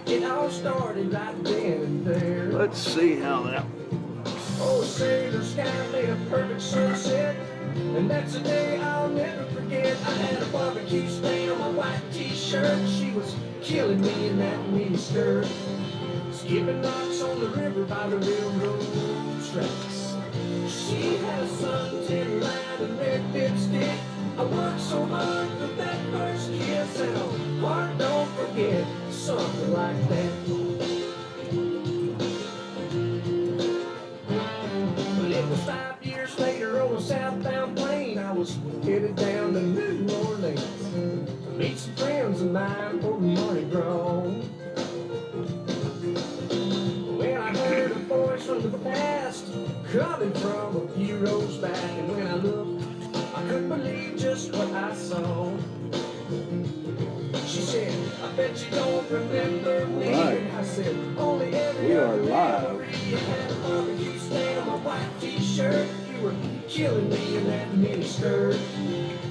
It all started right then and there. Let's see how that. Oh, say the sky made a perfect sunset, and that's a day I'll never forget. I had a barbecue stain on my white t-shirt. She was killing me in that mini skirt, skipping rocks on the river by the railroad tracks. She had a suntan line and red lipstick. I worked so hard for that first kiss, and a heart don't forget, something like that. Well, it was 5 years later on a southbound plane. I was headed down to New Orleans to meet some friends of mine for Mardi Gras. When I heard a voice from the past coming from a few rows back, and when I looked, I couldn't believe just what I saw. She said, I bet you don't remember me. Right. I said, only every We are other live. memory. You had a barbecue stain on my white t-shirt. You were killing me in that mini skirt,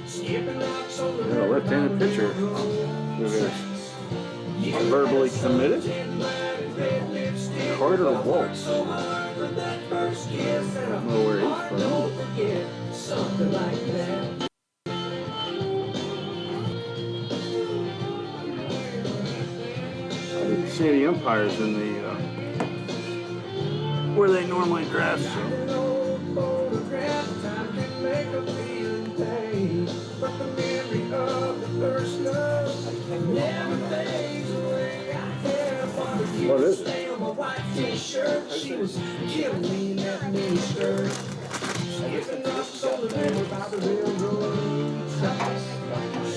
skipping rocks on the And a river. left-handed pitcher. Look at this. Verbally committed. Carter Waltz. I don't know where he's from. Something like that. I didn't see any umpires in the where they normally dress. What is it? She was killing me in that mini skirt, skipping rocks on the river by the railroad tracks.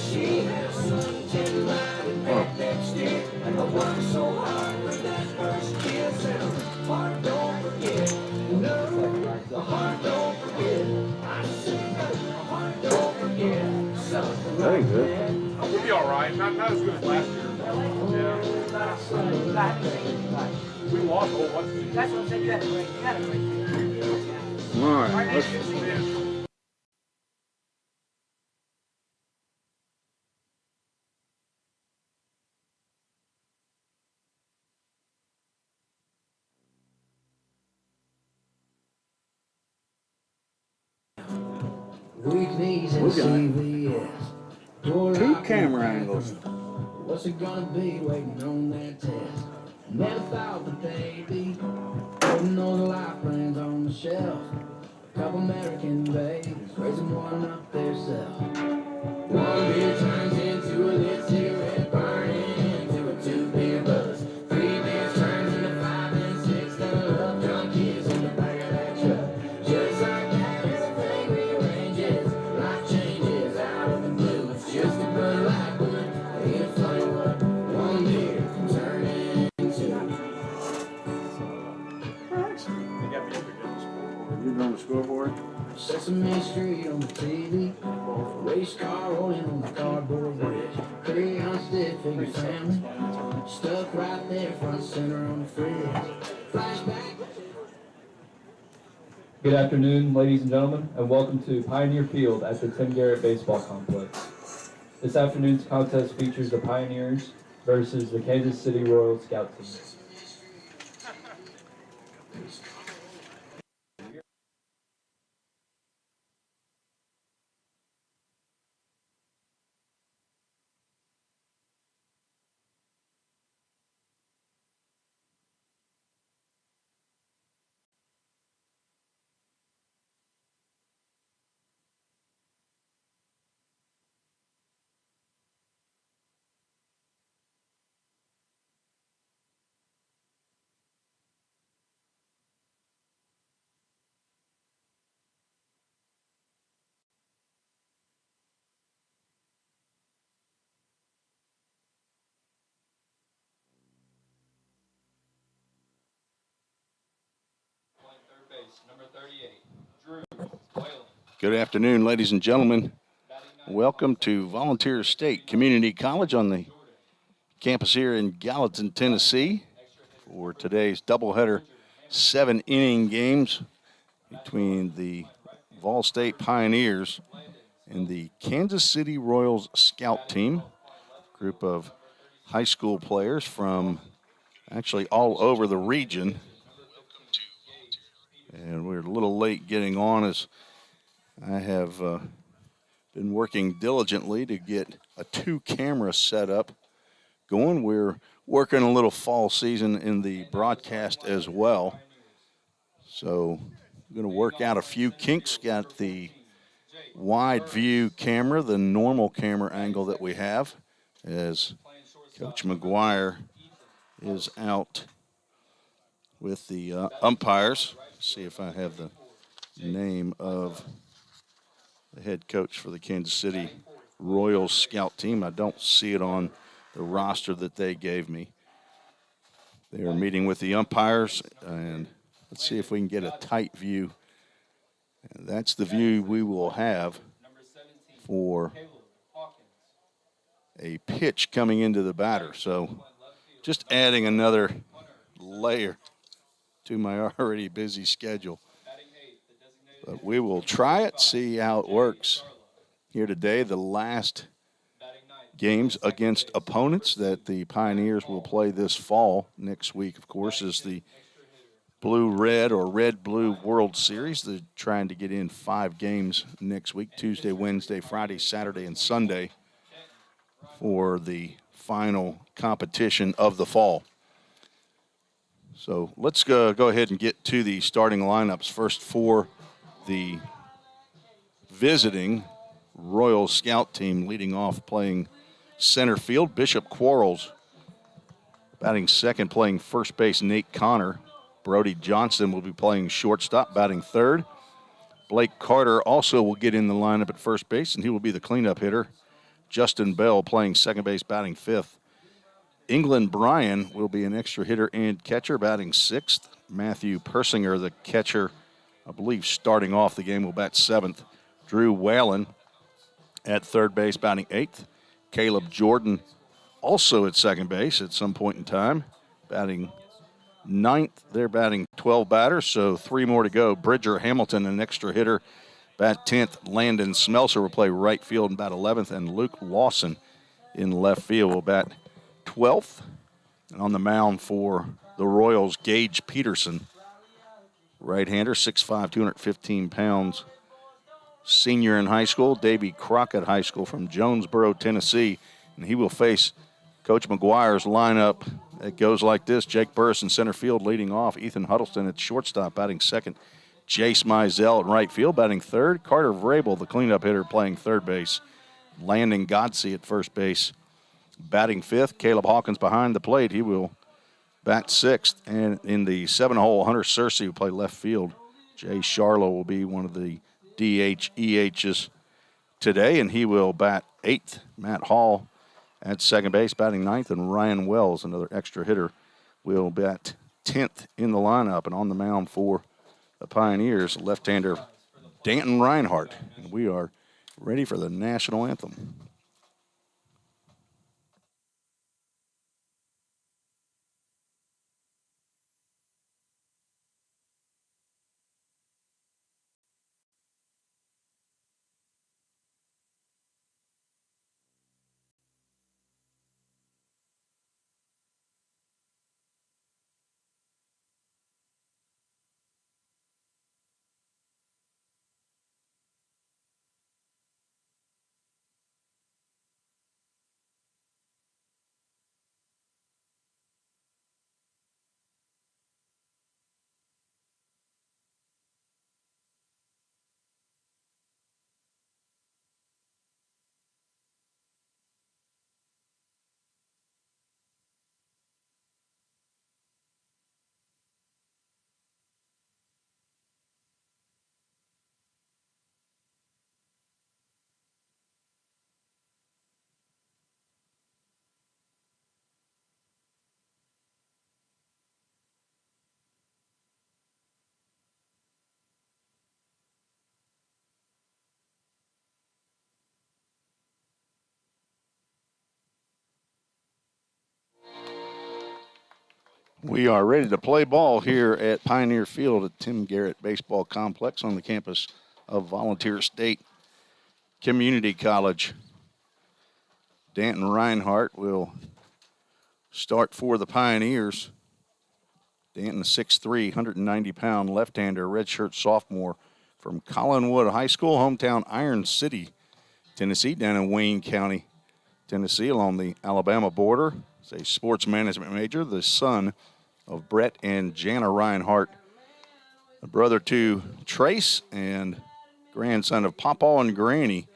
She had a suntan line and red lipstick, and I worked so hard for that first kiss, and a heart don't forget. No, a heart don't forget. I said, a heart don't forget. Something like that. We'll be all right. Not as good as last year. Yeah. We lost a whole bunch of these. That's what I'm saying. You had a great year. All right, let's Weekdays at We got it. CVS. two camera angles. What's it gonna be waiting on that test? Never thought that they'd be putting those life brands on the shelf. Couple American babies raising one up theirself. One beer turns into a lit cigarette, burning into a 2-beer buzz. 3 beers turns into 5 and 6. Then a love drunk kids in the back of that truck. Just like that, everything rearranges. Life changes out of the blue. It's just a Bud Light, but ain't it funny what one beer can turn into? You on the scoreboard? Sesame Street on the TV, race car rolling on the cardboard bridge, crayon stick figure family, stuck right there front center on the fridge. Flashback. Good afternoon, ladies and gentlemen, and welcome to Pioneer Field at the Tim Garrett Baseball Complex. This afternoon's contest features the Pioneers versus the Kansas City Royal Scout Team. Playing third base, number 38, Drew Whalen. Good afternoon, ladies and gentlemen. Welcome to Volunteer State Community College on the campus here in Gallatin, Tennessee, for today's doubleheader 7-inning games between the Vol State Pioneers and the Kansas City Royals Scout Team, group of high school players from actually all over the region. And we're a little late getting on as I have been working diligently to get a 2-camera setup going. We're working a little fall season in the broadcast as well. So I'm going to work out a few kinks. Got the wide view camera, the normal camera angle that we have, as Coach McGuire is out with the umpires. See if I have the name of the head coach for the Kansas City Royals scout team. I don't see it on the roster that they gave me. They are meeting with the umpires, and let's see if we can get a tight view. And that's the view we will have for a pitch coming into the batter. So just adding another layer to my already busy schedule. But we will try it, see how it works here today. The last games against opponents that the Pioneers will play this fall. Next week, of course, is the Blue-Red or Red-Blue World Series. They're trying to get in 5 games next week, Tuesday, Wednesday, Friday, Saturday, and Sunday for the final competition of the fall. So let's go ahead and get to the starting lineups. First for the visiting Royal Scout team, leading off playing center field, Bishop Quarles. Batting second, playing first base, Nate Connor. Brody Johnson will be playing shortstop, batting third. Blake Carter also will get in the lineup at first base, and he will be the cleanup hitter. Justin Bell playing second base, batting fifth. England Bryan will be an extra hitter and catcher, batting sixth. Matthew Persinger, the catcher, I believe starting off the game, will bat seventh. Drew Whalen at third base, batting eighth. Caleb Jordan also at second base at some point in time, batting ninth. They're batting 12 batters, so 3 more to go. Bridger Hamilton, an extra hitter, bat 10th. Landon Smelser will play right field and bat 11th. And Luke Lawson in left field will bat 12th. And on the mound for the Royals, Gage Peterson, right-hander, 6'5", 215 pounds. Senior in high school, Davy Crockett High School from Jonesboro, Tennessee. And he will face Coach McGuire's lineup. It goes like this: Jake Burris in center field leading off. Ethan Huddleston at shortstop batting second. Jace Mizell at right field batting third. Carter Vrabel, the cleanup hitter, playing third base. Landon Godsey at first base batting fifth. Caleb Hawkins behind the plate. He will bat sixth. And in the 7-hole, Hunter Searcy will play left field. Jay Charlo will be one of the DH/EHs today, and he will bat eighth. Matt Hall at second base, batting ninth, and Ryan Wells, another extra hitter, will bat 10th in the lineup. And on the mound for the Pioneers, left-hander Danton Reinhardt. And we are ready for the national anthem. We are ready to play ball here at Pioneer Field at Tim Garrett Baseball Complex on the campus of Volunteer State Community College. Danton Reinhardt will start for the Pioneers. Danton, 6'3", 190-pound left-hander, redshirt sophomore from Collinwood High School, hometown Iron City, Tennessee, down in Wayne County, Tennessee, along the Alabama border. He's a sports management major, the son of Brett and Jana Reinhardt, a brother to Trace and grandson of Papa and Granny,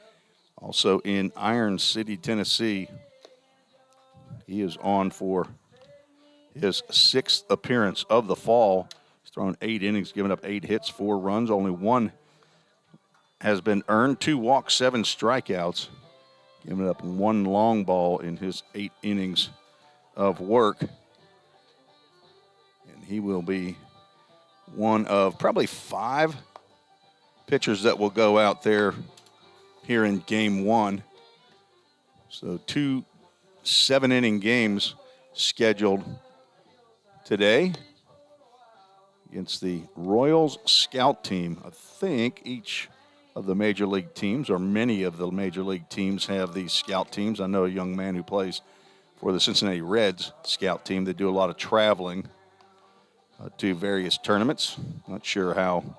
also in Iron City, Tennessee. He is on for his 6th appearance of the fall. He's thrown 8 innings, given up 8 hits, 4 runs. Only 1 has been earned, 2 walks, 7 strikeouts. Giving up 1 long ball in his 8 innings of work. And he will be one of probably 5 pitchers that will go out there here in game 1. So 2 7-inning games scheduled today against the Royals scout team. I think each of the major league teams, or many of the major league teams, have these scout teams. I know a young man who plays for the Cincinnati Reds scout team. They do a lot of traveling to various tournaments. Not sure how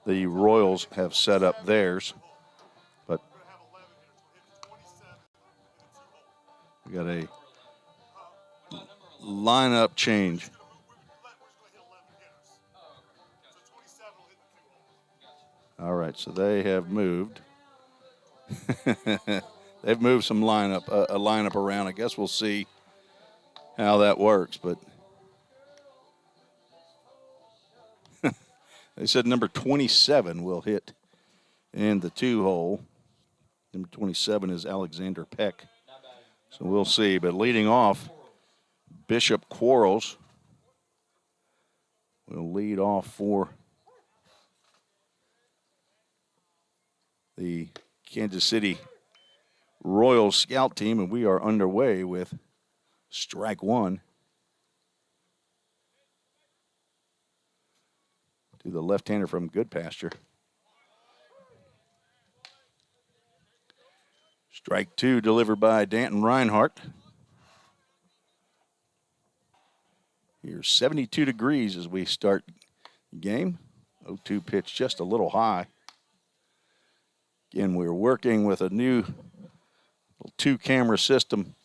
the Royals have set up theirs, but we got a lineup change. All right, so they have moved. They've moved some lineup around. I guess we'll see how that works, but they said number 27 will hit in the 2-hole. Number 27 is Alexander Peck. So we'll see. But leading off, Bishop Quarles will lead off for the Kansas City Royals scout team, and we are underway with strike 1. To the left-hander from Goodpasture. Strike 2 delivered by Danton Reinhardt. Here's 72 degrees as we start the game. 0-2 pitch just a little high. Again, we're working with a new 2-camera system.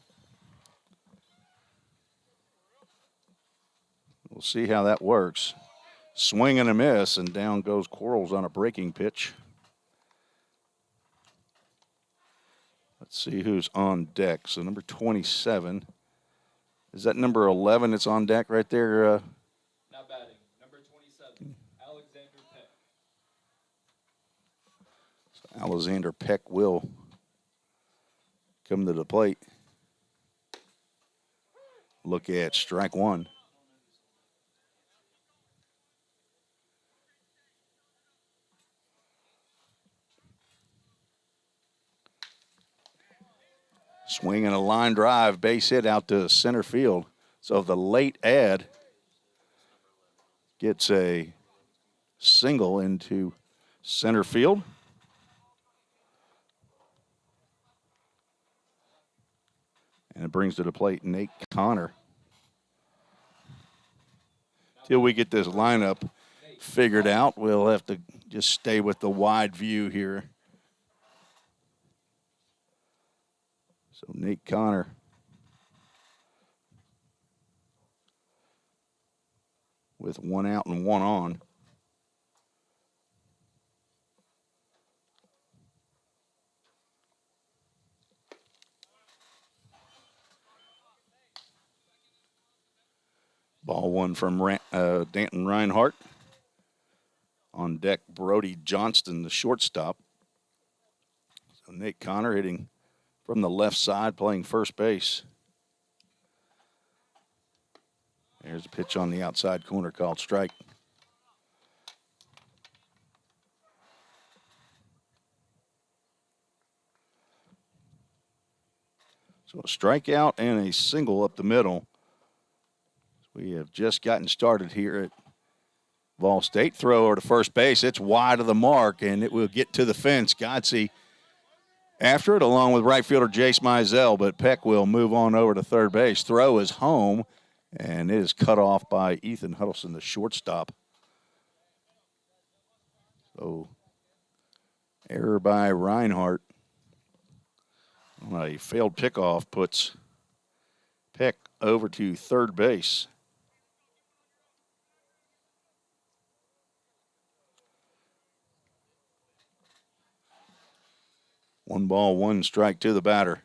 We'll see how that works. Swing and a miss, and down goes Quarles on a breaking pitch. Let's see who's on deck. So number 27. Is that number 11 that's on deck right there? Now batting, number 27, Alexander Peck. So Alexander Peck will come to the plate. Look at strike 1. Swing and a line drive, base hit out to center field. So the late ad gets a single into center field. And it brings to the plate Nate Connor. Till we get this lineup figured out, we'll have to just stay with the wide view here. So Nate Connor with 1 out and 1 on. Ball 1 from Danton Reinhardt. On deck, Brody Johnston, the shortstop. So Nate Connor hitting from the left side, playing first base. There's a pitch on the outside corner called strike. So a strikeout and a single up the middle. We have just gotten started here at Vol State. Throw over to first base. It's wide of the mark, and it will get to the fence. Godsey after it, along with right fielder Jace Mizell, but Peck will move on over to third base. Throw is home, and it is cut off by Ethan Huddleston, the shortstop. So, error by Reinhardt. A failed pickoff puts Peck over to third base. One ball, one strike to the batter.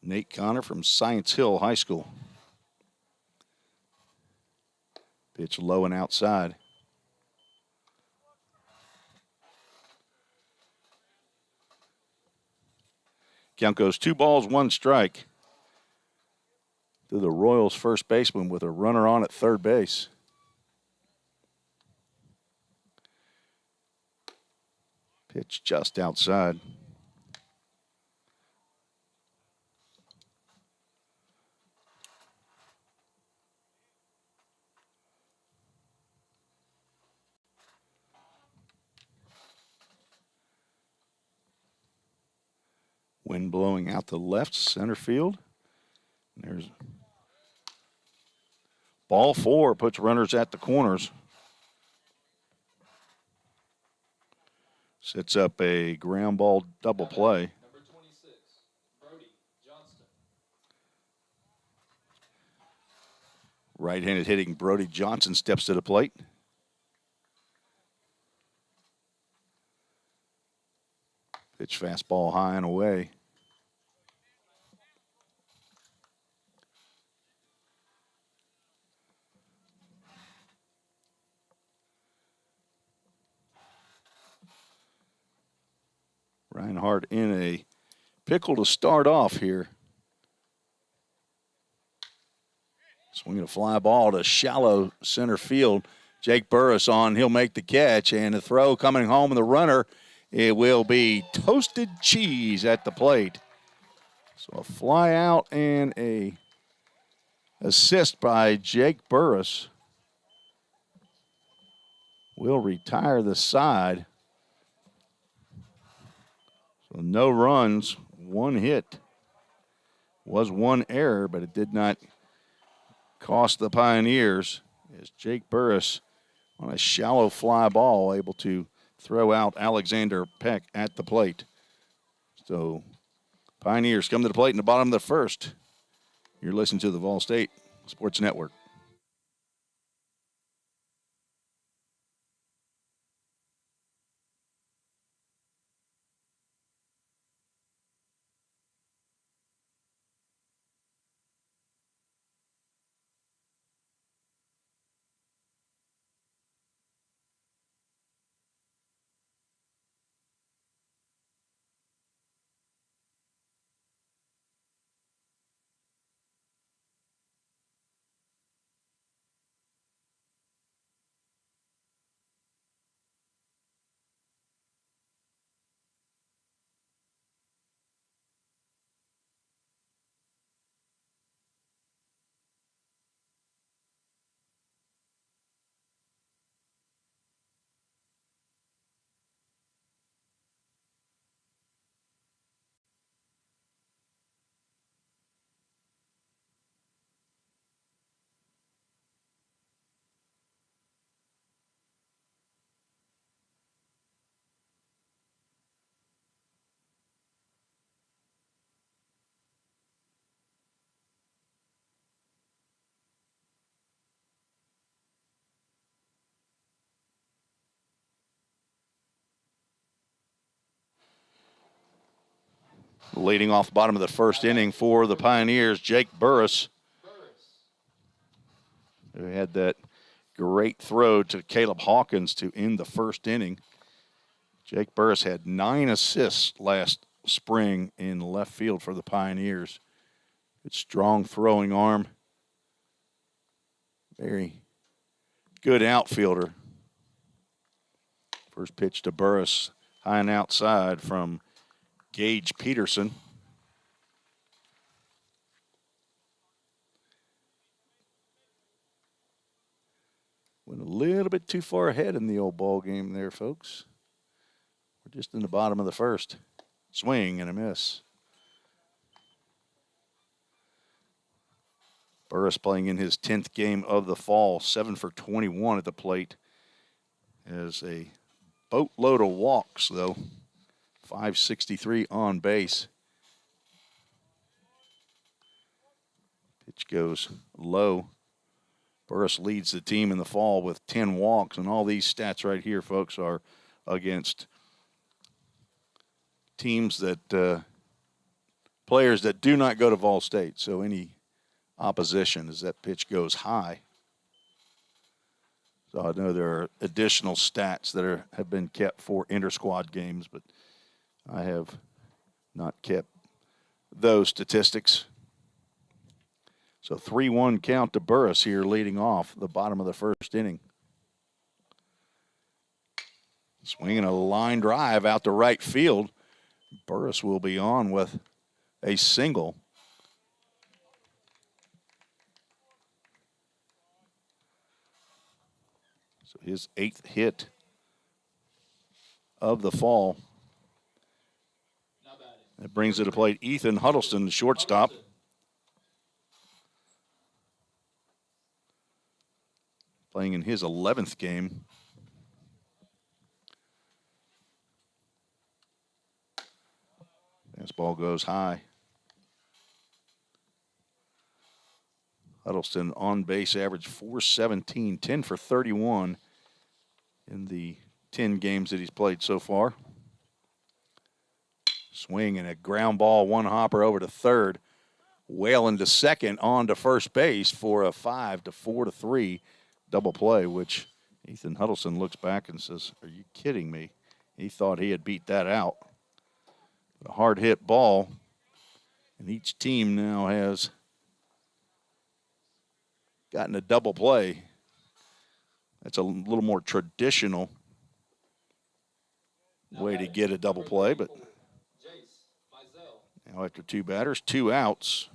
Nate Connor from Science Hill High School. Pitch low and outside. Count goes 2 balls, 1 strike to the Royals first baseman with a runner on at third base. Pitch just outside. Wind blowing out to left center field. There's ball 4, puts runners at the corners. Sets up a ground ball double play. Number 26, Brody Johnston. Right-handed hitting Brody Johnson steps to the plate. Pitch fastball high and away. Reinhardt in a pickle to start off here. Swinging a fly ball to shallow center field. Jake Burris on, he'll make the catch, and the throw coming home, and the runner, it will be Toasted Cheese at the plate. So a fly out and a assist by Jake Burris will retire the side. So no runs, 1 hit. Was 1 error, but it did not cost the Pioneers as Jake Burris on a shallow fly ball able to throw out Alexander Peck at the plate. So Pioneers come to the plate in the bottom of the first. You're listening to the Vol State Sports Network. Leading off the bottom of the first inning for the Pioneers, Jake Burris, who had that great throw to Caleb Hawkins to end the first inning. Jake Burris had 9 assists last spring in left field for the Pioneers. Good, strong throwing arm. Very good outfielder. First pitch to Burris, high and outside from Gage Peterson. Went a little bit too far ahead in the old ball game there, folks. We're just in the bottom of the first. Swing and a miss. Burris playing in his 10th game of the fall, 7 for 21 at the plate. Has a boatload of walks, though. 563 on base. Pitch goes low. Burris leads the team in the fall with 10 walks, and all these stats right here, folks, are against teams that players that do not go to Vol State. So any opposition as that pitch goes high. So I know there are additional stats that have been kept for inter-squad games, but I have not kept those statistics. So 3-1 count to Burris here leading off the bottom of the first inning. Swinging a line drive out to right field. Burris will be on with a single. So his 8th hit of the fall. That brings to the plate Ethan Huddleston, the shortstop. Playing in his 11th game. Fastball goes high. Huddleston on base average 417, 10 for 31 in the 10 games that he's played so far. Swing and a ground ball, one hopper over to third. Whalen to second, on to first base for a 5-4-3 double play, which Ethan Huddleston looks back and says, "Are you kidding me?" He thought he had beat that out. A hard hit ball, and each team now has gotten a double play. That's a little more traditional way to get a double play, but now after 2 batters, 2 outs.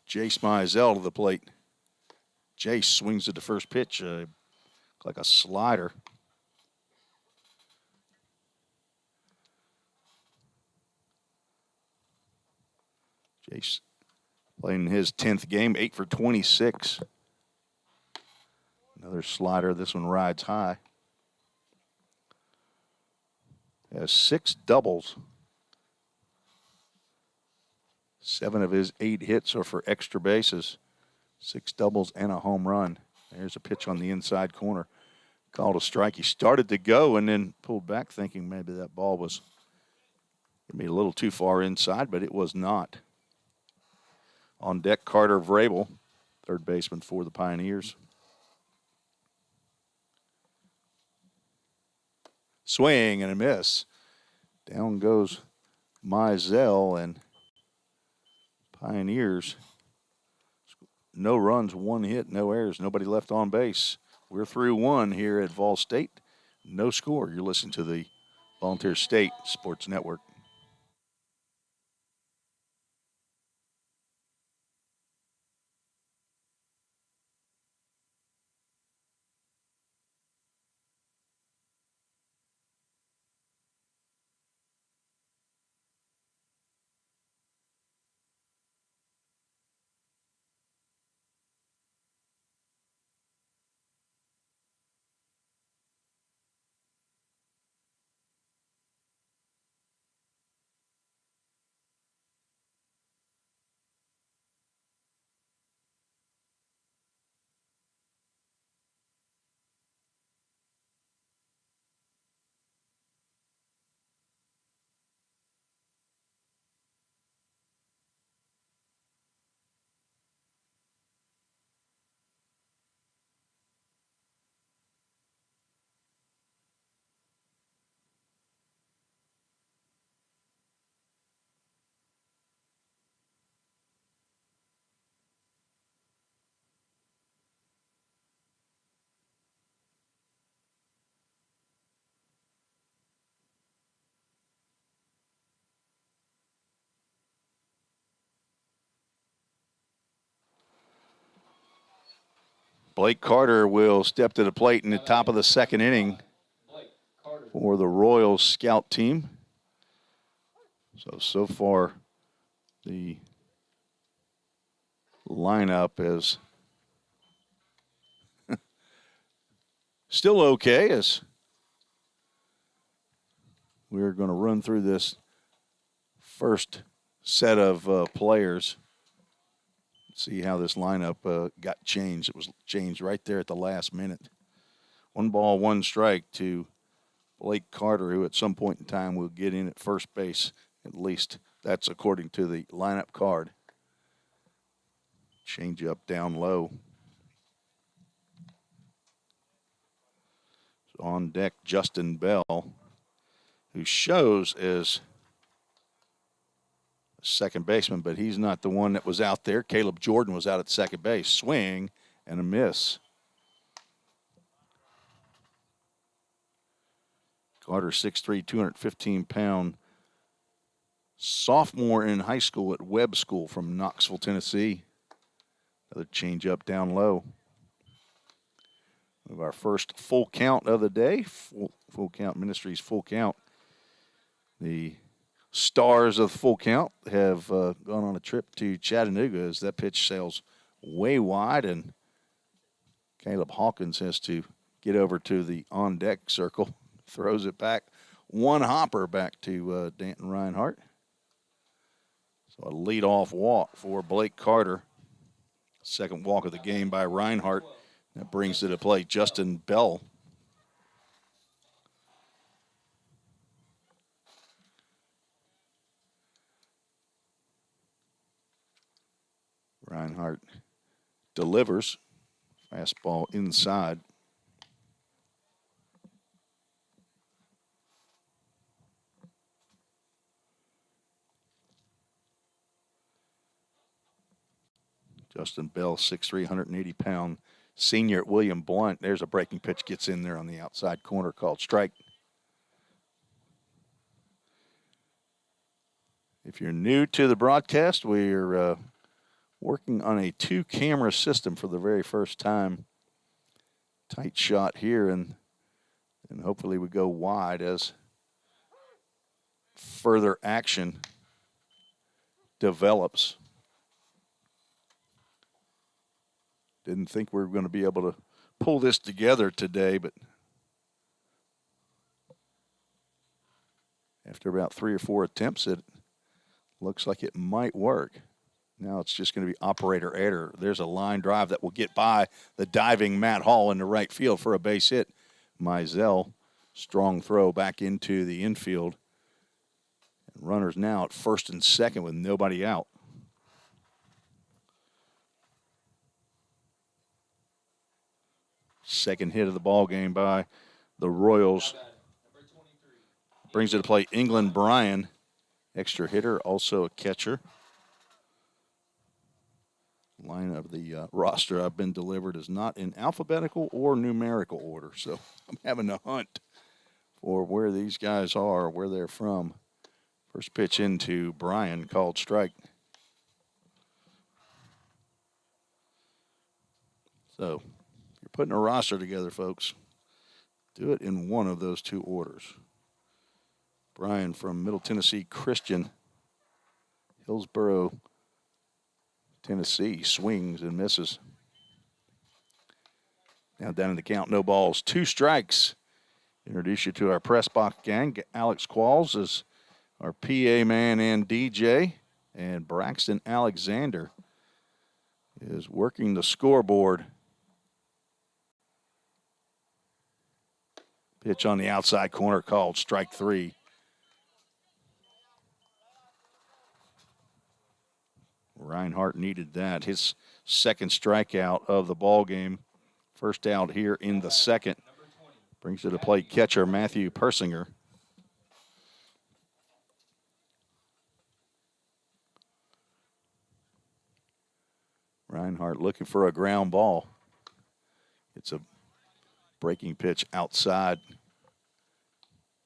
Jace Mizell to the plate. Jace swings at the first pitch like a slider. Jace playing his 10th game, 8 for 26. Another slider. This one rides high. Has 6 doubles. 7 of his 8 hits are for extra bases. 6 doubles and a home run. There's a pitch on the inside corner. Called a strike. He started to go and then pulled back thinking maybe that ball was going to be a little too far inside, but it was not. On deck, Carter Vrabel, third baseman for the Pioneers. Swing and a miss. Down goes Mizell, and Pioneers, no runs, 1 hit, no errors, nobody left on base. We're through 1 here at Vol State. No score. You're listening to the Volunteer State Sports Network. Blake Carter will step to the plate in the top of the second inning. for the Royals scout team. So far, the lineup is still okay as we're going to run through this first set of players. See how this lineup got changed. It was changed right there at the last minute. 1 ball, 1 strike to Blake Carter, who at some point in time will get in at first base. At least that's according to the lineup card. Change up down low. So on deck, Justin Bell, who shows as a second baseman, but he's not the one that was out there. Caleb Jordan was out at second base. Swing and a miss. Carter, 6'3", 215-pound sophomore in high school at Webb School from Knoxville, Tennessee. Another change up down low. We have our first full count of the day. Full Count Ministries full count. The stars of the full count have gone on a trip to Chattanooga as that pitch sails way wide, and Caleb Hawkins has to get over to the on-deck circle. Throws it back. 1 hopper back to Danton Reinhardt. So a leadoff walk for Blake Carter. Second walk of the game by Reinhardt. That brings to the plate Justin Bell. Reinhardt delivers. Fastball inside. Justin Bell, 6'3", 180-pound senior at William Blount. There's a breaking pitch, gets in there on the outside corner, called strike. If you're new to the broadcast, we're working on a 2-camera system for the very first time. Tight shot here, and hopefully we go wide as further action develops. Didn't think we were going to be able to pull this together today, but after about 3 or 4 attempts, it looks like it might work. Now it's just going to be operator error. There's a line drive that will get by the diving Matt Hall in the right field for a base hit. Mizell, strong throw back into the infield. And runners now at first and second with nobody out. Second hit of the ball game by the Royals. Brings it to play England Bryan, extra hitter, also a catcher. Line of the roster I've been delivered is not in alphabetical or numerical order, so I'm having to hunt for where these guys are, where they're from. First pitch into Bryan, called strike. So you're putting a roster together, folks. Do it in one of those 2 orders. Bryan from Middle Tennessee Christian, Hillsboro, Tennessee, swings and misses. Now down in the count, no balls, 2 strikes. Introduce you to our press box gang. Alex Qualls is our PA man and DJ, and Braxton Alexander is working the scoreboard. Pitch on the outside corner, called strike 3. Reinhardt needed that. His second strikeout of the ball game. First out here in the second. Brings to the plate catcher Matthew Persinger. Reinhardt looking for a ground ball. It's a breaking pitch outside.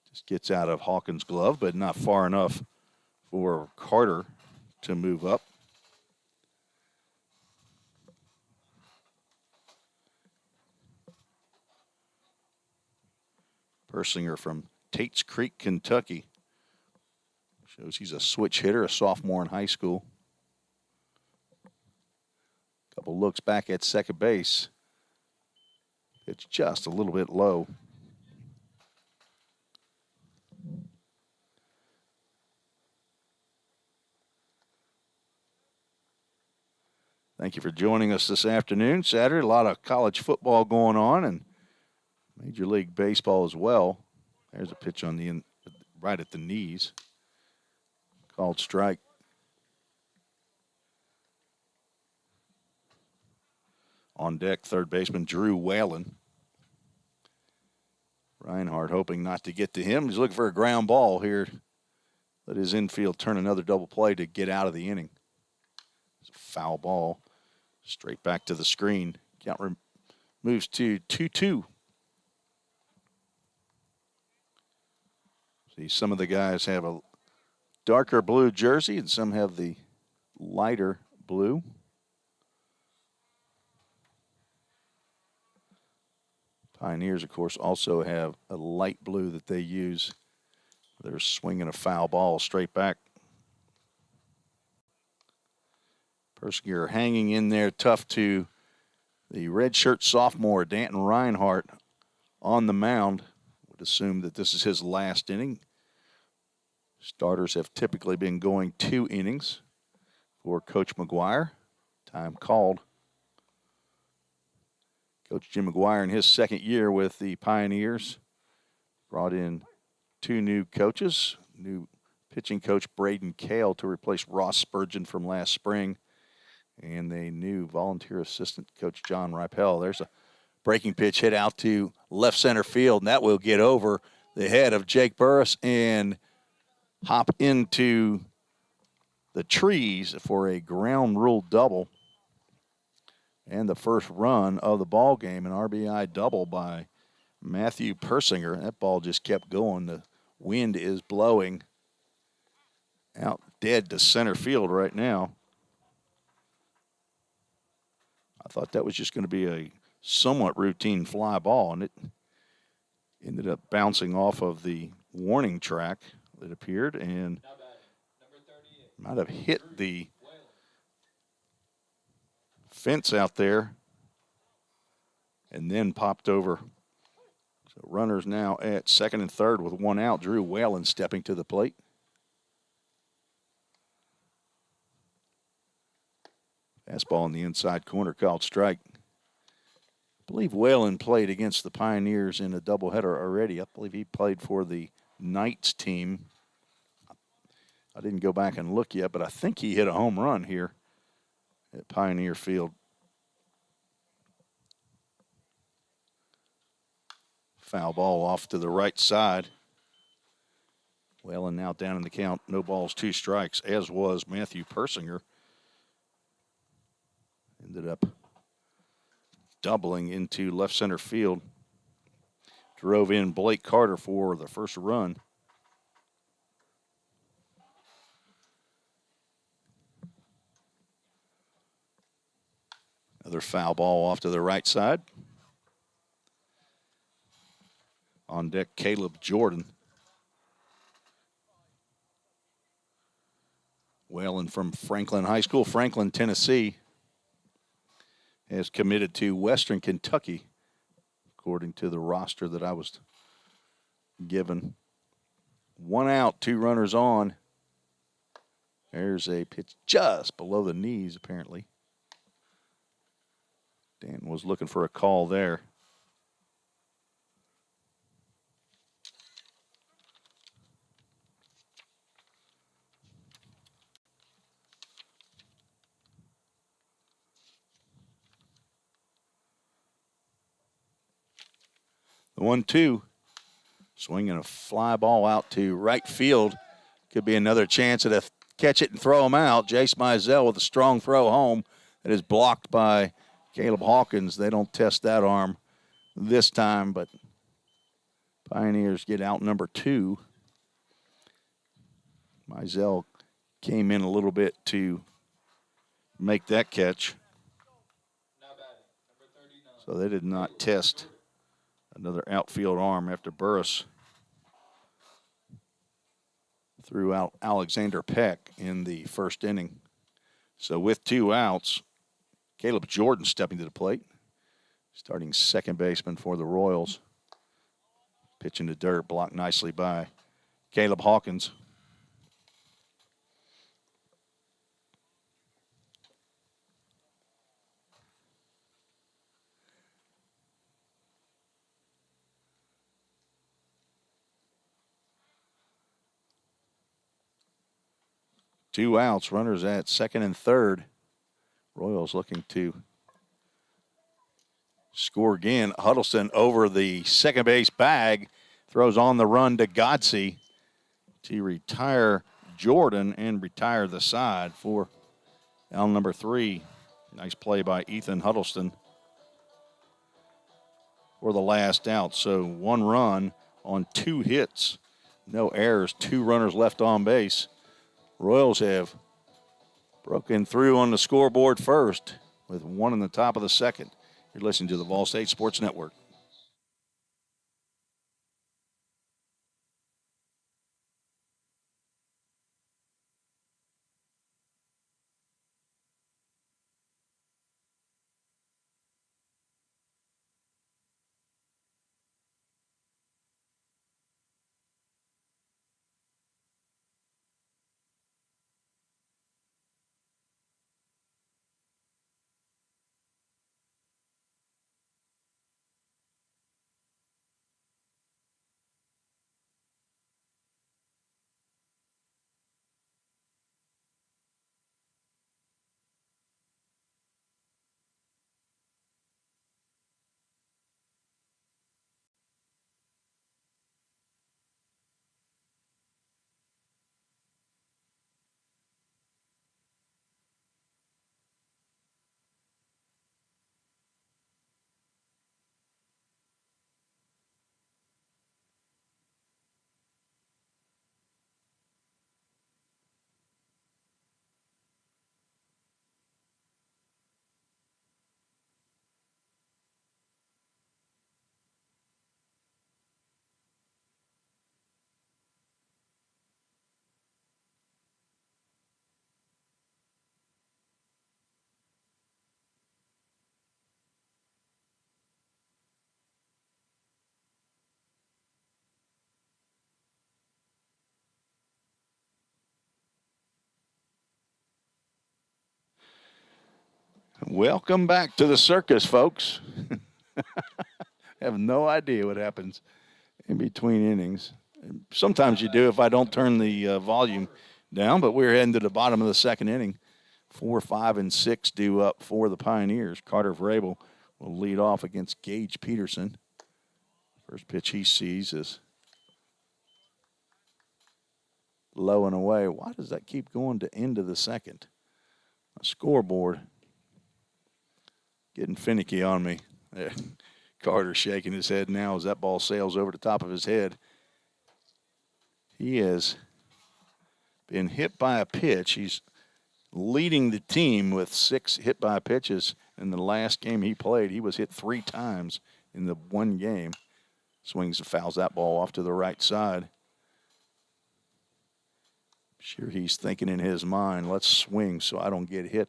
Just gets out of Hawkins' glove, but not far enough for Carter to move up. Persinger from Tates Creek, Kentucky. Shows he's a switch hitter, a sophomore in high school. Couple looks back at second base. It's just a little bit low. Thank you for joining us this afternoon. Saturday, a lot of college football going on and Major League Baseball as well. There's a pitch on the right at the knees. Called strike. On deck, third baseman Drew Whalen. Reinhardt hoping not to get to him. He's looking for a ground ball here. Let his infield turn another double play to get out of the inning. It's a foul ball. Straight back to the screen. Count moves to 2-2. See, some of the guys have a darker blue jersey and some have the lighter blue. Pioneers, of course, also have a light blue that they use. They're swinging a foul ball straight back. Persinger hanging in there tough to the redshirt sophomore, Danton Reinhardt, on the mound. Would assume that this is his last inning. Starters have typically been going 2 innings for Coach McGuire. Time called. Coach Jim McGuire in his second year with the Pioneers brought in 2 new coaches. New pitching coach Braden Kale to replace Ross Spurgeon from last spring. And a new volunteer assistant coach John Ripel. There's a breaking pitch hit out to left center field, and that will get over the head of Jake Burris and hop into the trees for a ground rule double. And the first run of the ball game, an RBI double by Matthew Persinger. That ball just kept going. The wind is blowing out dead to center field right now. I thought that was just going to be a somewhat routine fly ball, and it ended up bouncing off of the warning track that appeared and might have hit the fence out there and then popped over. So runners now at second and third with 1 out. Drew Whalen stepping to the plate. Fastball in the inside corner called strike. I believe Whalen played against the Pioneers in a doubleheader already. I believe he played for the Knights team. I didn't go back and look yet, but I think he hit a home run here at Pioneer Field. Foul ball off to the right side. Whalen now down in the count. No balls, 2 strikes, as was Matthew Persinger. Ended up doubling into left center field. Drove in Blake Carter for the first run. Another foul ball off to the right side. On deck, Caleb Jordan. Whalen from Franklin High School, Franklin, Tennessee, has committed to Western Kentucky, according to the roster that I was given. 1 out, 2 runners on. There's a pitch just below the knees, apparently. Dan was looking for a call there. The 1-2, swinging a fly ball out to right field. Could be another chance at a catch it and throw him out. Jace Mizell with a strong throw home that is blocked by Caleb Hawkins. They don't test that arm this time, but Pioneers get out number 2. Mizell came in a little bit to make that catch. So they did not test another outfield arm after Burris threw out Alexander Peck in the first inning. So with 2 outs, Caleb Jordan stepping to the plate, starting second baseman for the Royals. Pitching to dirt, blocked nicely by Caleb Hawkins. Two outs, runners at second and third. Royals looking to score again. Huddleston over the second base bag, throws on the run to Godsey to retire Jordan and retire the side for out number 3. Nice play by Ethan Huddleston for the last out. So 1 run on 2 hits, no errors, 2 runners left on base. Royals have broken through on the scoreboard first with 1 in the top of the second. You're listening to the Vol State Sports Network. Welcome back to the circus, folks. Have no idea what happens in between innings. Sometimes you do if I don't turn the volume down, but we're heading to the bottom of the second inning. 4, 5, and 6 due up for the Pioneers. Carter Vrabel will lead off against Gage Peterson. First pitch he sees is low and away. Why does that keep going to end of the second? A scoreboard getting finicky on me. Yeah. Carter shaking his head now as that ball sails over the top of his head. He has been hit by a pitch. He's leading the team with 6 hit by pitches. In the last game he played, he was hit 3 times in the one game. Swings and fouls that ball off to the right side. Sure he's thinking in his mind, let's swing so I don't get hit.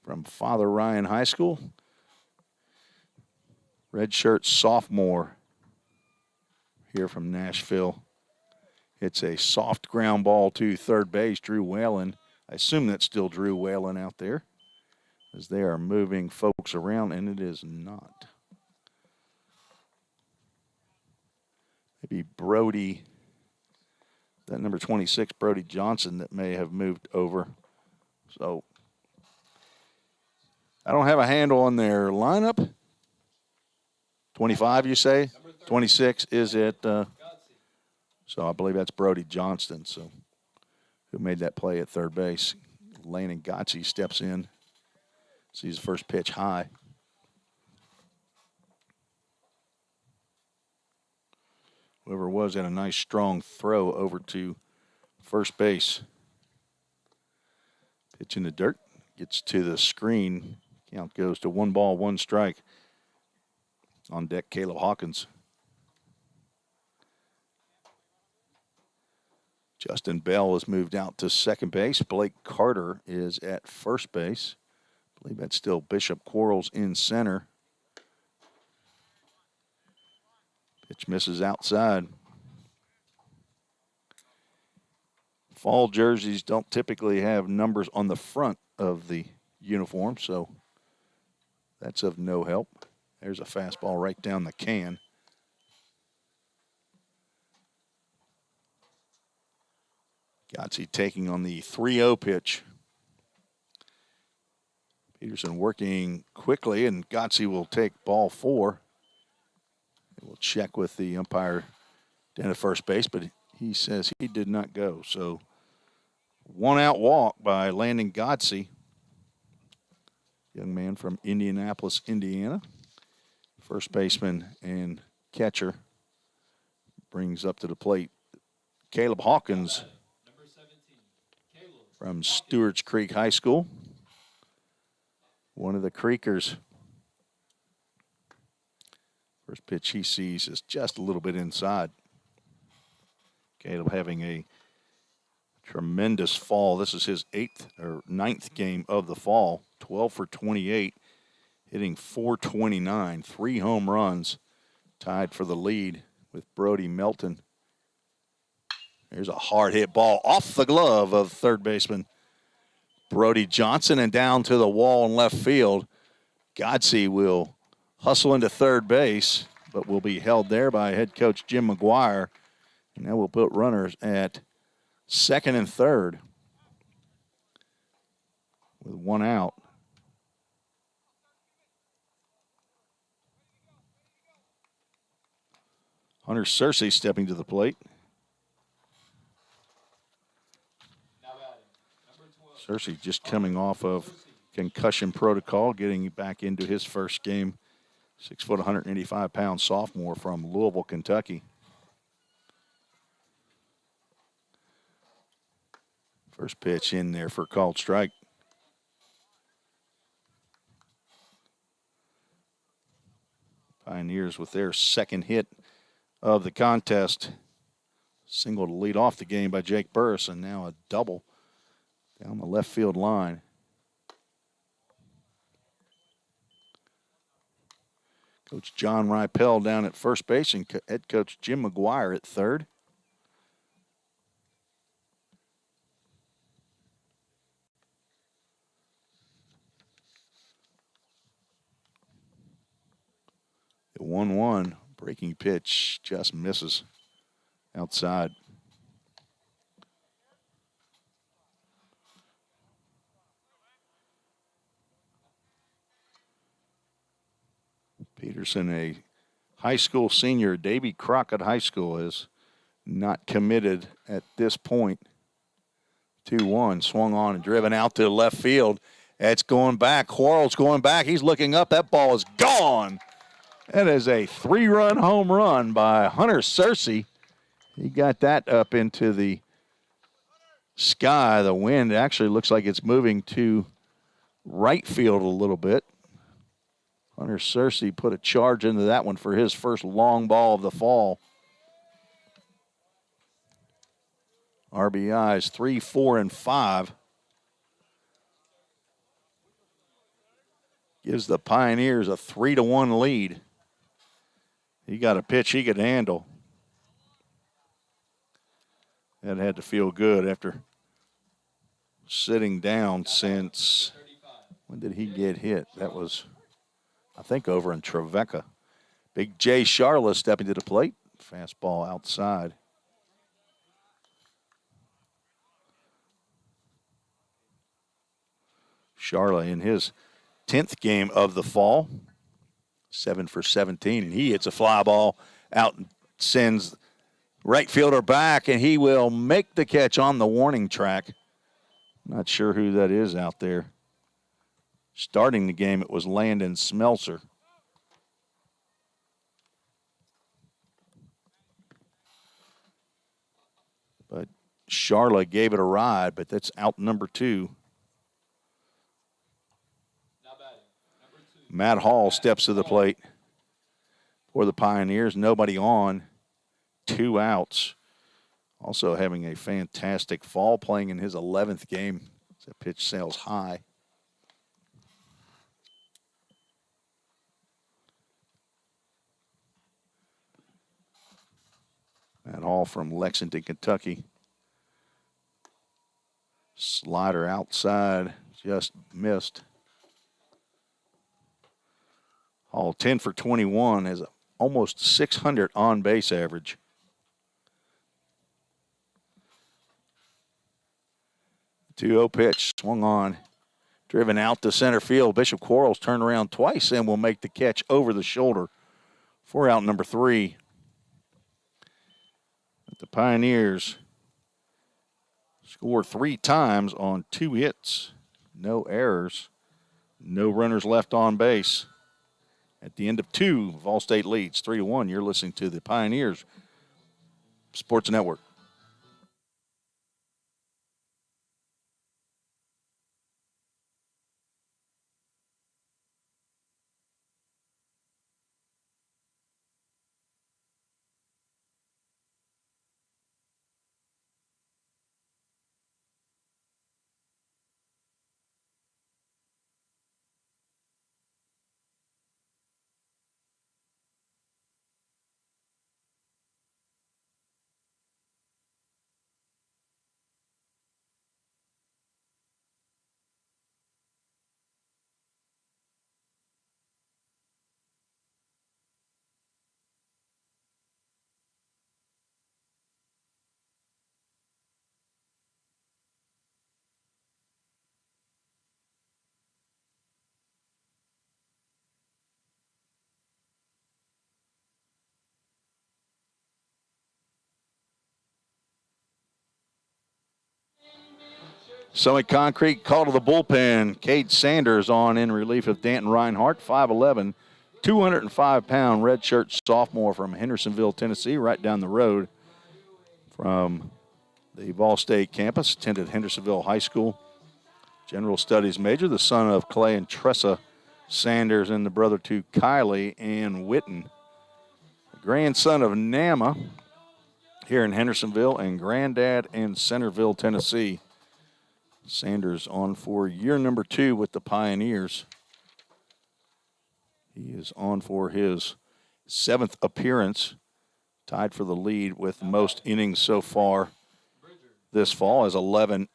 From Father Ryan High School, redshirt sophomore here from Nashville. It's a soft ground ball to third base, Drew Whalen. I assume that's still Drew Whalen out there as they are moving folks around, and it is not. Maybe Brody, that number 26, Brody Johnson, that may have moved over. So I don't have a handle on their lineup. 25, you say? 26 is it? So I believe that's Brody Johnston, so who made that play at third base. Landon Godsey steps in, sees the first pitch high. Whoever it was had a nice strong throw over to first base. Pitch in the dirt, gets to the screen. Count goes to 1 ball, 1 strike. On deck, Caleb Hawkins. Justin Bell has moved out to second base. Blake Carter is at first base. I believe that's still Bishop Quarles in center. Pitch misses outside. Fall jerseys don't typically have numbers on the front of the uniform, so that's of no help. There's a fastball right down the can. Godsey taking on the 3-0 pitch. Peterson working quickly, and Godsey will take ball 4. We'll check with the umpire down at first base, but he says he did not go. So 1-out walk by Landon Godsey, young man from Indianapolis, Indiana. First baseman and catcher brings up to the plate Caleb Hawkins from Stewart's Creek High School. One of the Creekers. First pitch he sees is just a little bit inside. Caleb having a tremendous fall. This is his 9th game of the fall. 12 for 28, hitting .429, 3 home runs, tied for the lead with Brody Melton. There's a hard hit ball off the glove of third baseman Brody Johnson and down to the wall in left field. Godsey will hustle into third base, but will be held there by head coach Jim McGuire. And now we'll put runners at second and third with 1 out. Hunter Searcy stepping to the plate. Searcy just coming off of concussion protocol, getting back into his first game. 6 foot, 185-pound sophomore from Louisville, Kentucky. First pitch in there for a called strike. Pioneers with their second hit of the contest. Single to lead off the game by Jake Burris, and now a double down the left field line. Coach John Ripel down at first base and head coach Jim McGuire at third. The 1-1 breaking pitch just misses outside. Peterson, a high school senior, Davy Crockett High School, is not committed at this point. 2-1, swung on and driven out to left field. It's going back. Quarles going back. He's looking up. That ball is gone. That is a 3-run home run by Hunter Searcy. He got that up into the sky. The wind actually looks like it's moving to right field a little bit. Hunter Searcy put a charge into that one for his first long ball of the fall. RBIs 3, 4, and 5. Gives the Pioneers a 3-1 lead. He got a pitch he could handle. That had to feel good after sitting down since, when did he get hit? That was, I think, over in Trevecca. Big Jay Charla stepping to the plate. Fastball outside. Charla in his 10th game of the fall. 7 for 17, and he hits a fly ball out and sends right fielder back, and he will make the catch on the warning track. Not sure who that is out there. Starting the game, it was Landon Smelser. But Charla gave it a ride, but that's out number 2. Matt Hall steps to the plate for the Pioneers. Nobody on. 2 outs. Also having a fantastic fall, playing in his 11th game. That pitch sails high. Matt Hall from Lexington, Kentucky. Slider outside, just missed. Hall 10 for 21 has almost 600 on base average. The 2-0 pitch swung on, driven out to center field. Bishop Quarles turned around twice and will make the catch over the shoulder for out number 3. The Pioneers scored 3 times on 2 hits, no errors, no runners left on base. At the end of 2, Vol State leads 3-1. You're listening to the Pioneers Sports Network. Summit Concrete call to the bullpen. Cade Sanders on in relief of Danton Reinhardt, 5'11", 205-pound redshirt sophomore from Hendersonville, Tennessee, right down the road from the Vol State campus. Attended Hendersonville High School. General Studies major, the son of Clay and Tressa Sanders and the brother to Kylie and Witten. Grandson of Nama here in Hendersonville and granddad in Centerville, Tennessee. Sanders on for year number 2 with the Pioneers. He is on for his 7th appearance, tied for the lead with most innings so far this fall, as 11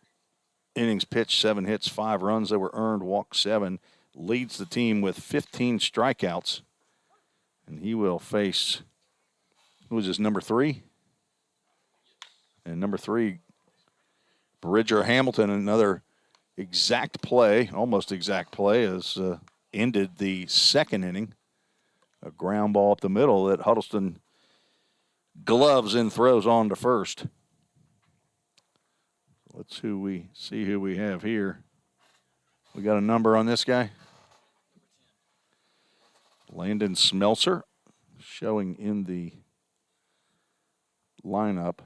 innings pitched, 7 hits, 5 runs that were earned, walked 7. Leads the team with 15 strikeouts. And he will face, who is this, number 3? And number 3, Bridger Hamilton, another exact play, almost exact play, has ended the 2nd inning. A ground ball up the middle that Huddleston gloves and throws on to first. Let's see who we have here. We got a number on this guy. Landon Smelser showing in the lineup.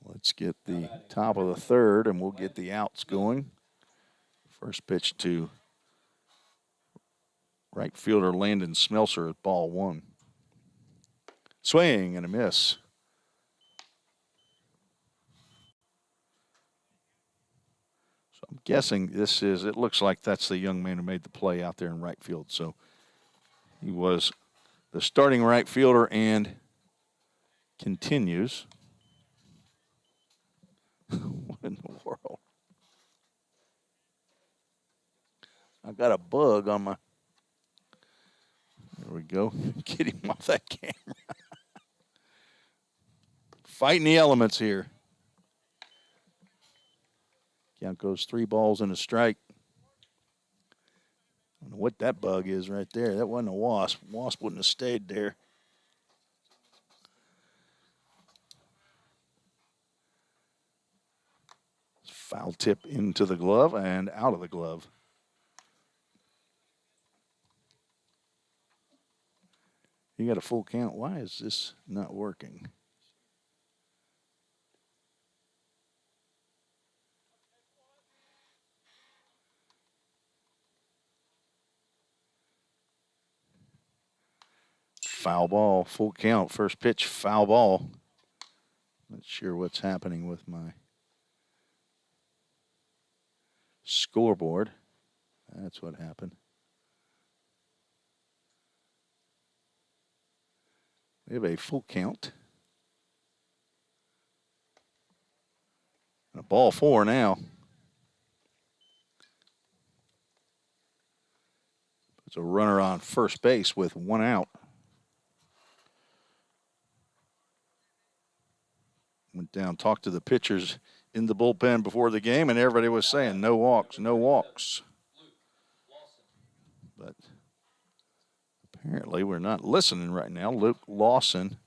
Let's get the top of the 3rd, and we'll get the outs going. First pitch to right fielder Landon Smelser at ball 1. Swing and a miss. So I'm guessing it looks like that's the young man who made the play out there in right field. So he was the starting right fielder and continues. What in the world? I got a bug on my. There we go. Get him off that camera. Fighting the elements here. Count goes 3 balls and a strike. I don't know what that bug is right there. That wasn't a wasp. Wasp wouldn't have stayed there. Foul tip into the glove and out of the glove. You got a full count. Why is this not working? foul ball, full count, first pitch, foul ball. Not sure what's happening with my scoreboard. That's what happened. We have a full count. And a ball 4 now. It's a runner on first base with 1 out. Went down, talked to the pitchers in the bullpen before the game, and everybody was saying no walks, no walks. But apparently we're not listening right now. Luke Lawson.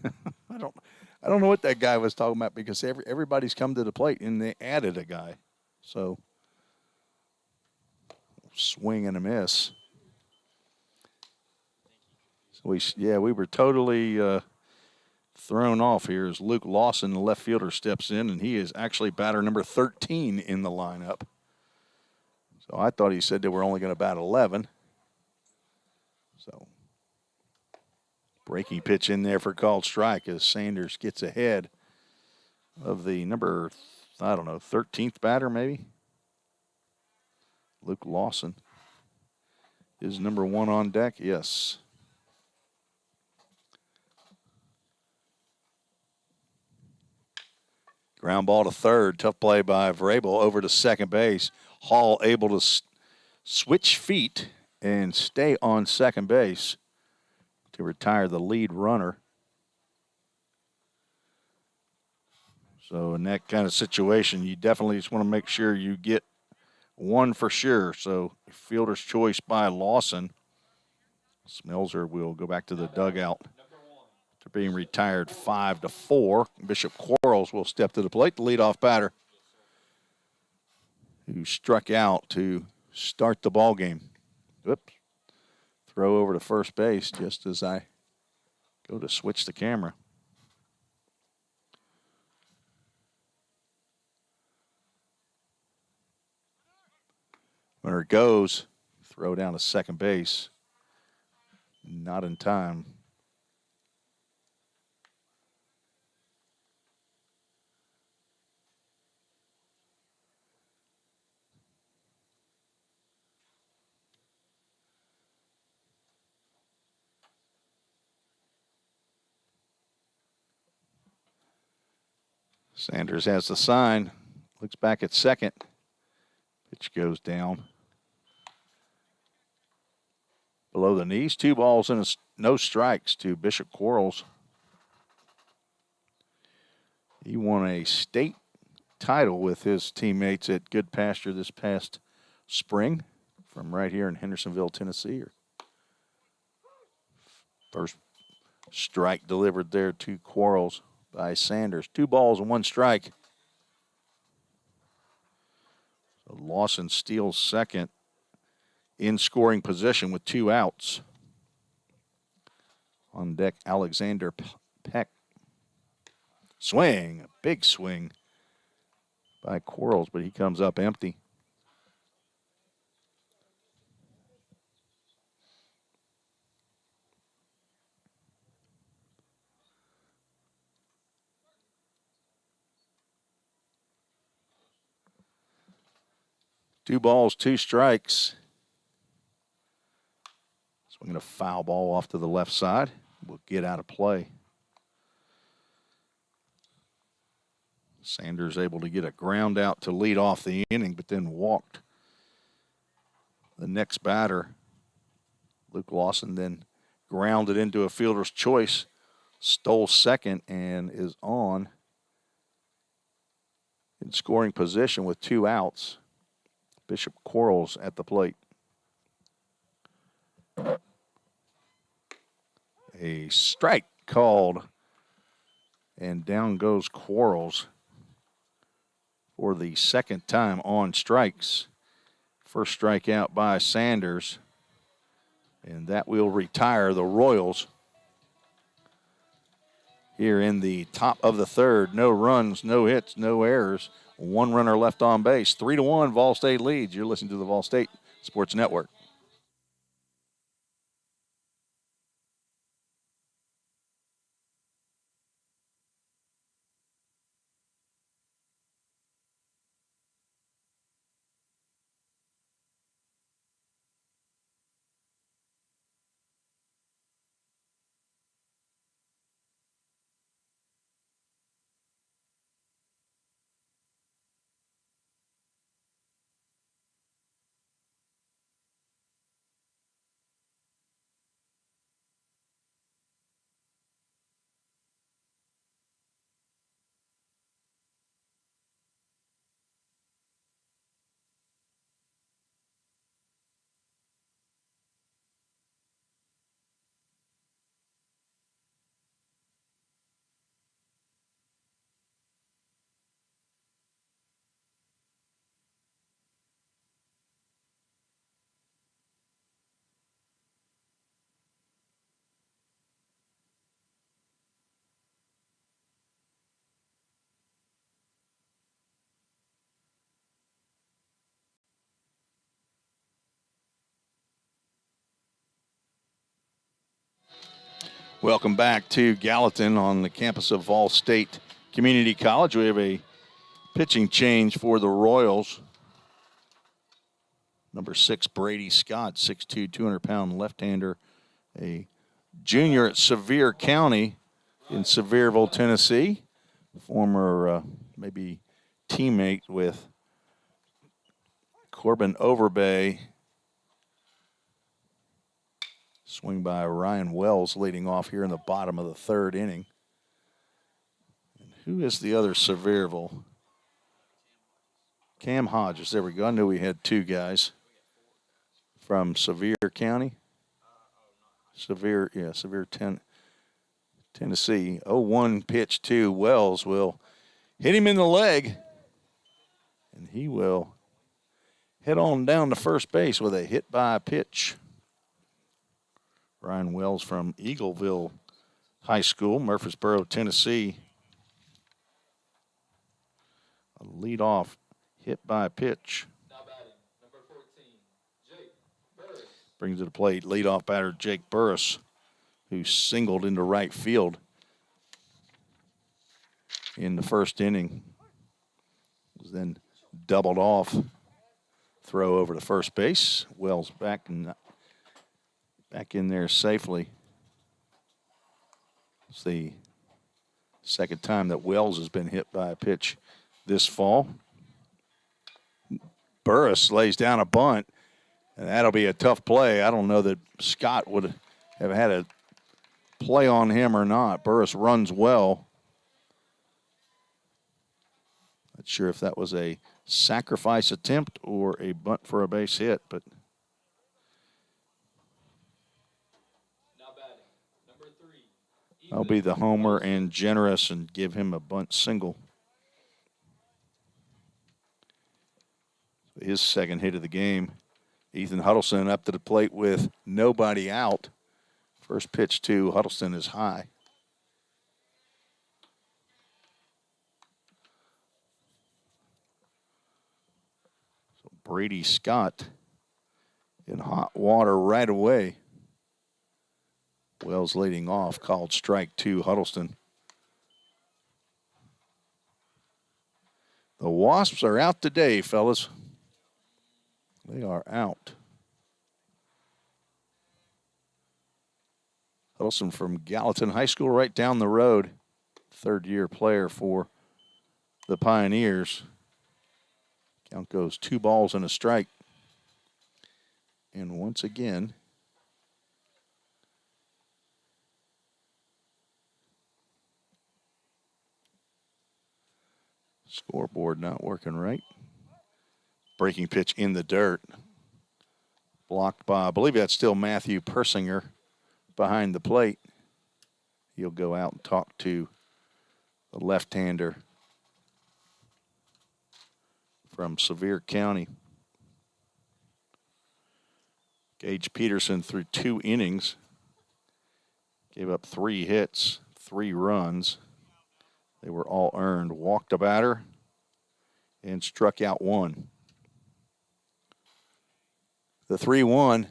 I don't know what that guy was talking about because everybody's come to the plate and they added a guy. So swing and a miss. So we were totally thrown off here as Luke Lawson, the left fielder, steps in, and he is actually batter number 13 in the lineup. So I thought he said they were only going to bat 11. So breaking pitch in there for called strike as Sanders gets ahead of the number, 13th batter maybe. Luke Lawson is number 1 on deck. Yes. Ground ball to third. Tough play by Vrabel over to second base. Hall able to switch feet and stay on second base to retire the lead runner. So in that kind of situation, you definitely just want to make sure you get one for sure. So fielder's choice by Lawson. Smelzer will go back to the dugout. They're being retired 5-4. Bishop Quarles will step to the plate, the leadoff batter, who struck out to start the ball game. Whoops. Throw over to first base just as I go to switch the camera. Runner goes, throw down to second base. Not in time. Sanders has the sign, looks back at second. Pitch goes down. Below the knees, 2 balls and no strikes to Bishop Quarles. He won a state title with his teammates at Good Pasture this past spring from right here in Hendersonville, Tennessee. First strike delivered there to Quarles by Sanders. 2 balls and 1 strike. So Lawson steals second in scoring position with 2 outs. On deck, Alexander Peck. Swing, a big swing by Quarles, but he comes up empty. Two balls, 2 strikes. Swinging a foul ball off to the left side. Will get out of play. Sanders able to get a ground out to lead off the inning, but then walked the next batter. Luke Lawson then grounded into a fielder's choice, stole second, and is on in scoring position with 2 outs. Bishop Quarles at the plate. A strike called, and down goes Quarles for the second time on strikes. First strikeout by Sanders, and that will retire the Royals. Here in the top of the third, no runs, no hits, no errors. 1 runner left on base. 3-1, Vol State leads. You're listening to the Vol State Sports Network. Welcome back to Gallatin on the campus of Vol State Community College. We have a pitching change for the Royals. Number 6, Brady Scott, 6'2", 200-pound left-hander, a junior at Sevier County in Sevierville, Tennessee. Former maybe teammate with Corbin Overbay. Swing by Ryan Wells leading off here in the bottom of the third inning. And who is the other Sevierville? Cam Hodges. There we go. I knew we had two guys from Sevier County. Sevier, Tennessee. 0-1 pitch to Wells will hit him in the leg. And he will head on down to first base with a hit by pitch. Ryan Wells from Eagleville High School, Murfreesboro, Tennessee. A leadoff hit by pitch. Now batting, number 14, Jake Burris. Brings to the plate leadoff batter Jake Burris, who singled into right field in the first inning. Was then doubled off. Throw over to first base. Wells back in there safely. It's the second time that Wells has been hit by a pitch this fall. Burris lays down a bunt, and that'll be a tough play. I don't know that Scott would have had a play on him or not. Burris runs well. Not sure if that was a sacrifice attempt or a bunt for a base hit, but I'll be the homer and generous and give him a bunt single. His second hit of the game. Ethan Huddleston up to the plate with nobody out. First pitch to Huddleston is high. So Brady Scott in hot water right away. Wells leading off, called strike 2, Huddleston. The Wasps are out today, fellas. They are out. Huddleston from Gallatin High School right down the road. Third-year player for the Pioneers. Count goes 2 balls and a strike. And once again, scoreboard not working right. Breaking pitch in the dirt. Blocked by, I believe that's still Matthew Persinger behind the plate. He'll go out and talk to the left-hander from Sevier County. Gage Peterson threw 2 innings. Gave up 3 hits, 3 runs. They were all earned. Walked a batter and struck out 1. The 3-1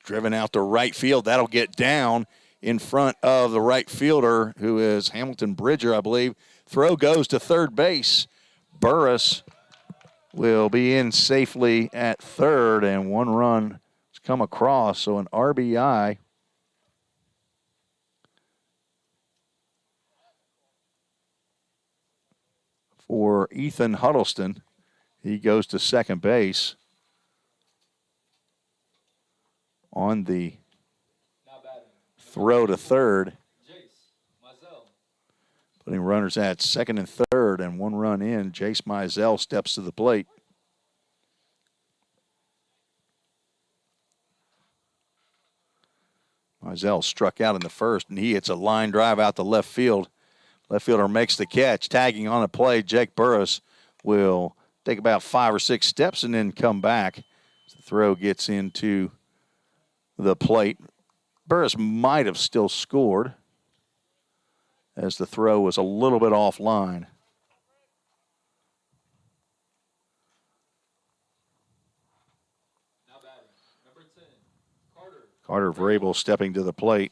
driven out to right field. That'll get down in front of the right fielder, who is Hamilton Bridger, I believe. Throw goes to third base. Burris will be in safely at third, and 1 run has come across, so an RBI. For Ethan Huddleston. He goes to second base on the throw to third. Putting runners at second and third, and 1 run in. Jace Mizell steps to the plate. Mizell struck out in the first, and he hits a line drive out to left field. Left fielder makes the catch. Tagging on the play, Jake Burris will take about 5 or 6 steps and then come back. The throw gets into the plate. Burris might have still scored, as the throw was a little bit offline. Carter Vrabel stepping to the plate.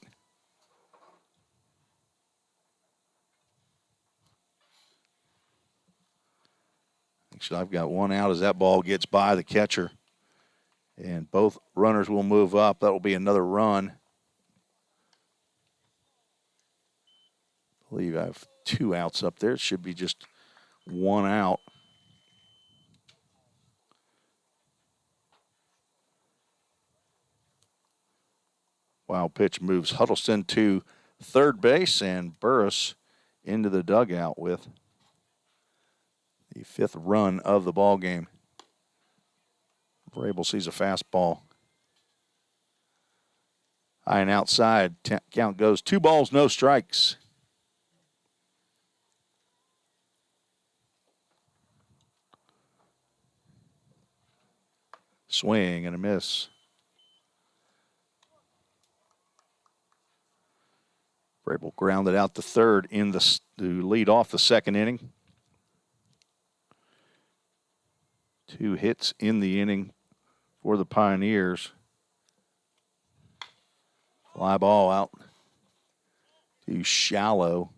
Actually, I've got one out as that ball gets by the catcher. And both runners will move up. That will be another run. I believe I have 2 outs up there. It should be just 1 out. Wild pitch moves Huddleston to third base, and Burris into the dugout with the 5th run of the ball game. Vrabel sees a fastball. High and outside. Count goes 2 balls, no strikes. Swing and a miss. Vrabel grounded out the third to lead off the second inning. 2 hits in the inning for the Pioneers. Fly ball out to shallow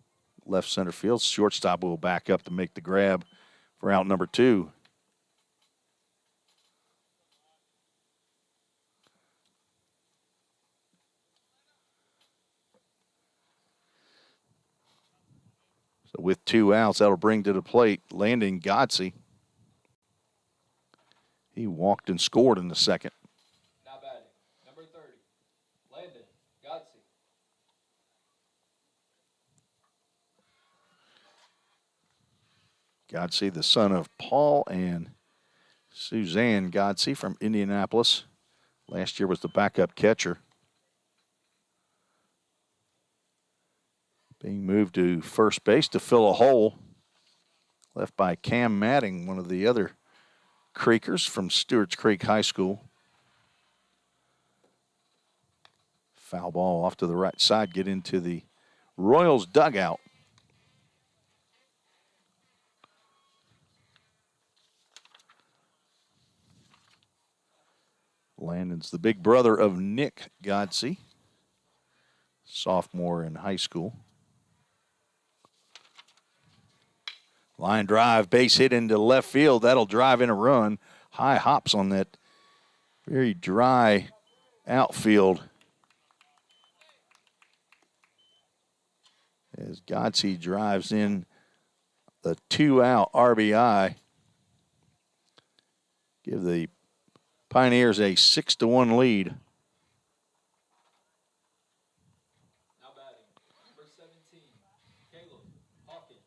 left center field. Shortstop will back up to make the grab for out number 2. So with 2 outs, that'll bring to the plate Landon Godsey. He walked and scored in the second. Now batting, number 30, Landon Godsey. Godsey, the son of Paul and Suzanne Godsey from Indianapolis. Last year was the backup catcher. Being moved to first base to fill a hole left by Cam Matting, one of the other Creekers from Stewart's Creek High School. Foul ball off to the right side, get into the Royals dugout. Landon's the big brother of Nick Godsey, sophomore in high school. Line drive, base hit into left field. That'll drive in a run. High hops on that very dry outfield. As Godsey drives in the 2-out RBI. Give the Pioneers a 6-1 lead. Now batting, number 17, Caleb Hawkins.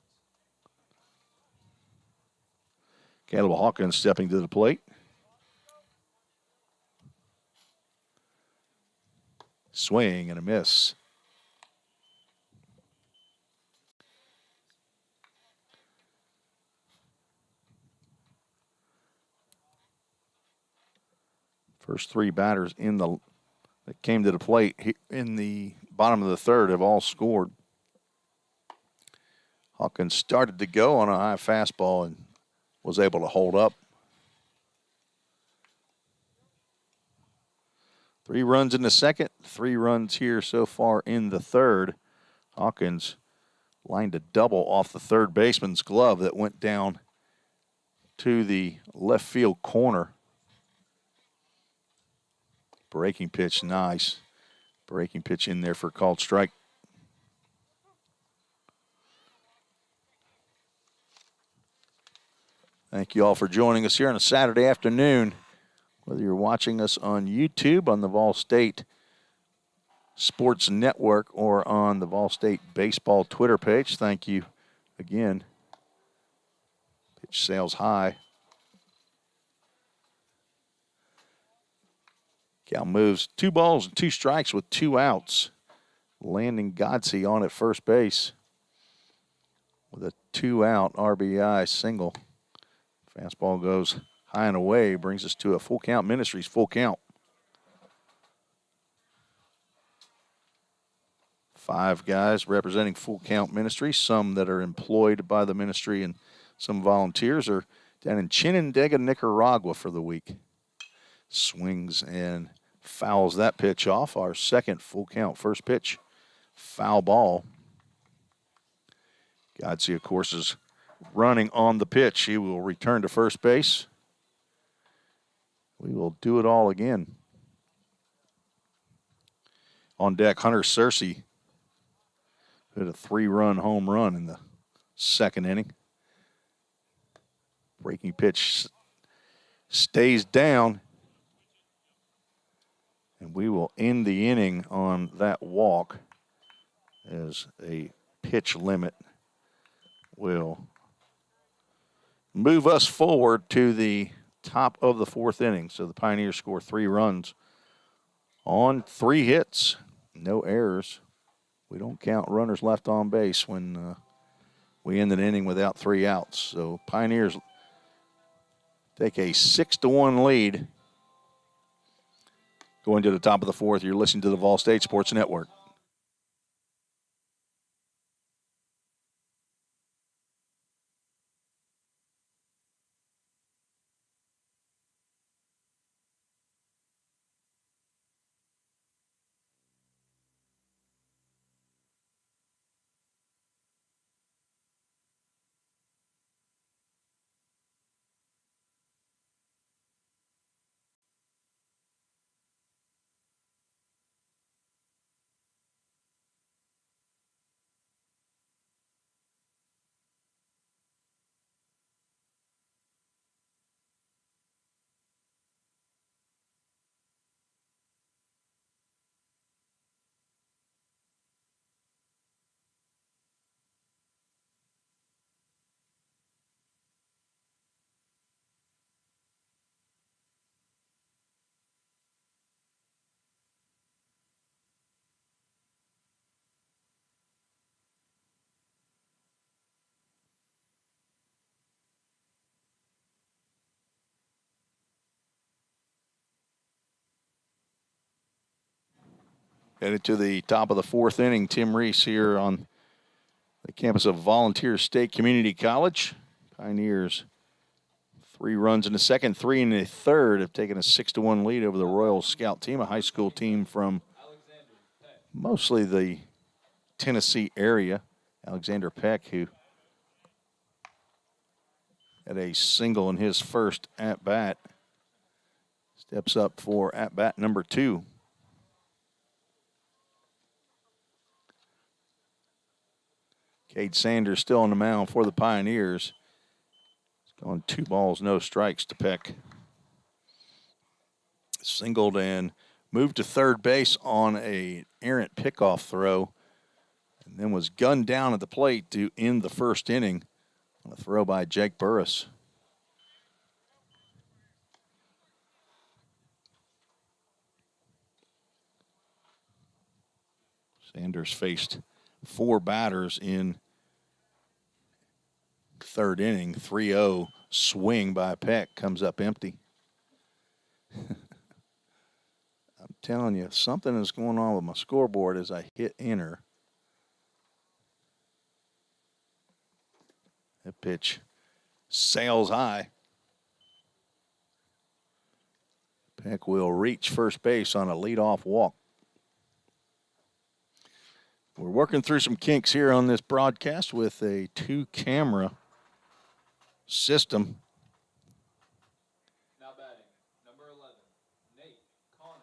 Caleb Hawkins stepping to the plate. Swing and a miss. First 3 batters that came to the plate in the bottom of the third have all scored. Hawkins started to go on a high fastball and was able to hold up. 3 runs in the second, 3 runs here so far in the third. Hawkins lined a double off the third baseman's glove that went down to the left field corner. Breaking pitch, nice. Breaking pitch in there for a called strike. Thank you all for joining us here on a Saturday afternoon. Whether you're watching us on YouTube, on the Vol State Sports Network, or on the Vol State Baseball Twitter page, thank you again. Pitch sails high. Cal moves 2 balls and 2 strikes with 2 outs. Landon Godsey on at first base with a 2-out RBI single. Fastball goes high and away, brings us to a full count. Ministries full count. 5 guys representing Full Count Ministry, some that are employed by the ministry and some volunteers are down in Chinandega, Nicaragua for the week. Swings and fouls that pitch off. Our second full count first pitch, foul ball. Godsey, of course, is running on the pitch. He will return to first base. We will do it all again. On deck, Hunter Searcy hit a 3-run home run in the second inning. Breaking pitch stays down. And we will end the inning on that walk as a pitch limit will move us forward to the top of the fourth inning. So the Pioneers score 3 runs on 3 hits, no errors. We don't count runners left on base when we end an inning without 3 outs. So Pioneers take a 6-1 lead. Going to the top of the fourth, you're listening to the Vol State Sports Network. Headed to the top of the fourth inning, Tim Reese here on the campus of Volunteer State Community College. Pioneers 3 runs in the second, 3 in the third, have taken a 6-1 lead over the Royal Scout team, a high school team from mostly the Tennessee area. Alexander Peck, who had a single in his first at-bat, steps up for at-bat number 2. Cade Sanders still on the mound for the Pioneers. It's going 2 balls, no strikes to Peck. Singled and moved to third base on a errant pickoff throw, and then was gunned down at the plate to end the first inning on a throw by Jake Burris. Sanders faced 4 batters in third inning. 3-0 swing by Peck comes up empty. I'm telling you, something is going on with my scoreboard as I hit enter. That pitch sails high. Peck will reach first base on a leadoff walk. We're working through some kinks here on this broadcast with a 2-camera system. Now batting, number 11, Nate Connor.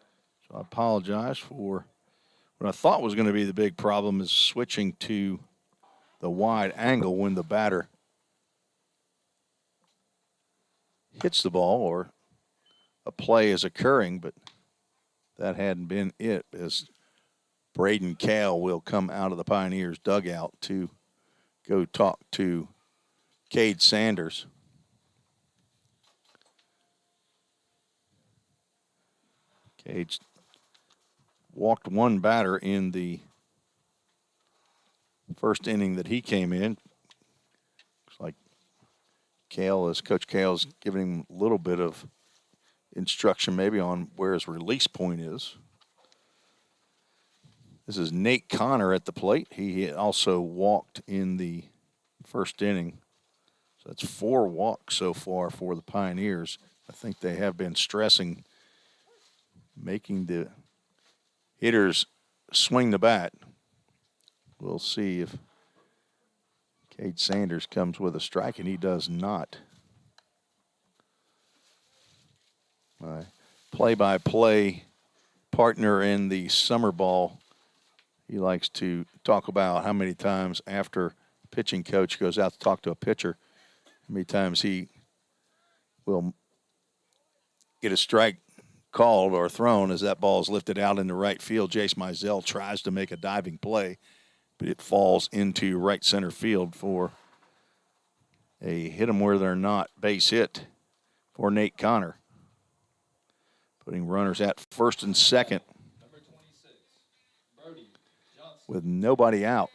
So I apologize for what I thought was going to be the big problem is switching to the wide angle when the batter hits the ball or a play is occurring, but that hadn't been it, as Braden Cale will come out of the Pioneers dugout to go talk to Cade Sanders. Cade walked 1 batter in the first inning that he came in. Looks like Coach Cale's giving him a little bit of instruction maybe on where his release point is. This is Nate Connor at the plate. He also walked in the first inning. So that's 4 walks so far for the Pioneers. I think they have been stressing making the hitters swing the bat. We'll see if Cade Sanders comes with a strike, and he does not. My play-by-play partner in the summer ball, he likes to talk about how many times after pitching coach goes out to talk to a pitcher, how many times he will get a strike called or thrown as that ball is lifted out into right field. Jace Mizell tries to make a diving play, but it falls into right center field for a hit 'em where they're not base hit for Nate Connor. Putting runners at first and second with nobody out.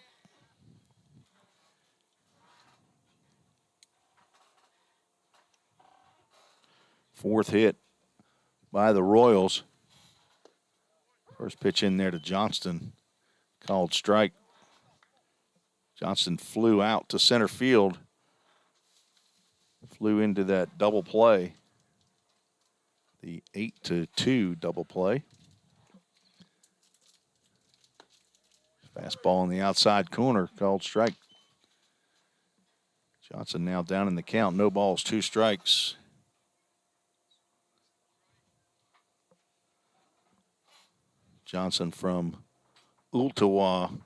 Fourth hit by the Royals. First pitch in there to Johnston. Called strike. Johnston flew out to center field. Flew into that double play. The 8-2 double play. Fastball in the outside corner. Called strike. Johnson now down in the count. No balls, 2 strikes. Johnson from Ooltewah.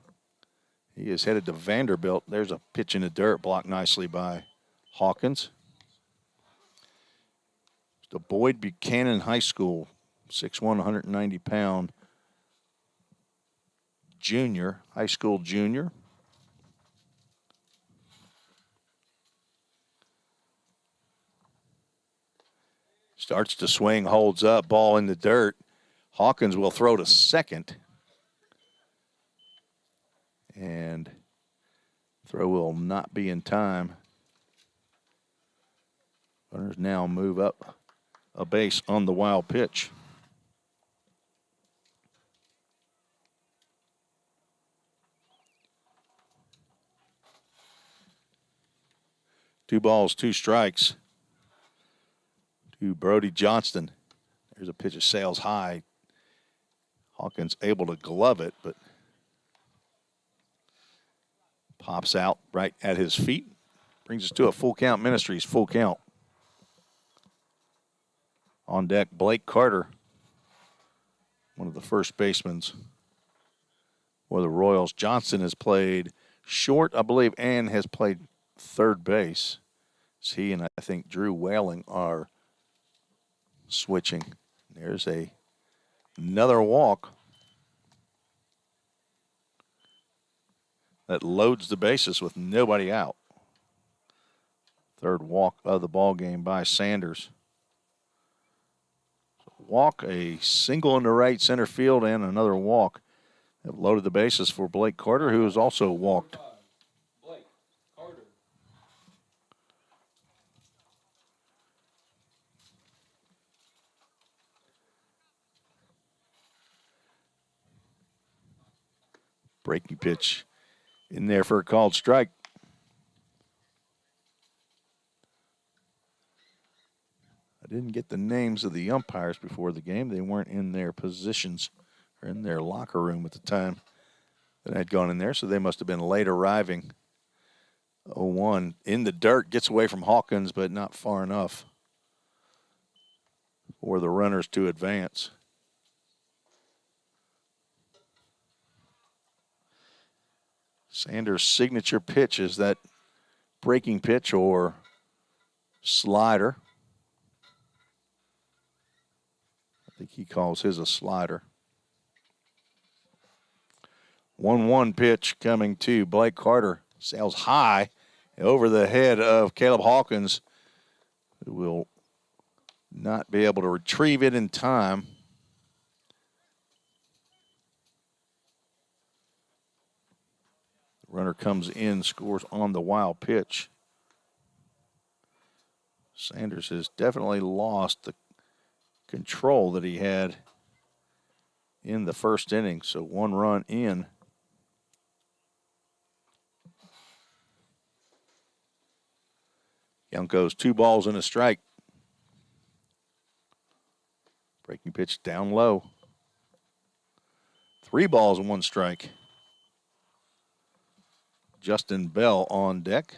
He is headed to Vanderbilt. There's a pitch in the dirt, blocked nicely by Hawkins. The Boyd Buchanan High School, 6'1", 190-pound junior, high school junior. Starts to swing, holds up, ball in the dirt. Hawkins will throw to second. And throw will not be in time. Runners now move up a base on the wild pitch. Two balls, 2 strikes to Brody Johnston. There's a pitch that sails high. Hawkins able to glove it, but pops out right at his feet. Brings us to a full count. Ministries, full count. On deck, Blake Carter, one of the first basemen for the Royals. Johnson has played short, I believe, and has played third base. So he and I think Drew Whaling are switching. There's another walk that loads the bases with nobody out. Third walk of the ball game by Sanders. Walk, a single in the right center field, and another walk have loaded the bases for Blake Carter, who has also walked. Blake Carter. Breaking pitch in there for a called strike. I didn't get the names of the umpires before the game. They weren't in their positions or in their locker room at the time that I'd gone in there, so they must have been late arriving. 0-1 in the dirt, gets away from Hawkins, but not far enough for the runners to advance. Sanders' signature pitch is that breaking pitch or slider. I think he calls his a slider. 1-1 pitch coming to Blake Carter. Sails high over the head of Caleb Hawkins, who will not be able to retrieve it in time. Runner comes in, scores on the wild pitch. Sanders has definitely lost the control that he had in the first inning. So 1 run in. Young goes 2 balls and a strike. Breaking pitch down low. 3 balls and 1 strike. Justin Bell on deck.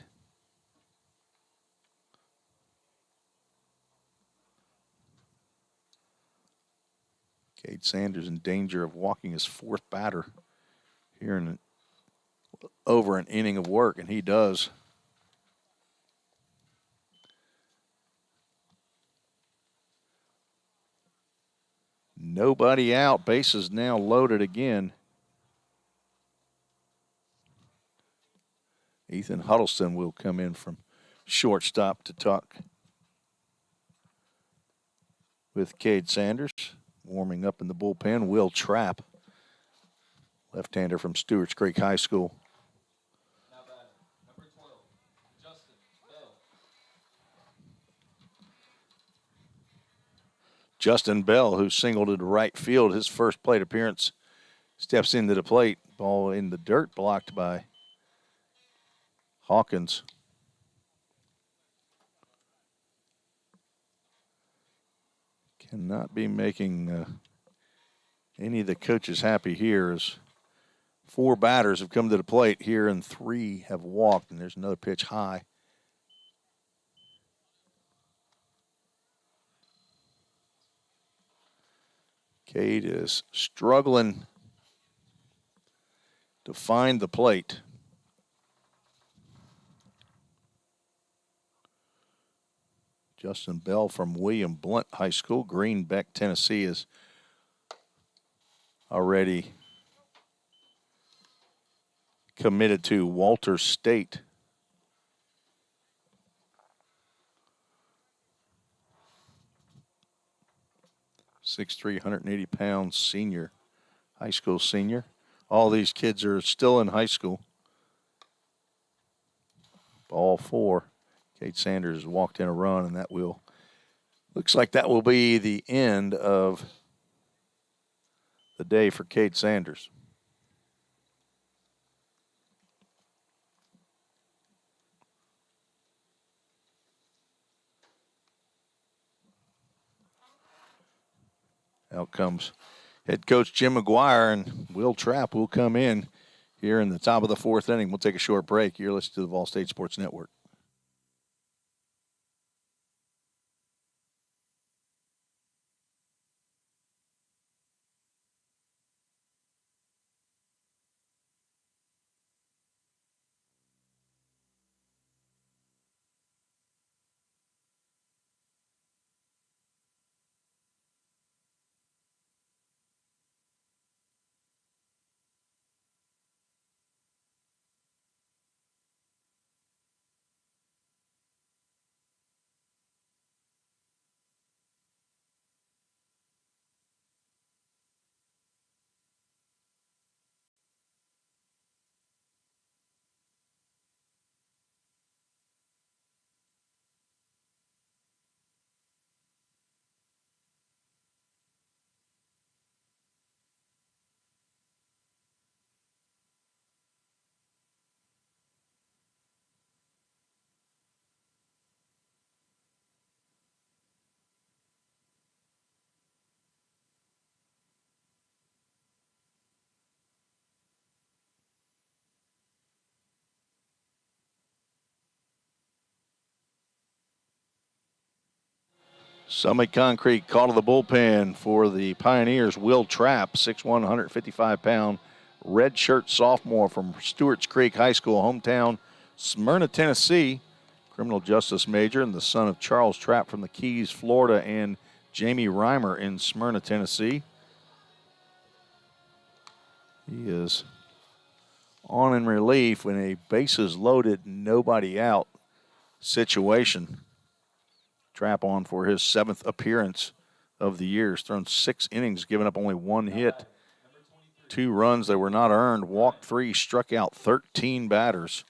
Cade Sanders in danger of walking his fourth batter here in over an inning of work, and he does. Nobody out. Bases now loaded again. Ethan Huddleston will come in from shortstop to talk with Cade Sanders. Warming up in the bullpen, Will Trapp, left-hander from Stewart's Creek High School. Now batter, number 12, Justin Bell. Justin Bell, who singled into right field, his first plate appearance, steps into the plate. Ball in the dirt, blocked by Hawkins. Cannot be making any of the coaches happy here, as 4 batters have come to the plate here and 3 have walked, and there's another pitch high. Cade is struggling to find the plate. Justin Bell from William Blount High School, Greenbeck, Tennessee, is already committed to Walters State. .6'3", 180-pound senior, high school senior. All these kids are still in high school. Ball 4. Cade Sanders walked in a run, and that will, looks like that will be the end of the day for Cade Sanders. Out comes head coach Jim McGuire, and Will Trapp will come in here in the top of the 4th inning. We'll take a short break. You're listening to the Vol State Sports Network. Summit Concrete call to the bullpen for the Pioneers. Will Trapp, 6'1", 155-pound redshirt sophomore from Stewart's Creek High School, hometown Smyrna, Tennessee. Criminal justice major and the son of Charles Trapp from the Keys, Florida, and Jamie Reimer in Smyrna, Tennessee. He is on in relief when a bases loaded, nobody out situation. Trapp on for his 7th appearance of the year. He's thrown 6 innings, given up only 1 hit, 2 runs that were not earned, walked 3, struck out 13 batters.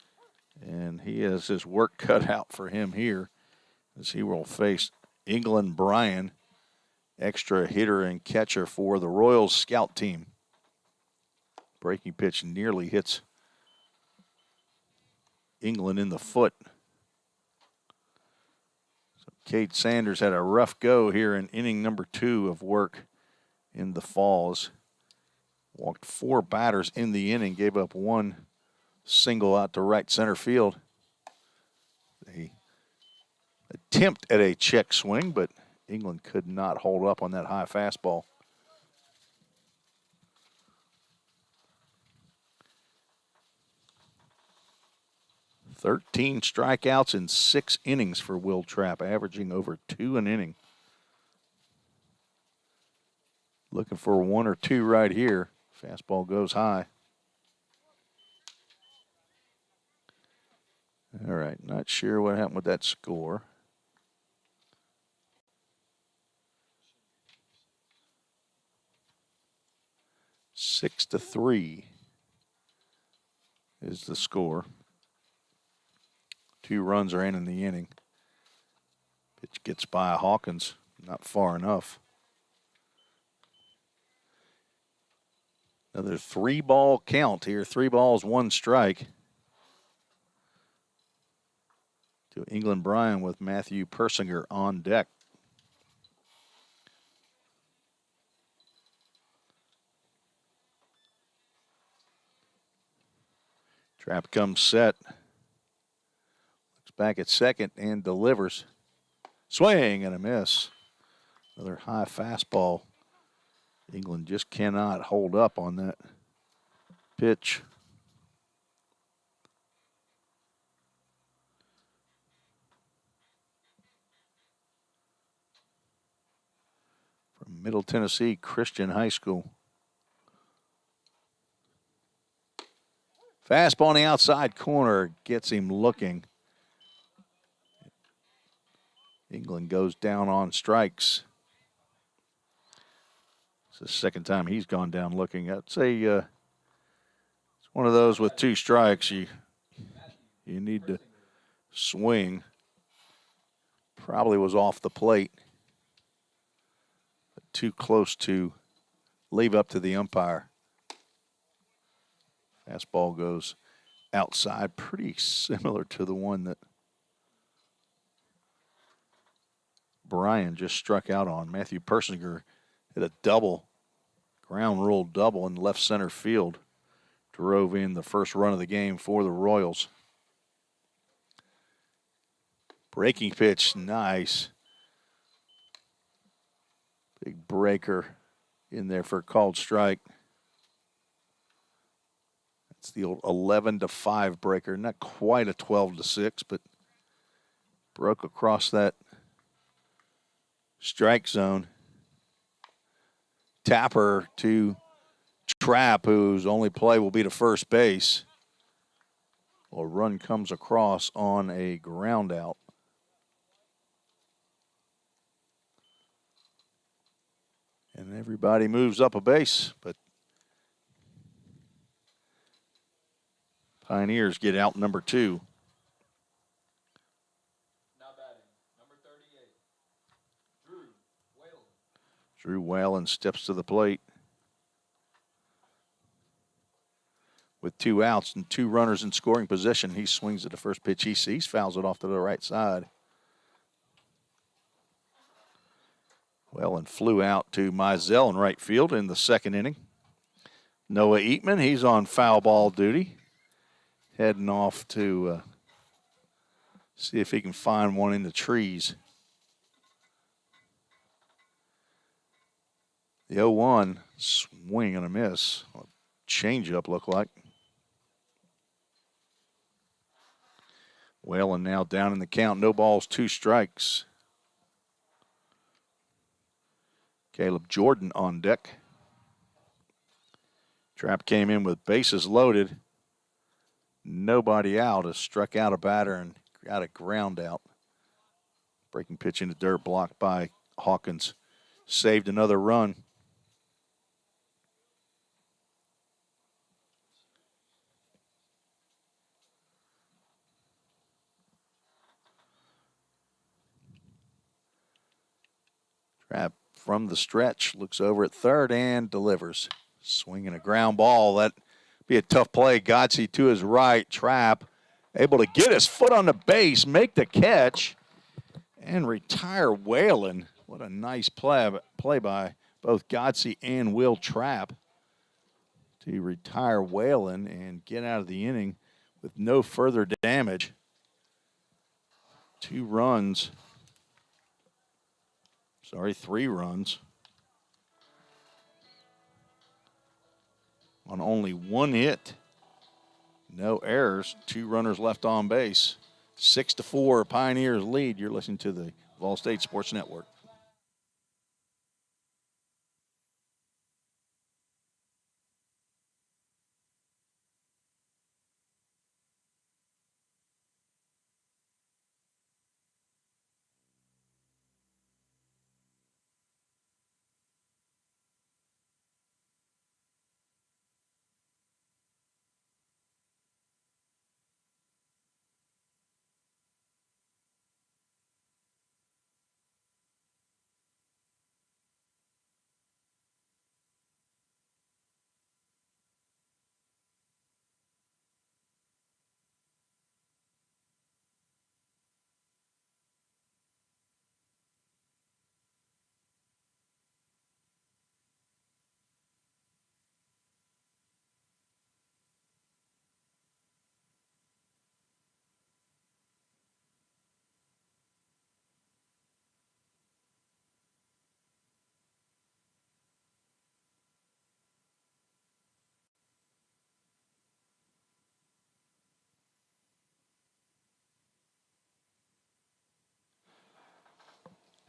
And he has his work cut out for him here as he will face England Bryan, extra hitter and catcher for the Royals scout team. Breaking pitch nearly hits England in the foot. Cade Sanders had a rough go here in inning number 2 of work in the Falls. Walked 4 batters in the inning, gave up 1 single out to right center field. A attempt at a check swing, but England could not hold up on that high fastball. "13 strikeouts in 6 innings for Will Trapp, averaging over 2 an inning. Looking for 1 or 2 right here. Fastball goes high. All right, not sure what happened with that score. Six to 3 is the score. 2 runs are in the inning. Pitch gets by Hawkins, not far enough. Another 3-ball count here. 3 balls, 1 strike. To England Bryan with Matthew Persinger on deck. Trapp comes set. Looks back at second and delivers. Swing and a miss. Another high fastball. England just cannot hold up on that pitch. From Middle Tennessee Christian High School. Fastball on the outside corner gets him looking. England goes down on strikes. It's the second time he's gone down looking. I'd say it's one of those with 2 strikes. You need to swing. Probably was off the plate. But too close to leave up to the umpire. Fastball goes outside, pretty similar to the one that Bryan just struck out on. Matthew Persinger hit a double, ground rule double in left center field. Drove in the first run of the game for the Royals. Breaking pitch, nice. Big breaker in there for a called strike. It's the old 11-5 breaker. Not quite a 12-6, but broke across that strike zone. Tapper to Trapp, whose only play will be to first base. Well, a run comes across on a ground out. And everybody moves up a base, but Pioneers get out number 2. Now batting, number 38, Drew Whalen. Drew Whalen steps to the plate. With 2 outs and 2 runners in scoring position, he swings at the first pitch he sees, fouls it off to the right side. Whalen flew out to Mizell in right field in the second inning. Noah Eatman, he's on foul ball duty. Heading off to see if he can find one in the trees. The 0-1 swing and a miss. Changeup looked like. Whalen now down in the count. No balls, 2 strikes. Caleb Jordan on deck. Trapp came in with bases loaded. Nobody out, has struck out a batter and got a ground out. Breaking pitch into dirt, blocked by Hawkins. Saved another run. Trapp from the stretch, looks over at third and delivers. Swinging a ground ball. That be a tough play. Godsey to his right. Trapp able to get his foot on the base, make the catch, and retire Whalen. What a nice play by both Godsey and Will Trapp to retire Whalen and get out of the inning. with no further damage. 3 runs on only 1 hit. No errors, 2 runners left on base. 6-4, Pioneers lead. You're listening to the Vol State Sports Network.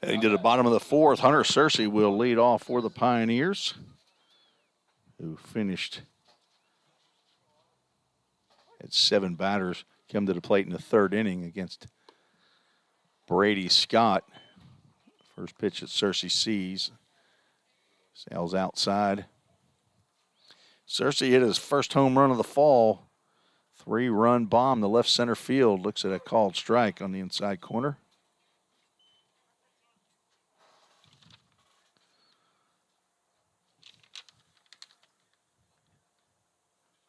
Heading to the bottom of the 4th, Hunter Searcy will lead off for the Pioneers, who finished at 7 batters, come to the plate in the 3rd inning against Brady Scott. First pitch that Searcy sees. Sails outside. Searcy hit his first home run of the fall. 3-run bomb to left center field. Looks at a called strike on the inside corner.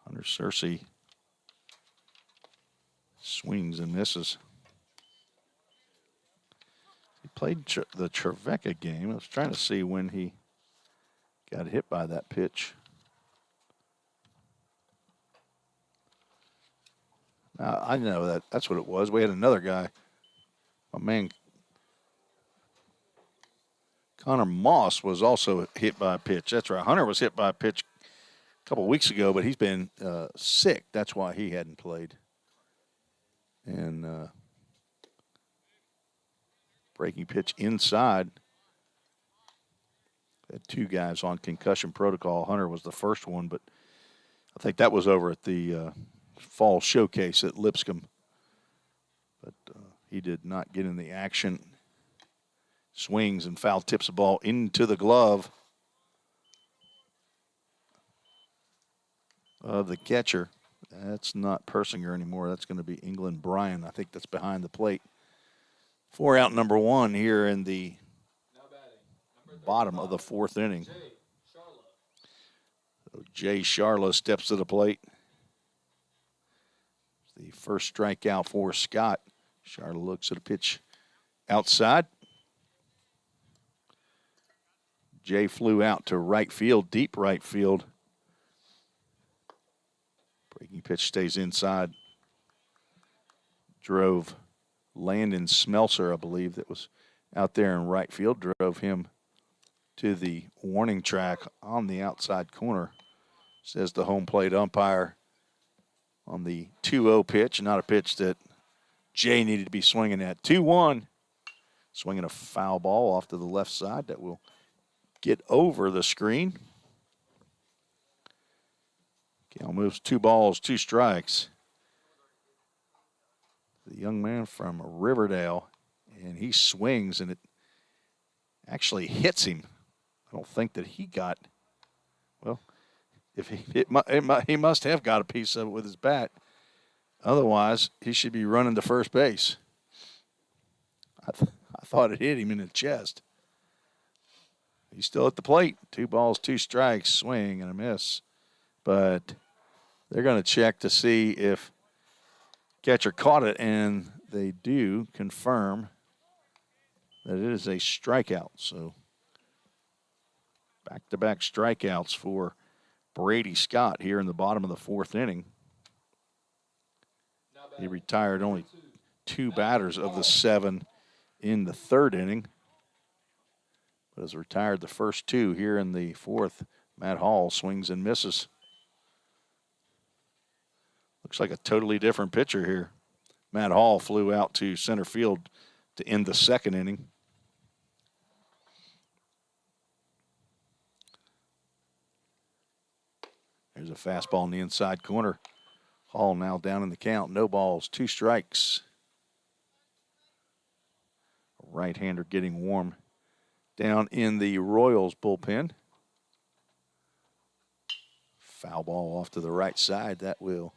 Hunter Searcy swings and misses. He played the Trevecca game. I was trying to see when he got hit by that pitch. Now, I know that's what it was. We had another guy, my man Connor Moss, was also hit by a pitch. That's right. Hunter was hit by a pitch a couple weeks ago, but he's been sick. That's why he hadn't played. And breaking pitch inside. Had 2 guys on concussion protocol. Hunter was the first one, but I think that was over at the fall showcase at Lipscomb. But he did not get in the action. Swings and foul tips the ball into the glove of the catcher. That's not Persinger anymore. That's going to be England Bryan. I think that's behind the plate. 4 out, number 1 here in the bottom of the 4th inning. So Jay Charla steps to the plate. The first strikeout for Scott. Charla looks at a pitch outside. Jay flew out to right field, deep right field. Breaking pitch stays inside. Drove Landon Smelser, I believe, that was out there in right field. Drove him to the warning track on the outside corner. Says the home plate umpire on the 2-0 pitch, not a pitch that Jay needed to be swinging at. 2-1. Swinging a foul ball off to the left side that will get over the screen. Cal moves 2 balls, 2 strikes. The young man from Riverdale, and he swings, and it actually hits him. I don't think that he got, well, if he must have got a piece of it with his bat. Otherwise, he should be running to first base. I thought it hit him in the chest. He's still at the plate. 2 balls, 2 strikes, swing and a miss. But they're going to check to see if catcher caught it, and they do confirm that it is a strikeout. So back-to-back strikeouts for Brady Scott here in the bottom of the 4th inning. He retired only 2 batters of the 7 in the 3rd inning, but has retired the first 2 here in the 4th. Matt Hall swings and misses. Looks like a totally different pitcher here. Matt Hall flew out to center field to end the 2nd inning. There's a fastball in the inside corner. Hall now down in the count. No balls, 2 strikes. Right-hander getting warm down in the Royals bullpen. Foul ball off to the right side. That will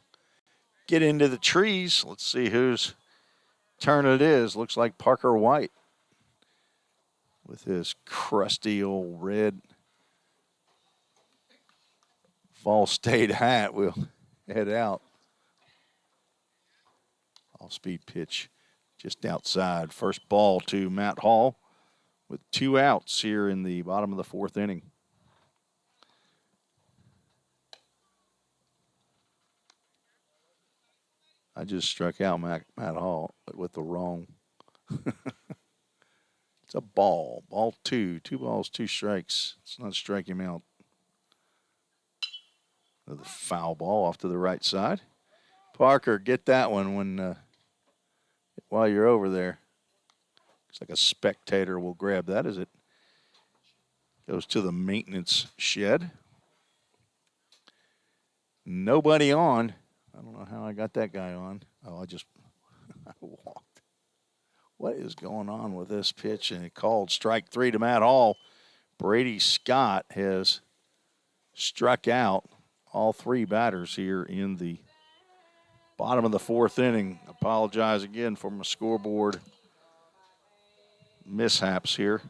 get into the trees. Let's see whose turn it is. Looks like Parker White with his crusty old red Fall State hat will head out. Off-speed pitch just outside. First ball to Matt Hall with 2 outs here in the bottom of the 4th inning. I just struck out Matt Hall, but with the wrong. It's a ball. Ball 2. 2 balls, 2 strikes. Let's not strike him out. The foul ball off to the right side. Parker, get that one when while you're over there. Looks like a spectator will grab that as it goes to the maintenance shed. Nobody on. I don't know how I got that guy on. Oh, I just I walked. What is going on with this pitch? And it called strike 3 to Matt Hall. Brady Scott has struck out all 3 batters here in the bottom of the 4th inning. Apologize again for my scoreboard mishaps here.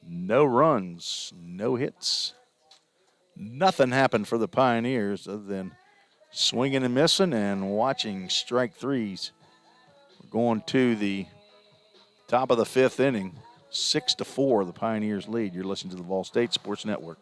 No runs, no hits. Nothing happened for the Pioneers other than swinging and missing and watching strike 3s. We're going to the top of the 5th inning. 6-4, the Pioneers lead. You're listening to the Vol State Sports Network.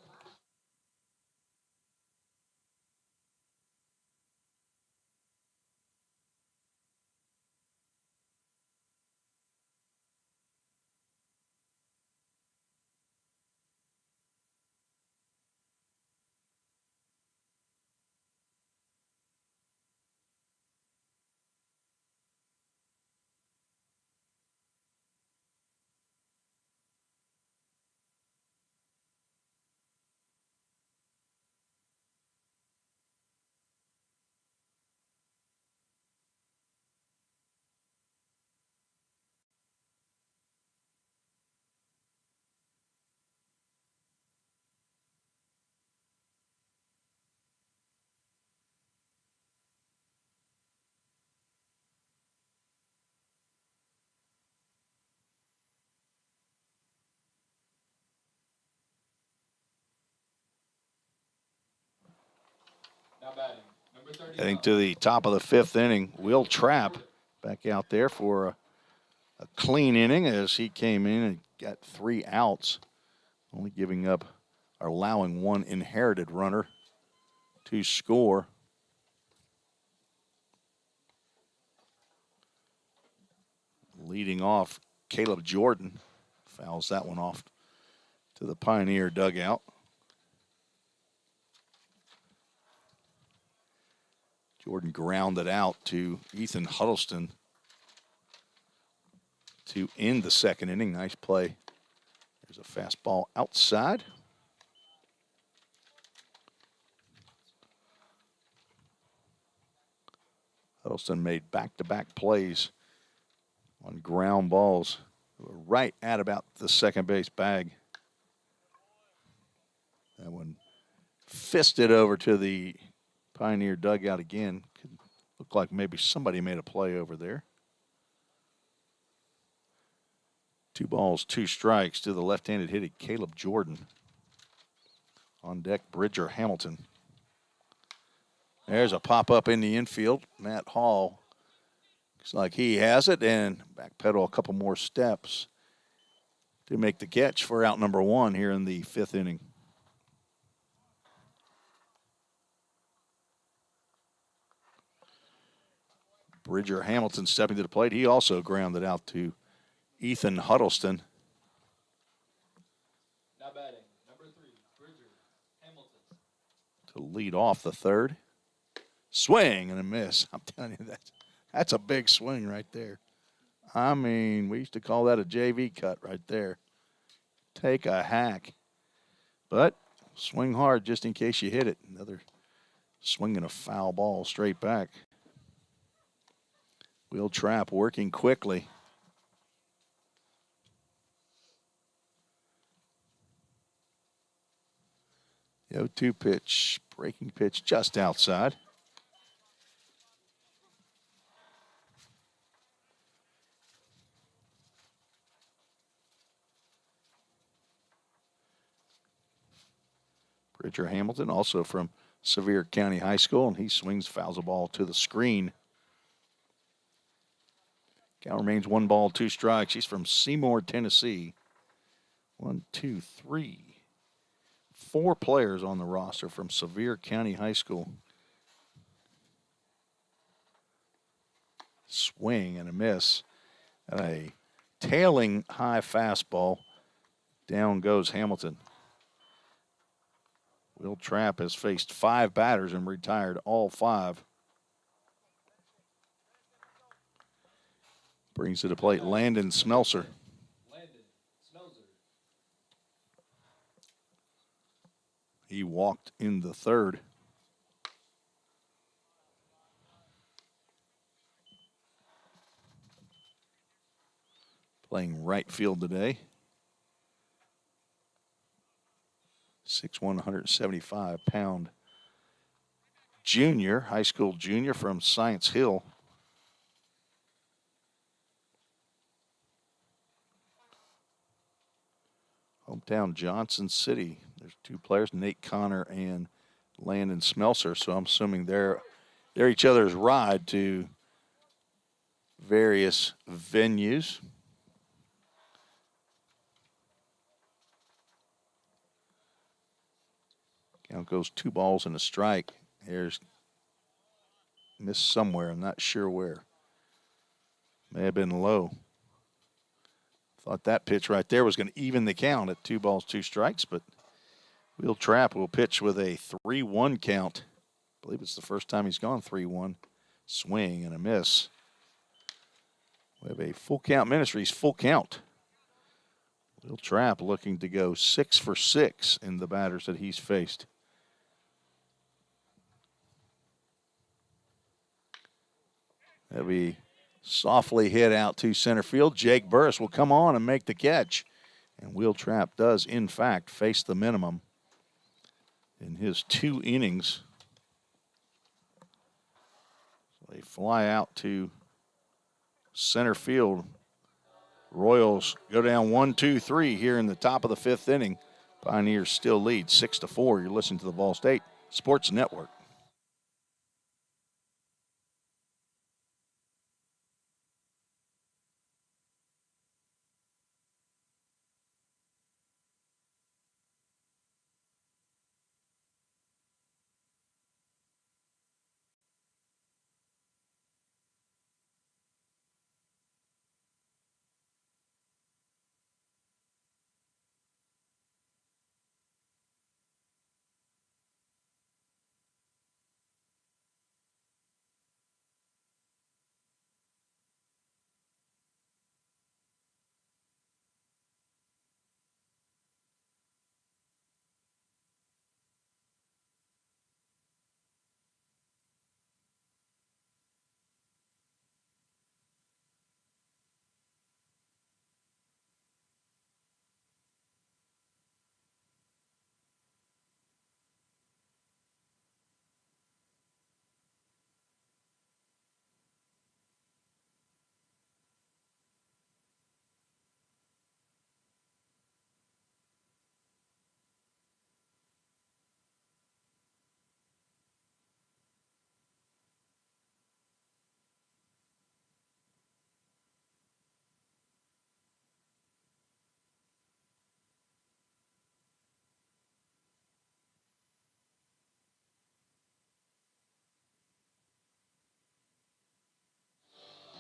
Heading to the top of the 5th inning, Will Trapp back out there for a clean inning as he came in and got 3 outs, only giving up or allowing 1 inherited runner to score. Leading off, Caleb Jordan fouls that one off to the Pioneer dugout. Jordan grounded out to Ethan Huddleston to end the 2nd inning. Nice play. There's a fastball outside. Huddleston made back-to-back plays on ground balls right at about the second base bag. That one fisted over to the Pioneer dugout again. Could look like maybe somebody made a play over there. 2 balls, 2 strikes to the left-handed hitter Caleb Jordan. On deck, Bridger Hamilton. There's a pop-up in the infield. Matt Hall looks like he has it and backpedal a couple more steps to make the catch for out number 1 here in the 5th inning. Bridger Hamilton stepping to the plate. He also grounded out to Ethan Huddleston. Now batting, number 3, Bridger Hamilton. To lead off the third. Swing and a miss. I'm telling you, that's a big swing right there. I mean, we used to call that a JV cut right there. Take a hack. But swing hard just in case you hit it. Another swing and a foul ball straight back. Will Trapp working quickly. The 0-2 pitch, breaking pitch just outside. Bridger Hamilton, also from Sevier County High School, and he swings, fouls a ball to the screen. Count remains 1 ball, 2 strikes. He's from Seymour, Tennessee. 1, 2, 3. 4 players on the roster from Sevier County High School. Swing and a miss. And a tailing high fastball. Down goes Hamilton. Will Trapp has faced 5 batters and retired all 5. Brings to the plate Landon Smelser. He walked in the third. Playing right field today. 6'1", 175-pound junior, high school junior from Science Hill. Hometown Johnson City. There's 2 players, Nate Connor and Landon Smelser. So I'm assuming they're each other's ride to various venues. Count goes 2 balls and a strike. Here's missed somewhere. I'm not sure where. May have been low. Thought that pitch right there was going to even the count at 2 balls, 2 strikes, but Will Trapp will pitch with a 3-1 count. I believe it's the first time he's gone 3-1. Swing and a miss. We have a full count Ministries, full count. Will Trapp looking to go 6 for 6 in the batters that he's faced. That'll be softly hit out to center field. Jake Burris will come on and make the catch. And Will Trapp does, in fact, face the minimum in his 2 innings. So they fly out to center field. Royals go down 1-2-3 here in the top of the 5th inning. Pioneers still lead 6-4. You're listening to the Ball State Sports Network.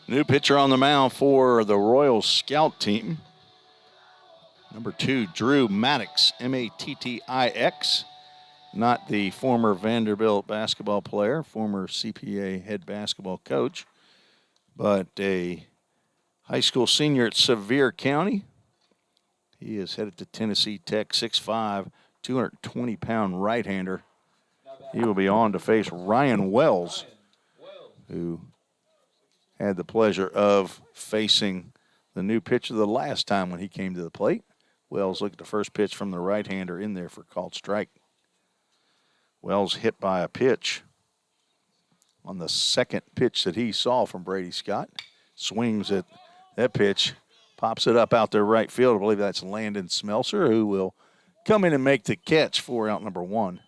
New pitcher on the mound for the Royals scout team. Number 2, Drew Mattix, Mattix. Not the former Vanderbilt basketball player, former CPA head basketball coach, but a high school senior at Sevier County. He is headed to Tennessee Tech, 6'5", 220-pound right-hander. He will be on to face Ryan Wells, who had the pleasure of facing the new pitcher the last time when he came to the plate. Wells looked at the first pitch from the right-hander in there for called strike. Wells hit by a pitch on the second pitch that he saw from Brady Scott. Swings at that pitch, pops it up out there right field. I believe that's Landon Smelser, who will come in and make the catch for out number 1.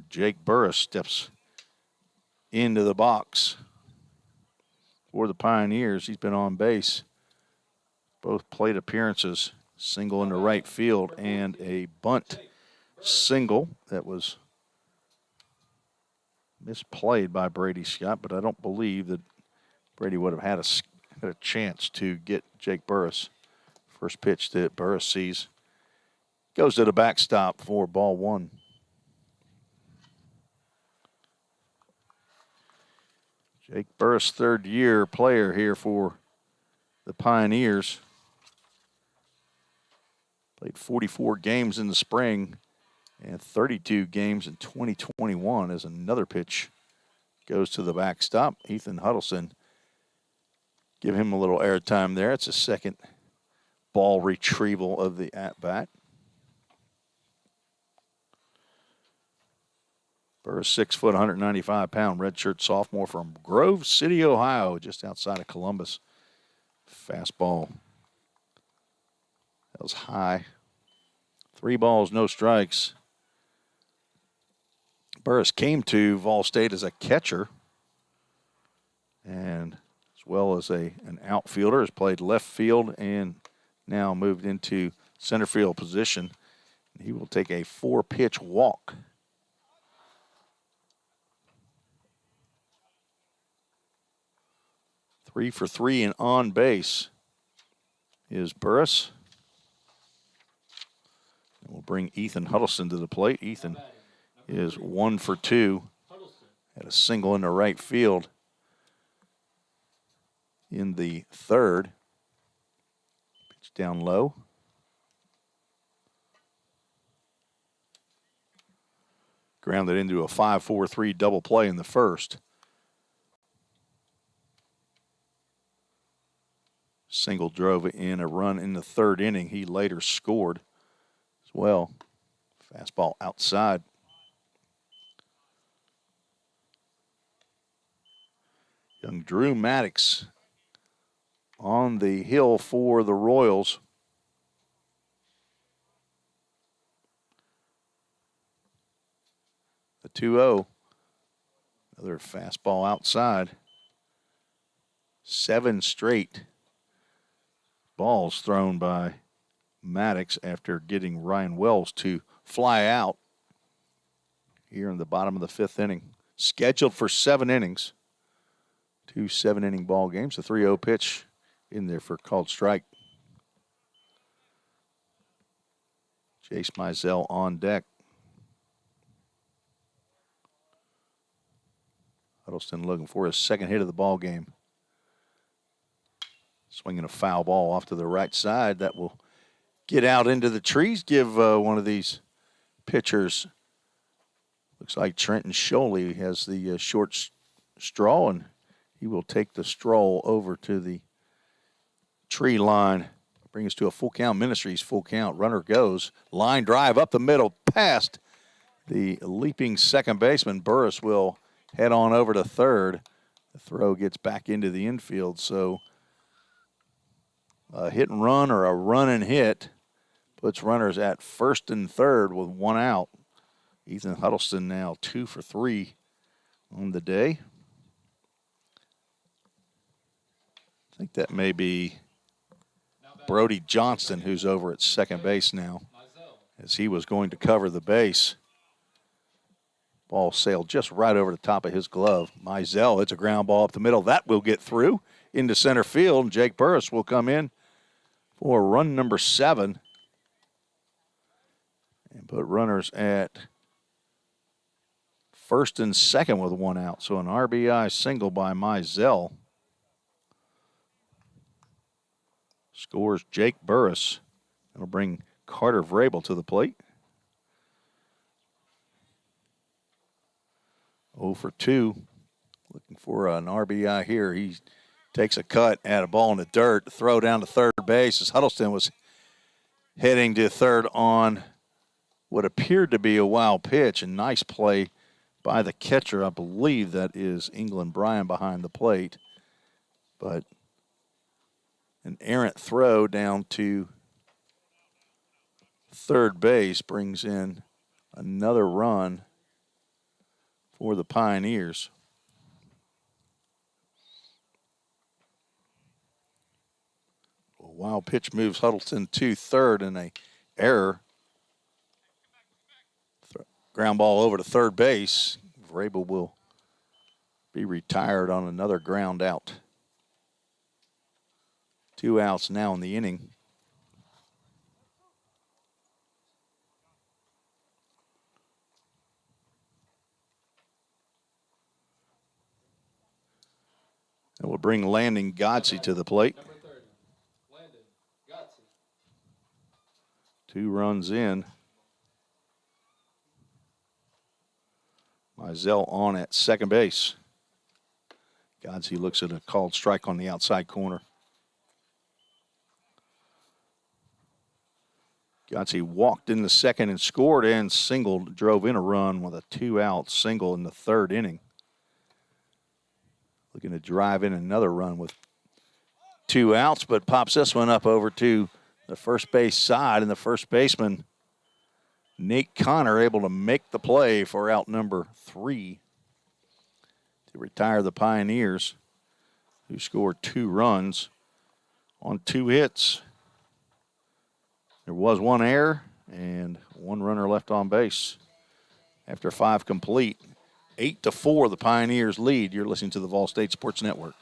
Jake Burris steps into the box for the Pioneers. He's been on base. Both plate appearances, single into right field and a bunt single that was misplayed by Brady Scott, but I don't believe that Brady would have had a chance to get Jake Burris. First pitch that Burris sees goes to the backstop for ball 1. Jake Burris, third-year player here for the Pioneers. Played 44 games in the spring and 32 games in 2021 as another pitch goes to the backstop. Ethan Huddleston, give him a little airtime there. It's a second ball retrieval of the at-bat. Burris, 6 foot, 195-pound redshirt sophomore from Grove City, Ohio, just outside of Columbus. Fastball. That was high. 3 balls, no strikes. Burris came to Vol State as a catcher and as well as an outfielder. Has played left field and now moved into center field position. He will take a 4-pitch walk. Three for 3 and on base is Burris. We'll bring Ethan Huddleston to the plate. Ethan is 1 for 2. Had a single into right field in the third. Pitch down low. Grounded into a 5-4-3 double play in the first. Single drove in a run in the third inning. He later scored as well. Fastball outside. Young Drew Mattix on the hill for the Royals. The 2-0. Another fastball outside. 7 straight balls thrown by Mattix after getting Ryan Wells to fly out here in the bottom of the 5th inning. Scheduled for 7 innings. 2 7-inning ball games. A 3-0 pitch in there for called strike. Chase Mizell on deck. Huddleston looking for his second hit of the ball game. Swinging a foul ball off to the right side. That will get out into the trees. Give one of these pitchers, looks like Trenton Sholey has the short straw, and he will take the stroll over to the tree line. Bring us to a full count. Ministries full count. Runner goes. Line drive up the middle past the leaping second baseman. Burris will head on over to third. The throw gets back into the infield, so a hit and run or a run and hit puts runners at first and third with 1 out. Ethan Huddleston now 2 for 3 on the day. I think that may be Brody Johnston, who's over at second base now, as he was going to cover the base. Ball sailed just right over the top of his glove. Mizell, it's a ground ball up the middle. That will get through into center field. Jake Burris will come in for run number 7 and put runners at first and second with 1 out. So an RBI single by Mizell. Scores Jake Burris. That'll bring Carter Vrabel to the plate. 0 for 2. Looking for an RBI here. He takes a cut at a ball in the dirt. Throw down to third base as Huddleston was heading to third on what appeared to be a wild pitch. A nice play by the catcher. I believe that is England Bryan behind the plate. But an errant throw down to third base brings in another run for the Pioneers. A wild pitch moves Huddleston to third, and a error. Ground ball over to third base. Vrabel will be retired on another ground out. 2 outs now in the inning. And we'll bring Landon Godsey to the plate. Number 30, Landon Godsey. 2 runs in. Mizell on at second base. Godsey looks at a called strike on the outside corner. Godsey walked in the second and scored and singled, drove in a run with a 2-out single in the third inning. Looking to drive in another run with 2 outs, but pops this one up over to the first base side, and the first baseman, Nate Connor, able to make the play for out number 3 to retire the Pioneers, who scored 2 runs on 2 hits. There was 1 error and 1 runner left on base after 5 complete. 8-4, the Pioneers lead. You're listening to the Vol State Sports Network.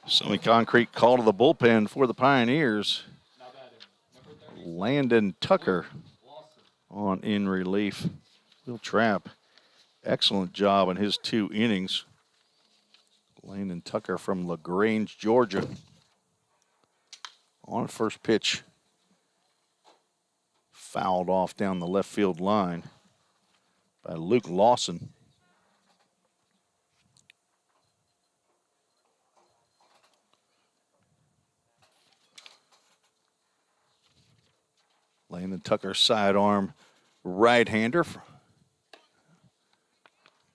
Semi-concrete call to the bullpen for the Pioneers. Landon Tucker on in relief. Will Trapp, excellent job in his 2 innings. Landon Tucker from LaGrange, Georgia. On first pitch, fouled off down the left field line by Luke Lawson. Landon Tucker, sidearm right-hander.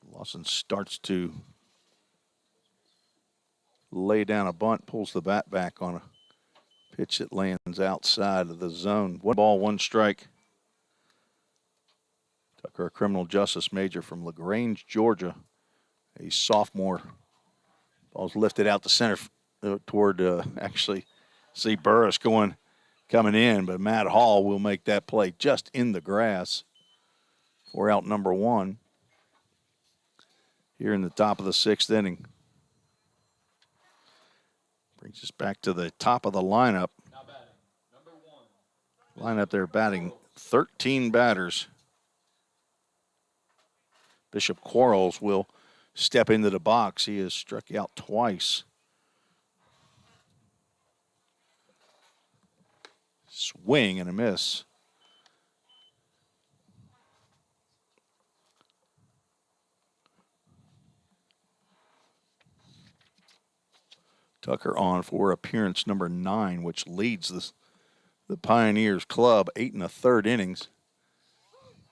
Lawson starts to lay down a bunt, pulls the bat back on a pitch that lands outside of the zone. 1 ball, 1 strike. Tucker, a criminal justice major from LaGrange, Georgia, a sophomore Ball's lifted out the center toward actually see Burris coming in, but Matt Hall will make that play just in the grass for out number 1 here in the top of the 6th inning. Brings us back to the top of the lineup. Lineup there batting 13 batters. Bishop Quarles will step into the box. He has struck out twice. Swing and a miss. Tucker on for appearance number 9, which leads the Pioneers club 8 1/3 innings.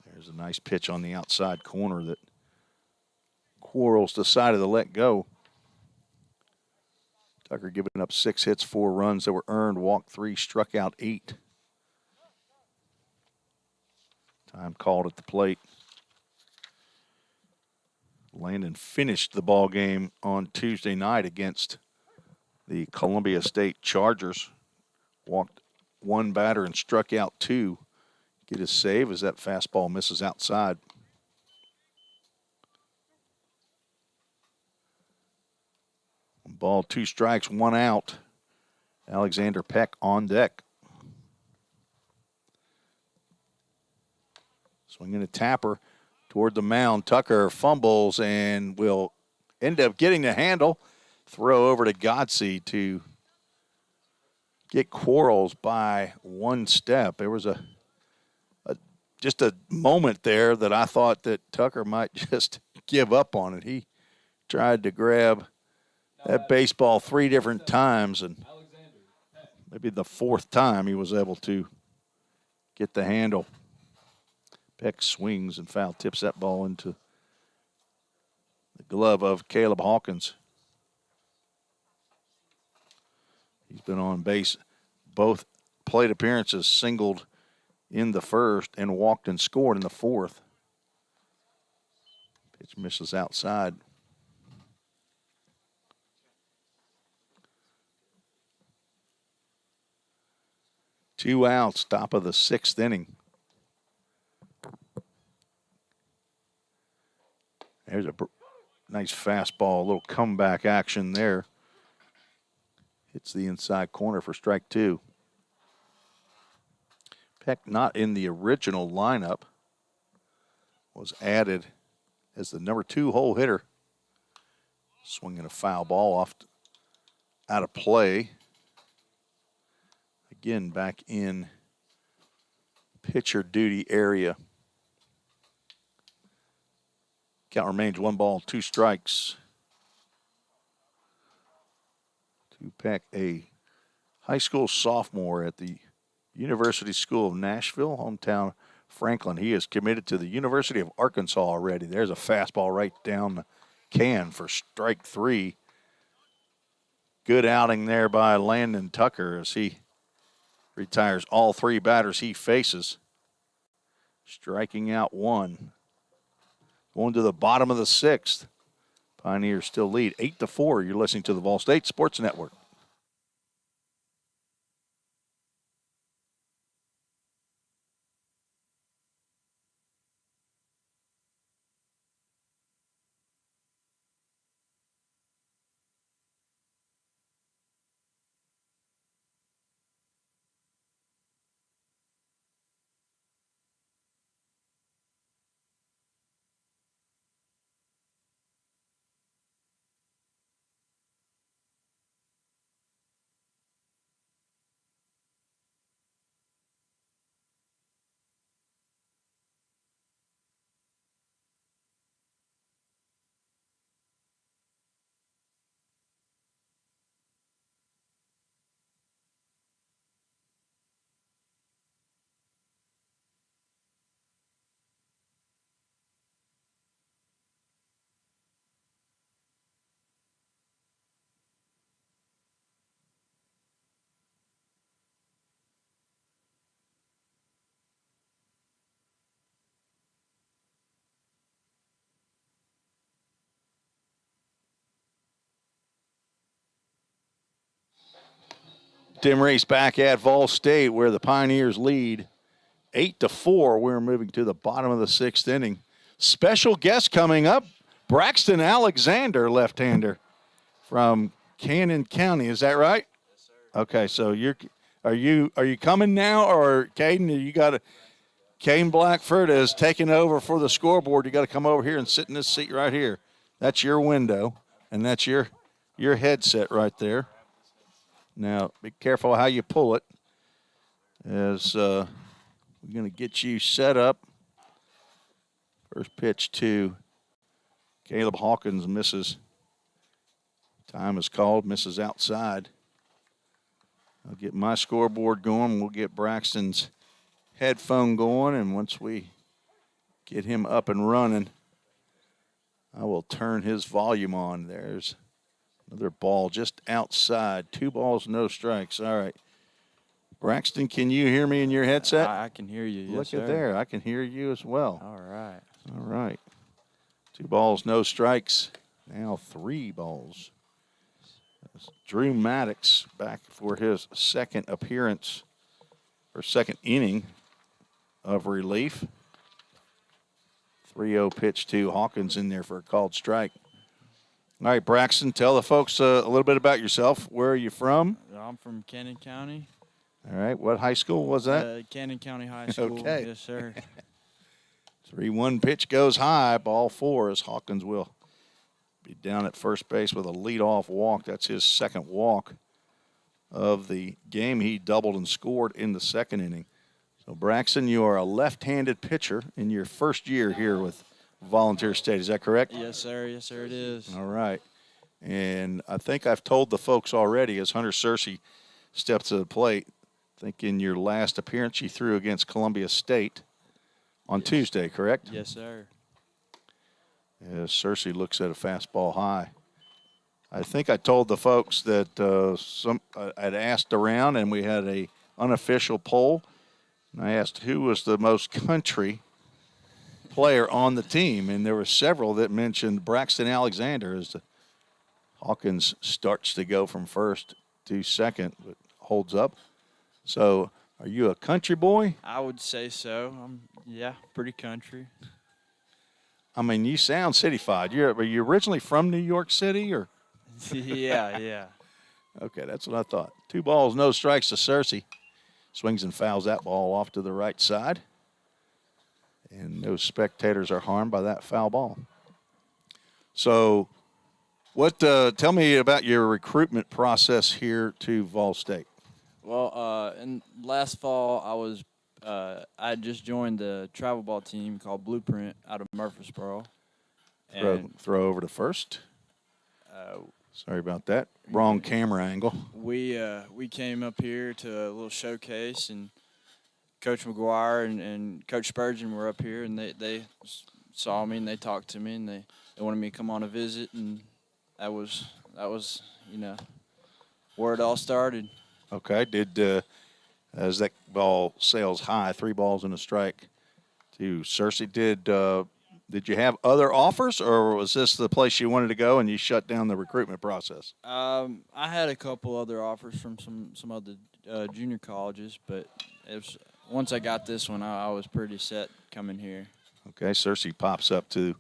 There's a nice pitch on the outside corner that Quarles decided to let go. Tucker giving up 6 hits, 4 runs that were earned, walked 3, struck out 8. Time called at the plate. Landon finished the ball game on Tuesday night against the Columbia State Chargers. Walked 1 batter and struck out 2. Get his save as that fastball misses outside. Ball, 2 strikes, 1 out. Alexander Peck on deck. Swinging a tapper toward the mound. Tucker fumbles and will end up getting the handle. Throw over to Godsey to get Quarles by 1 step. There was just a moment there that I thought that Tucker might just give up on it. He tried to grab that baseball 3 different times, and maybe the 4th time he was able to get the handle. Peck swings and foul tips that ball into the glove of Caleb Hawkins. He's been on base both plate appearances, singled in the 1st and walked and scored in the 4th. Pitch misses outside. Two outs, top of the 6th inning. There's a nice fastball, a little comeback action there. Hits the inside corner for strike 2. Peck not in the original lineup. Was added as the number 2 hole hitter. Swinging a foul ball out of play. Again, back in pitcher duty area. Count remains 1 ball, 2 strikes. To Peck, a high school sophomore at the University School of Nashville, hometown Franklin. He is committed to the University of Arkansas already. There's a fastball right down the can for strike 3. Good outing there by Landon Tucker as he retires all 3 batters he faces. Striking out 1. Going to the bottom of the 6th. Pioneers still lead 8-4. You're listening to the Vol State Sports Network. Tim Reese back at Vol State where the Pioneers lead 8-4. We're moving to the bottom of the 6th inning. Special guest coming up, Braxton Alexander, left-hander from Cannon County. Is that right? Yes, sir. Okay, so are you coming now, or Caden? You got to. Caden Blackford is taking over for the scoreboard. You got to come over here and sit in this seat right here. That's your window, and that's your headset right there. Now, be careful how you pull it, as we're going to get you set up. First pitch to Caleb Hawkins misses. Time is called, misses outside. I'll get my scoreboard going. We'll get Braxton's headphone going, and once we get him up and running, I will turn his volume on. There's another ball just outside. 2 balls, no strikes. All right. Braxton, can you hear me in your headset? I can hear you. Look Yes, at sir. there. I can hear you as well. All right. All right. 2 balls, no strikes. Now 3 balls. That's Drew Maddox back for his second appearance or second inning of relief. 3-0 pitch to Hawkins in there for a called strike. All right, Braxton, tell the folks a little bit about yourself. Where are you from? I'm from Cannon County. All right, what high school was that? Cannon County High School. Okay. Yes, sir. 3-1 pitch goes high, ball 4, as Hawkins will be down at first base with a leadoff walk. That's his second walk of the game. He doubled and scored in the second inning. So, Braxton, you are a left-handed pitcher in your first year here with Volunteer State. Is that correct? Yes, sir. Yes, sir, it is. All right. And I think I've told the folks already as Hunter Searcy steps to the plate. I think in your last appearance you threw against Columbia State on Tuesday, correct? Yes, sir. As Searcy looks at a fastball high. I think I told the folks that I'd asked around, and we had a unofficial poll. And I asked who was the most country player on the team, and there were several that mentioned Braxton Alexander as Hawkins starts to go from first to second, but holds up. So, are you a country boy? I would say so. Yeah, pretty country. I mean, you sound cityfied. Are you originally from New York City, or? Yeah. Okay, that's what I thought. 2 balls, no strikes to Searcy. Swings and fouls that ball off to the right side. And no spectators are harmed by that foul ball. So, tell me about your recruitment process here to Vol State. Well, in last fall, I had just joined the travel ball team called Blueprint out of Murfreesboro. Throw over to first. Sorry about that. Wrong camera angle. We came up here to a little showcase, and Coach McGuire and Coach Spurgeon were up here, and they saw me and they talked to me, and they wanted me to come on a visit, and that was where it all started. Okay. As that ball sails high, 3 balls and a strike to Searcy, did you have other offers, or was this the place you wanted to go and you shut down the recruitment process? I had a couple other offers from some other junior colleges, but once I got this one, I was pretty set coming here. Okay, Searcy pops up to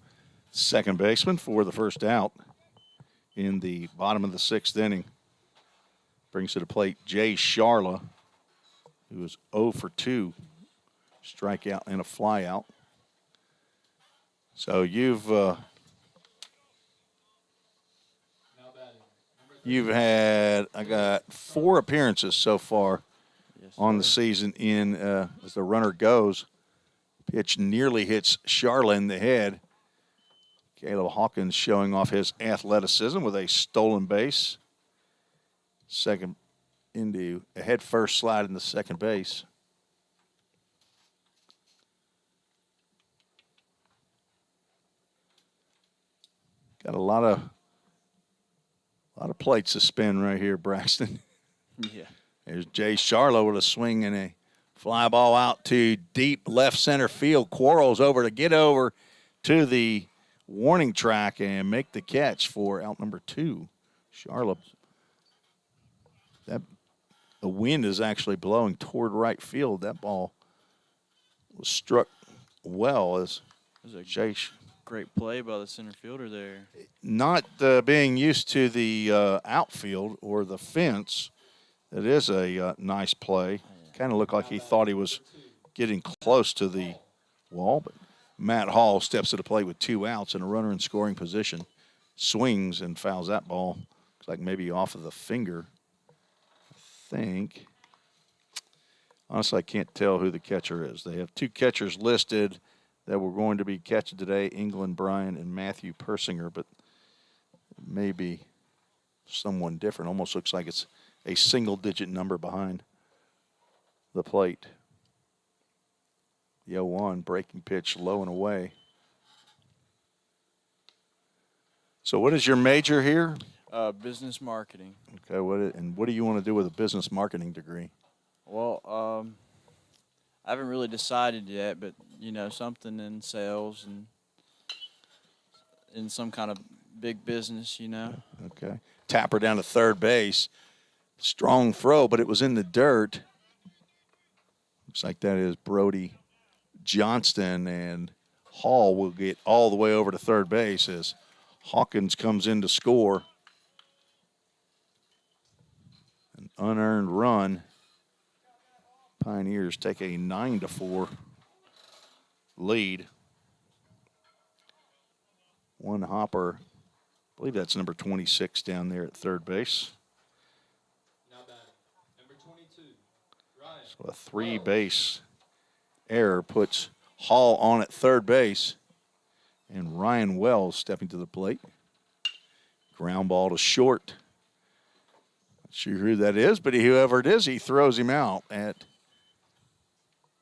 second baseman for the first out in the bottom of the 6th inning. Brings to the plate Jay Sharla, who is 0 for 2, strikeout and a flyout. So I got 4 appearances so far on the season as the runner goes. Pitch nearly hits Sharla in the head. Caleb Hawkins showing off his athleticism with a stolen base. Second into a head first slide in the second base. Got a lot of plates to spin right here, Braxton. Yeah. There's Jay Sharla with a swing and a fly ball out to deep left center field. Quarles over to get over to the warning track and make the catch for out number 2. Sharla. That the wind is actually blowing toward right field. That ball was struck well as It was a Chase, great play by the center fielder there. not being used to the outfield or the fence. It is a nice play. Kind of looked like he thought he was getting close to the wall, but Matt Hall steps to the plate with 2 outs and a runner in scoring position, swings and fouls that ball. Looks like maybe off of the finger, I think. Honestly, I can't tell who the catcher is. They have 2 catchers listed that were going to be catching today, England Bryan and Matthew Persinger, but maybe someone different. Almost looks like it's a single-digit number behind the plate. The 0-1, breaking pitch, low and away. So what is your major here? Business marketing. Okay, what do you want to do with a business marketing degree? Well, I haven't really decided yet, but something in sales and in some kind of big business, Okay. Tapper down to third base. Strong throw, but it was in the dirt. Looks like that is Brody Johnston, and Hall will get all the way over to third base as Hawkins comes in to score. An unearned run. Pioneers take a 9-4 lead. One hopper, I believe that's number 26 down there at third base. Now batting, number 22, Ryan. So a 3-base error puts Hall on at third base, and Ryan Wells stepping to the plate. Ground ball to short. Not sure who that is, but whoever it is, he throws him out at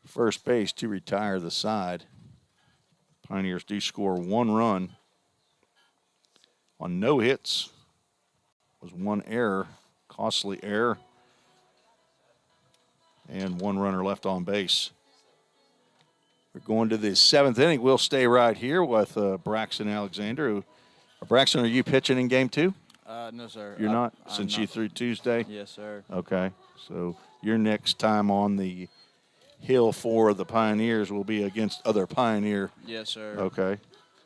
first base to retire the side. Pioneers do score 1 run on no hits. Was 1 error, costly error, and 1 runner left on base. We're going to the 7th inning. We'll stay right here with Braxton Alexander. Braxton, are you pitching in game 2? No, sir. You're not, I'm since not. you threw Tuesday? Yes, sir. Okay, so your next time on the hill for the Pioneers will be against other Pioneer. Yes, sir. Okay,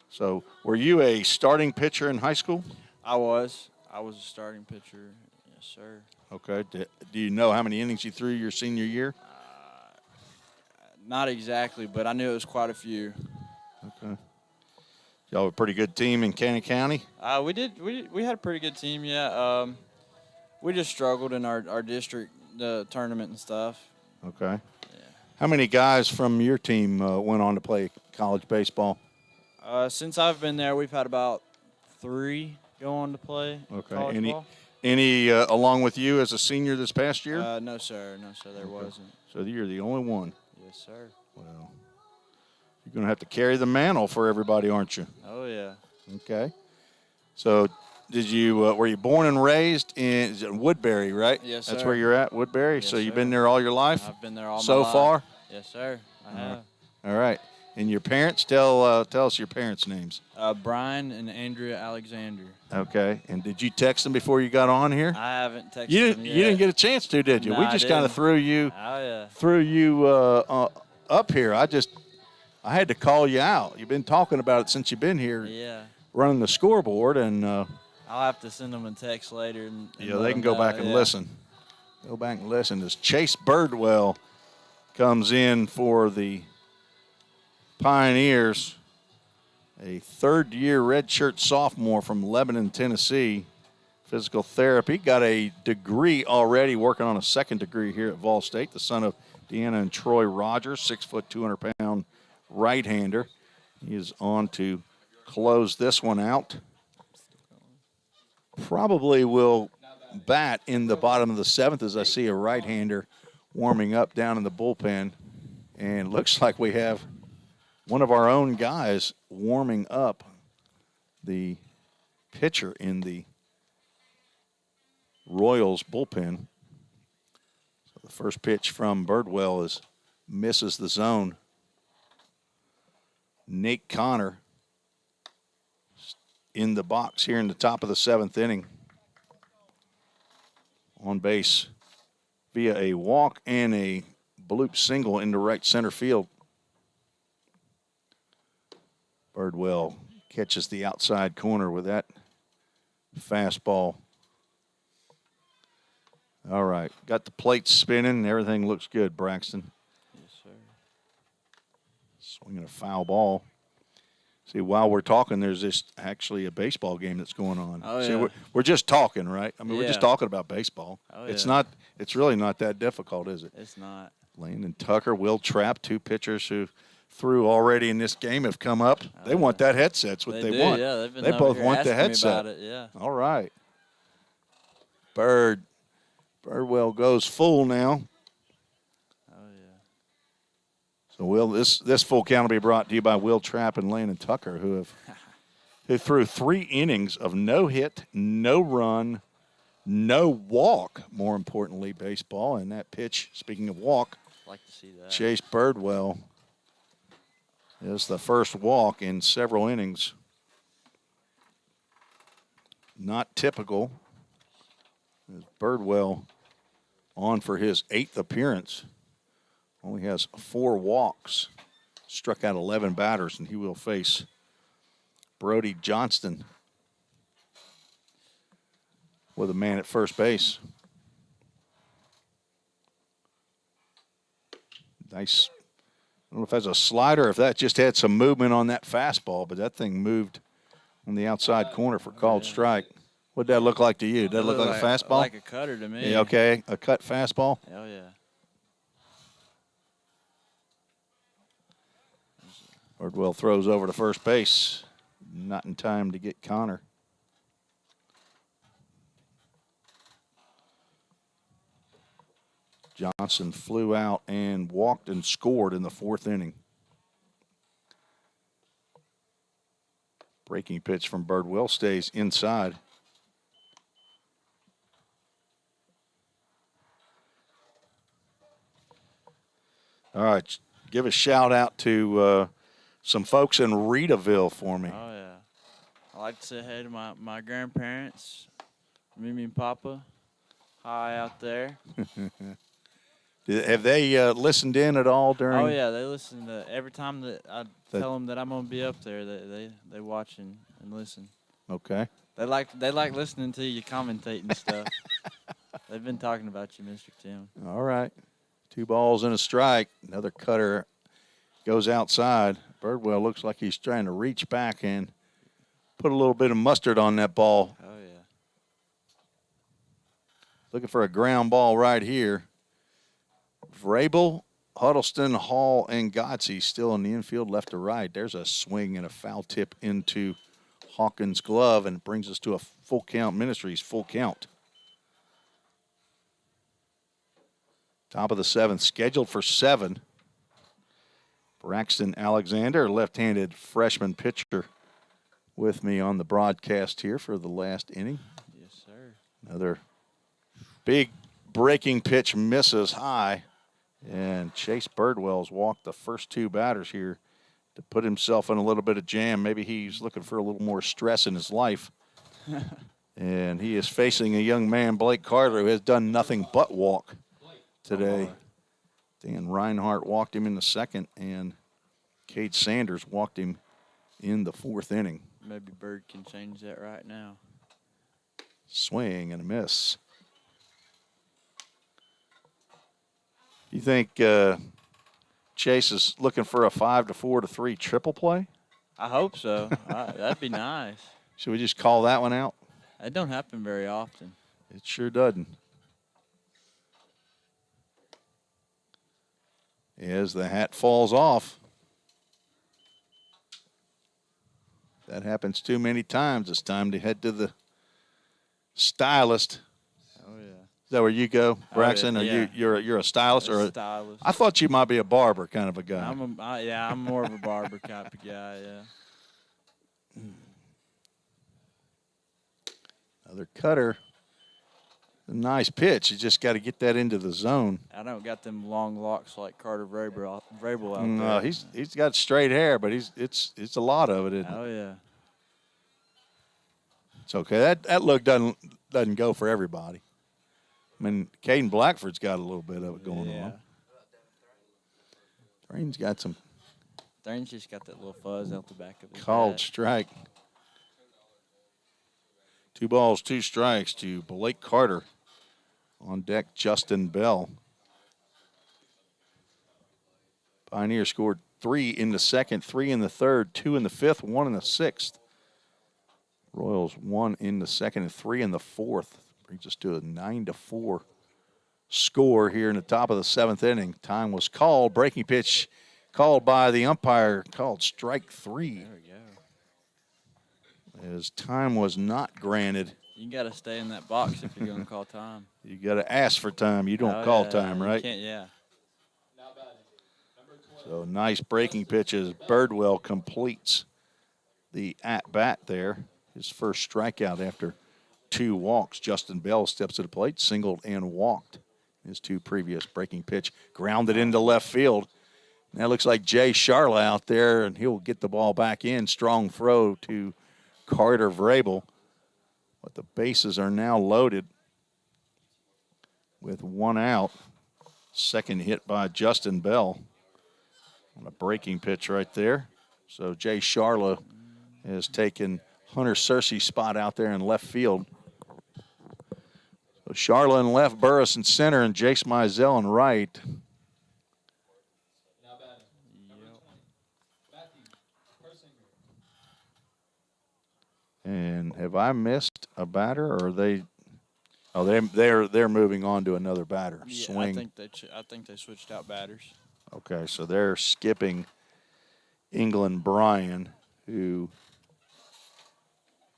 so were you a starting pitcher in high school? I was a starting pitcher. Yes, sir. Okay, do you know how many innings you threw your senior year? Not exactly, but I knew it was quite a few. Okay. Y'all have a pretty good team in Cannon County? We did. We had a pretty good team. Yeah. We just struggled in our district tournament and stuff. Okay. How many guys from your team went on to play college baseball? Since I've been there, we've had about 3 go on to play college ball. Any along with you as a senior this past year? No, sir. No, sir. There wasn't. So you're the only one. Yes, sir. Well, you're going to have to carry the mantle for everybody, aren't you? Oh yeah. Okay. So did you were you born and raised in Woodbury, right? Yes, That's sir. where you're at, Woodbury? Yes, so you've sir. been there all your life? I've been there all so my life. far? Yes, sir. I have. All right. And your parents? Tell us your parents' names. Brian and Andrea Alexander. Okay. And did you text them before you got on here? I haven't texted You them didn't. yet. You didn't get a chance to, did you? No, We I just kind of didn't. threw you up here. I had to call you out. You've been talking about it since you've been here, Yeah. running the scoreboard, and I'll have to send them a text later. And yeah, let they can them go know, back and yeah. listen. Go back and listen as Chase Birdwell comes in for the Pioneers, a third-year redshirt sophomore from Lebanon, Tennessee. Physical therapy, got a degree already, working on a second degree here at Vol State. The son of Deanna and Troy Rogers, 6 foot, 200-pound right-hander. He is on to close this one out. Probably will bat in the bottom of the 7th as I see a right-hander warming up down in the bullpen. And looks like we have one of our own guys warming up, the pitcher in the Royals bullpen. So the first pitch from Birdwell misses the zone. Nate Connor in the box here in the top of the 7th inning. On base, via a walk and a bloop single into right center field. Birdwell catches the outside corner with that fastball. All right, got the plates spinning. Everything looks good, Braxton. Yes, sir. Swinging a foul ball. See, while we're talking, there's actually a baseball game that's going on. Oh, See, yeah. we're just talking, right? I mean, we're just Yeah. talking about baseball. Oh, It's yeah. not. It's really not that difficult, is it? It's not. Landon Tucker, Will Trapp, two pitchers who threw already in this game have come up. They want that headset. That's what they do, want. Yeah, they've been They over both here want the asking me headset. about it, yeah. All right. Birdwell goes full now. Oh, yeah. So this full count will be brought to you by Will Trapp and Landon Tucker, who threw 3 innings of no hit, no run, no walk. More importantly, baseball, and that pitch. Speaking of walk, Like to see that. Chase Birdwell is the first walk in several innings. Not typical. Birdwell on for his 8th appearance. Only has 4 walks. Struck out 11 batters, and he will face Brody Johnston with a man at first base. Nice. I don't know if that's a slider or if that just had some movement on that fastball, but that thing moved on the outside corner for called strike. What'd that look like to you? Did that look like a fastball? Like a cutter to me. Yeah, okay. A cut fastball? Hell yeah. Birdwell throws over to first base. Not in time to get Connor. Johnson flew out and walked and scored in the 4th inning. Breaking pitch from Birdwell stays inside. All right, give a shout out to some folks in Reedaville for me. Oh, yeah. I like to say hey to my grandparents, Mimi and Papa. Hi out there. Have they listened in at all during? Oh, yeah. They listen to every time that I tell them that I'm going to be up there, they watch and listen. Okay. They like listening to you commentate and stuff. They've been talking about you, Mr. Tim. All right. 2 balls and a strike. Another cutter goes outside. Birdwell looks like he's trying to reach back and put a little bit of mustard on that ball. Oh, yeah. Looking for a ground ball right here. Vrabel, Huddleston, Hall, and Godsey still in the infield left to right. There's a swing and a foul tip into Hawkins' glove, and it brings us to a full count. Ministries full count. Top of the 7th, scheduled for 7. Braxton Alexander, left-handed freshman pitcher, with me on the broadcast here for the last inning. Yes, sir. Another big breaking pitch misses high, and Chase Birdwell's walked the first 2 batters here to put himself in a little bit of jam. Maybe he's looking for a little more stress in his life. And he is facing a young man, Blake Carter, who has done nothing but walk today. Dan Reinhardt walked him in the 2nd, and Cade Sanders walked him in the 4th inning. Maybe Bird can change that right now. Swing and a miss. You think Chase is looking for a 5 to 4 to 3 triple play? I hope so. That'd be nice. Should we just call that one out? It don't happen very often. It sure doesn't. As the hat falls off. That happens too many times. It's time to head to the stylist. Oh, yeah. Is that where you go, Braxton? yeah. Or you're a stylist or a, Stylist. I thought you might be a barber kind of a guy. I'm more of a barber type of guy, yeah. Another cutter. A nice pitch. You just got to get that into the zone. I don't got them long locks like Carter Vrabel out No, there. he's got straight hair, but it's a lot of it, isn't it? Oh, yeah. It's okay. That look doesn't go for everybody. I mean, Caden Blackford's got a little bit of it going Yeah. on. Thrain's got some Thrain's just got that little fuzz out the back of his called hat. strike. 2 balls, 2 strikes to Blake Carter. On deck, Justin Bell. Pioneer scored 3 in the second, 3 in the third, 2 in the fifth, 1 in the sixth. Royals 1 in the second and 3 in the fourth. Brings us to a 9-4 score here in the top of the 7th inning. Time was called. Breaking pitch called by the umpire, called strike 3. There we go. As time was not granted. You got to stay in that box if you're going to call time. You got to ask for time. You don't Oh, call yeah, time, you right? Can't, yeah. So nice breaking pitches. Birdwell completes the at-bat there. His first strikeout after 2 walks. Justin Bell steps to the plate, singled and walked. His 2 previous breaking pitch grounded into left field. That looks like Jay Charla out there, and he'll get the ball back in. Strong throw to Carter Vrabel. But the bases are now loaded with 1 out. Second hit by Justin Bell on a breaking pitch right there. So Jay Charla has taken Hunter Searcy's spot out there in left field. So Charla in left, Burris in center, and Jace Mizell in right. And have I missed a batter, or are they? Oh, they're moving on to another batter. Yeah, Swing. I think they switched out batters. Okay, so they're skipping England Bryan, who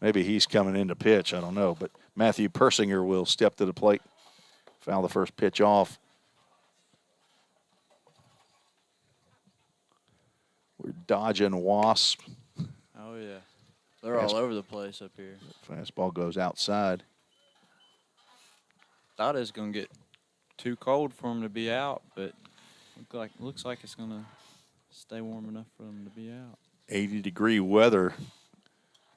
maybe he's coming in to pitch. I don't know, but Matthew Persinger will step to the plate, foul the first pitch off. We're dodging wasp. Oh, yeah. They're all over the place up here. Fastball goes outside. Thought it was going to get too cold for them to be out, but looks like it's going to stay warm enough for them to be out. 80-degree weather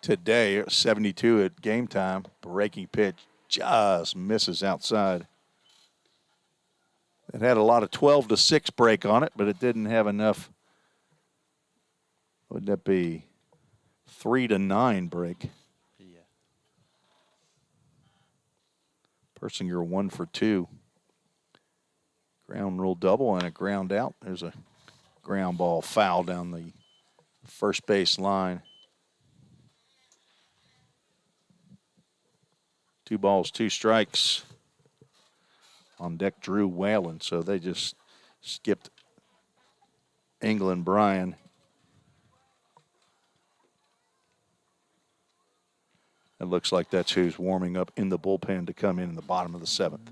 today, 72 at game time. Breaking pitch just misses outside. It had a lot of 12-6 break on it, but it didn't have enough. What would that be? 3-9 break. Yeah. Persinger 1 for 2. Ground rule double and a ground out. There's a ground ball foul down the first base line. 2 balls, 2 strikes. On deck, Drew Whalen. So they just skipped England Bryan. It looks like that's who's warming up in the bullpen to come in the bottom of the 7th.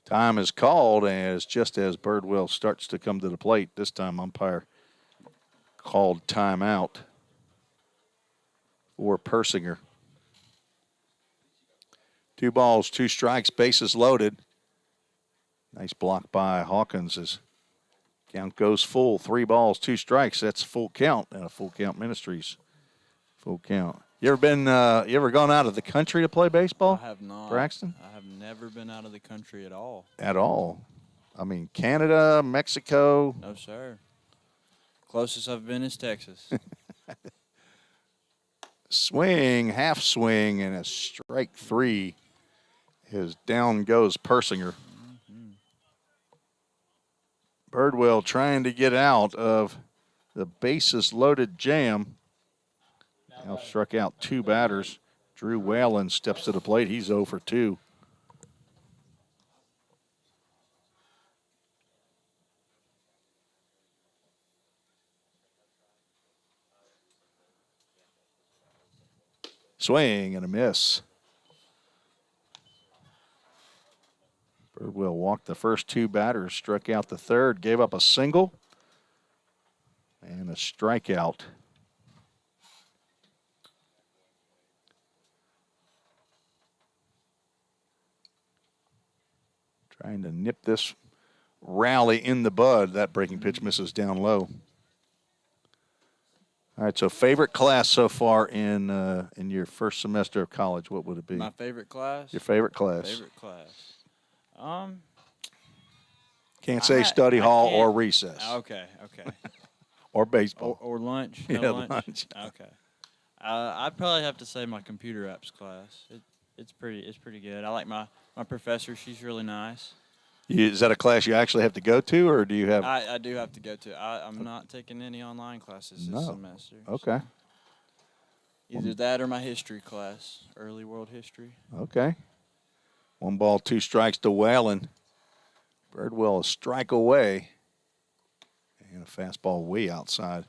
Time is called as just as Birdwell starts to come to the plate. This time umpire called timeout for Persinger. 2 balls, 2 strikes, bases loaded. Nice block by Hawkins as count goes full. 3 balls, 2 strikes. That's full count and a Full Count Ministries full count. You ever gone out of the country to play baseball? I have not. Braxton? I have never been out of the country at all. At all. I mean, Canada, Mexico. No, sir. Closest I've been is Texas. Swing, half swing, and a strike 3. As down goes Persinger. Birdwell trying to get out of the bases loaded jam. Now struck out 2 batters. Drew Whalen steps to the plate. He's 0 for 2. Swing and a miss. Birdwell walked the first 2 batters, struck out the third, gave up a single and a strikeout. Trying to nip this rally in the bud. That breaking pitch misses down low. All right, so favorite class so far in your first semester of college, what would it be? My favorite class. Your favorite class? Favorite class. Um. Can't say study I hall can't- or recess Okay. Okay. or baseball. Or lunch. Yeah, No lunch. lunch. Okay. I'd probably have to say my computer apps class. It's pretty good. I like my professor. She's really nice. Is that a class you actually have to go to, or do you have? I do have to go to. I'm not taking any online classes this No. semester. Okay. Either that or my history class, early world history. Okay. 1 ball, 2 strikes to Whalen. Birdwell a strike away. And a fastball way outside.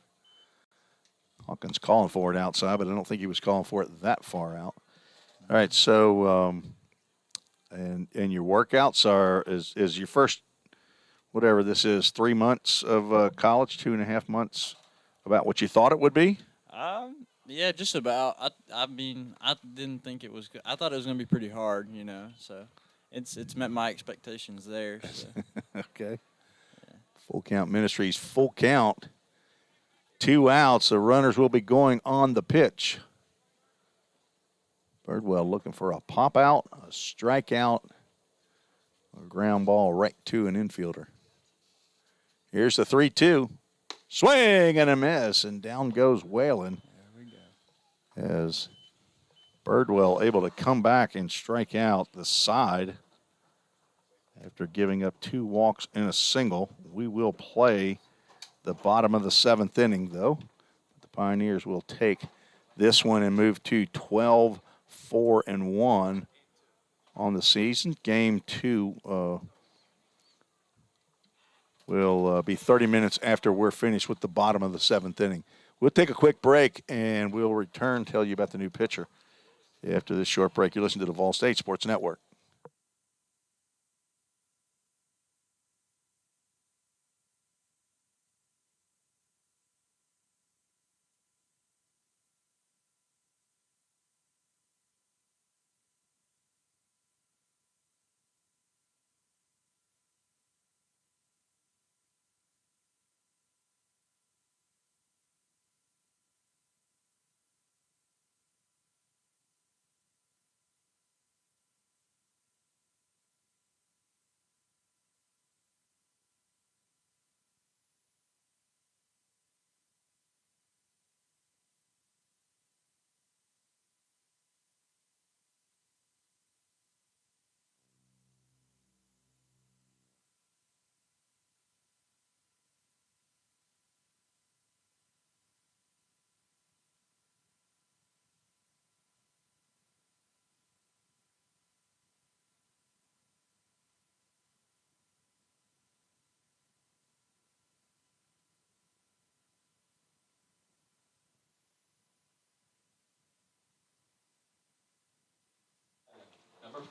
Hawkins calling for it outside, but I don't think he was calling for it that far out. All right, so and your workouts is your first, whatever this is, 3 months of college, 2.5 months, about what you thought it would be? Yeah, just about. I mean, I didn't think it was good. I thought it was going to be pretty hard, so it's met my expectations there. So. Okay. Full Count Ministries, full count. 2 outs. The runners will be going on the pitch. Birdwell looking for a pop out, a strikeout, a ground ball right to an infielder. Here's the 3-2. Swing and a miss, and down goes Whalen. There we go. As Birdwell able to come back and strike out the side after giving up 2 walks and a single. We will play the bottom of the 7th inning, though. The Pioneers will take this one and move to 12-4-1 on the season. Game 2 will be 30 minutes after we're finished with the bottom of the 7th inning. We'll take a quick break, and we'll return, tell you about the new pitcher. After this short break, you listen to the Vol State Sports Network.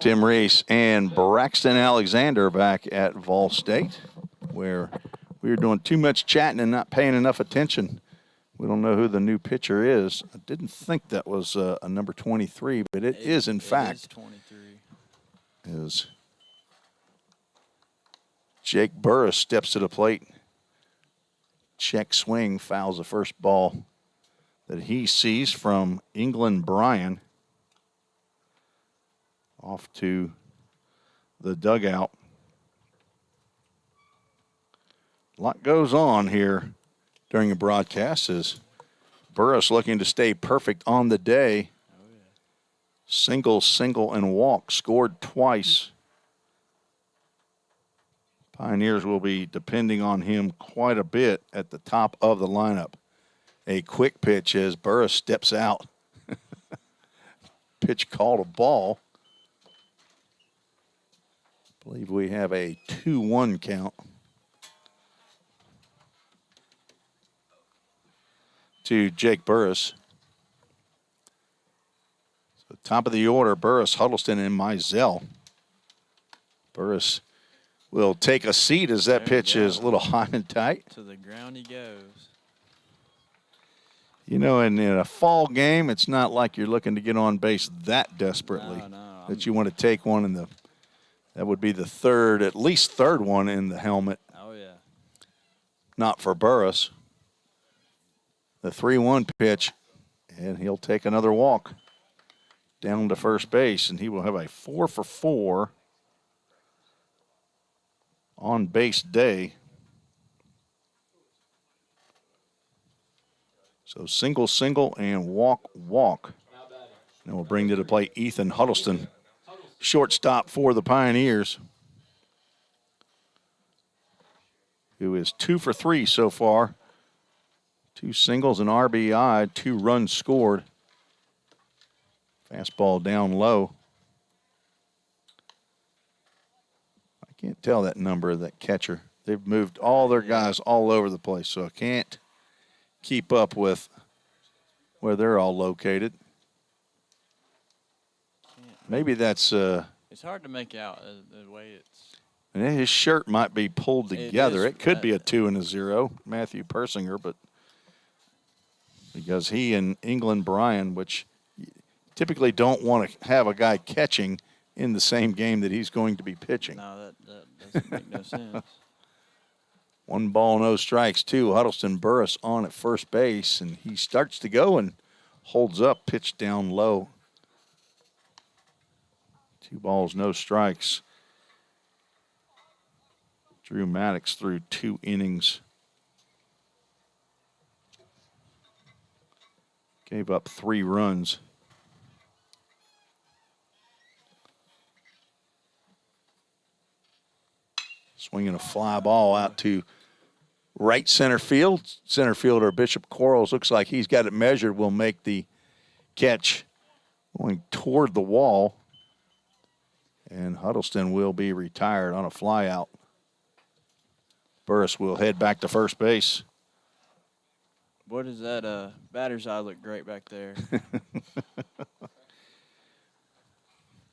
Tim Reese and Braxton Alexander back at Vol State, where we were doing too much chatting and not paying enough attention. We don't know who the new pitcher is. I didn't think that was a number 23, but it is, in fact. It is 23. Is Jake Burris steps to the plate. Check swing, fouls the first ball that he sees from England Bryan. Off to the dugout. A lot goes on here during a broadcast as Burris looking to stay perfect on the day. Single, and walk. Scored twice. Pioneers will be depending on him quite a bit at the top of the lineup. A quick pitch as Burris steps out. Pitch called a ball. I believe we have a 2-1 count to Jake Burris. So top of the order, Burris, Huddleston, and Mizell. Burris will take a seat as that pitch is a little high and tight. To the ground he goes. You know, in a fall game, it's not like you're looking to get on base that desperately No, that you want to take one in the. That would be the third, at least third one in the helmet. Oh, yeah. Not for Burris. the 3-1 pitch, and he'll take another walk down to first base, and he will have a 4-for-4 on base day. So single, and walk. And we'll bring to the plate Ethan Huddleston, shortstop for the Pioneers, who is 2-for-3 so far. 2 singles, an RBI, 2 runs scored. Fastball down low. I can't tell that number of that catcher. They've moved all their guys all over the place, so I can't keep up with where they're all located. Maybe that's It's hard to make out the way it's. and his shirt might be pulled together. is, It could be a 2 and a 0, Matthew Persinger, but because he and England Bryan, which typically don't want to have a guy catching in the same game that he's going to be pitching. No, that doesn't make no sense. 1 ball, no strikes, 2. Huddleston Burris on at first base, and he starts to go and holds up, pitch down low. 2 balls, no strikes. Drew Maddox threw 2 innings. Gave up 3 runs. Swinging a fly ball out to right center field. Center fielder Bishop Quarles looks like he's got it measured. Will make the catch going toward the wall. And Huddleston will be retired on a fly out. Burris will head back to first base. What is that? Batter's eye looked great back there.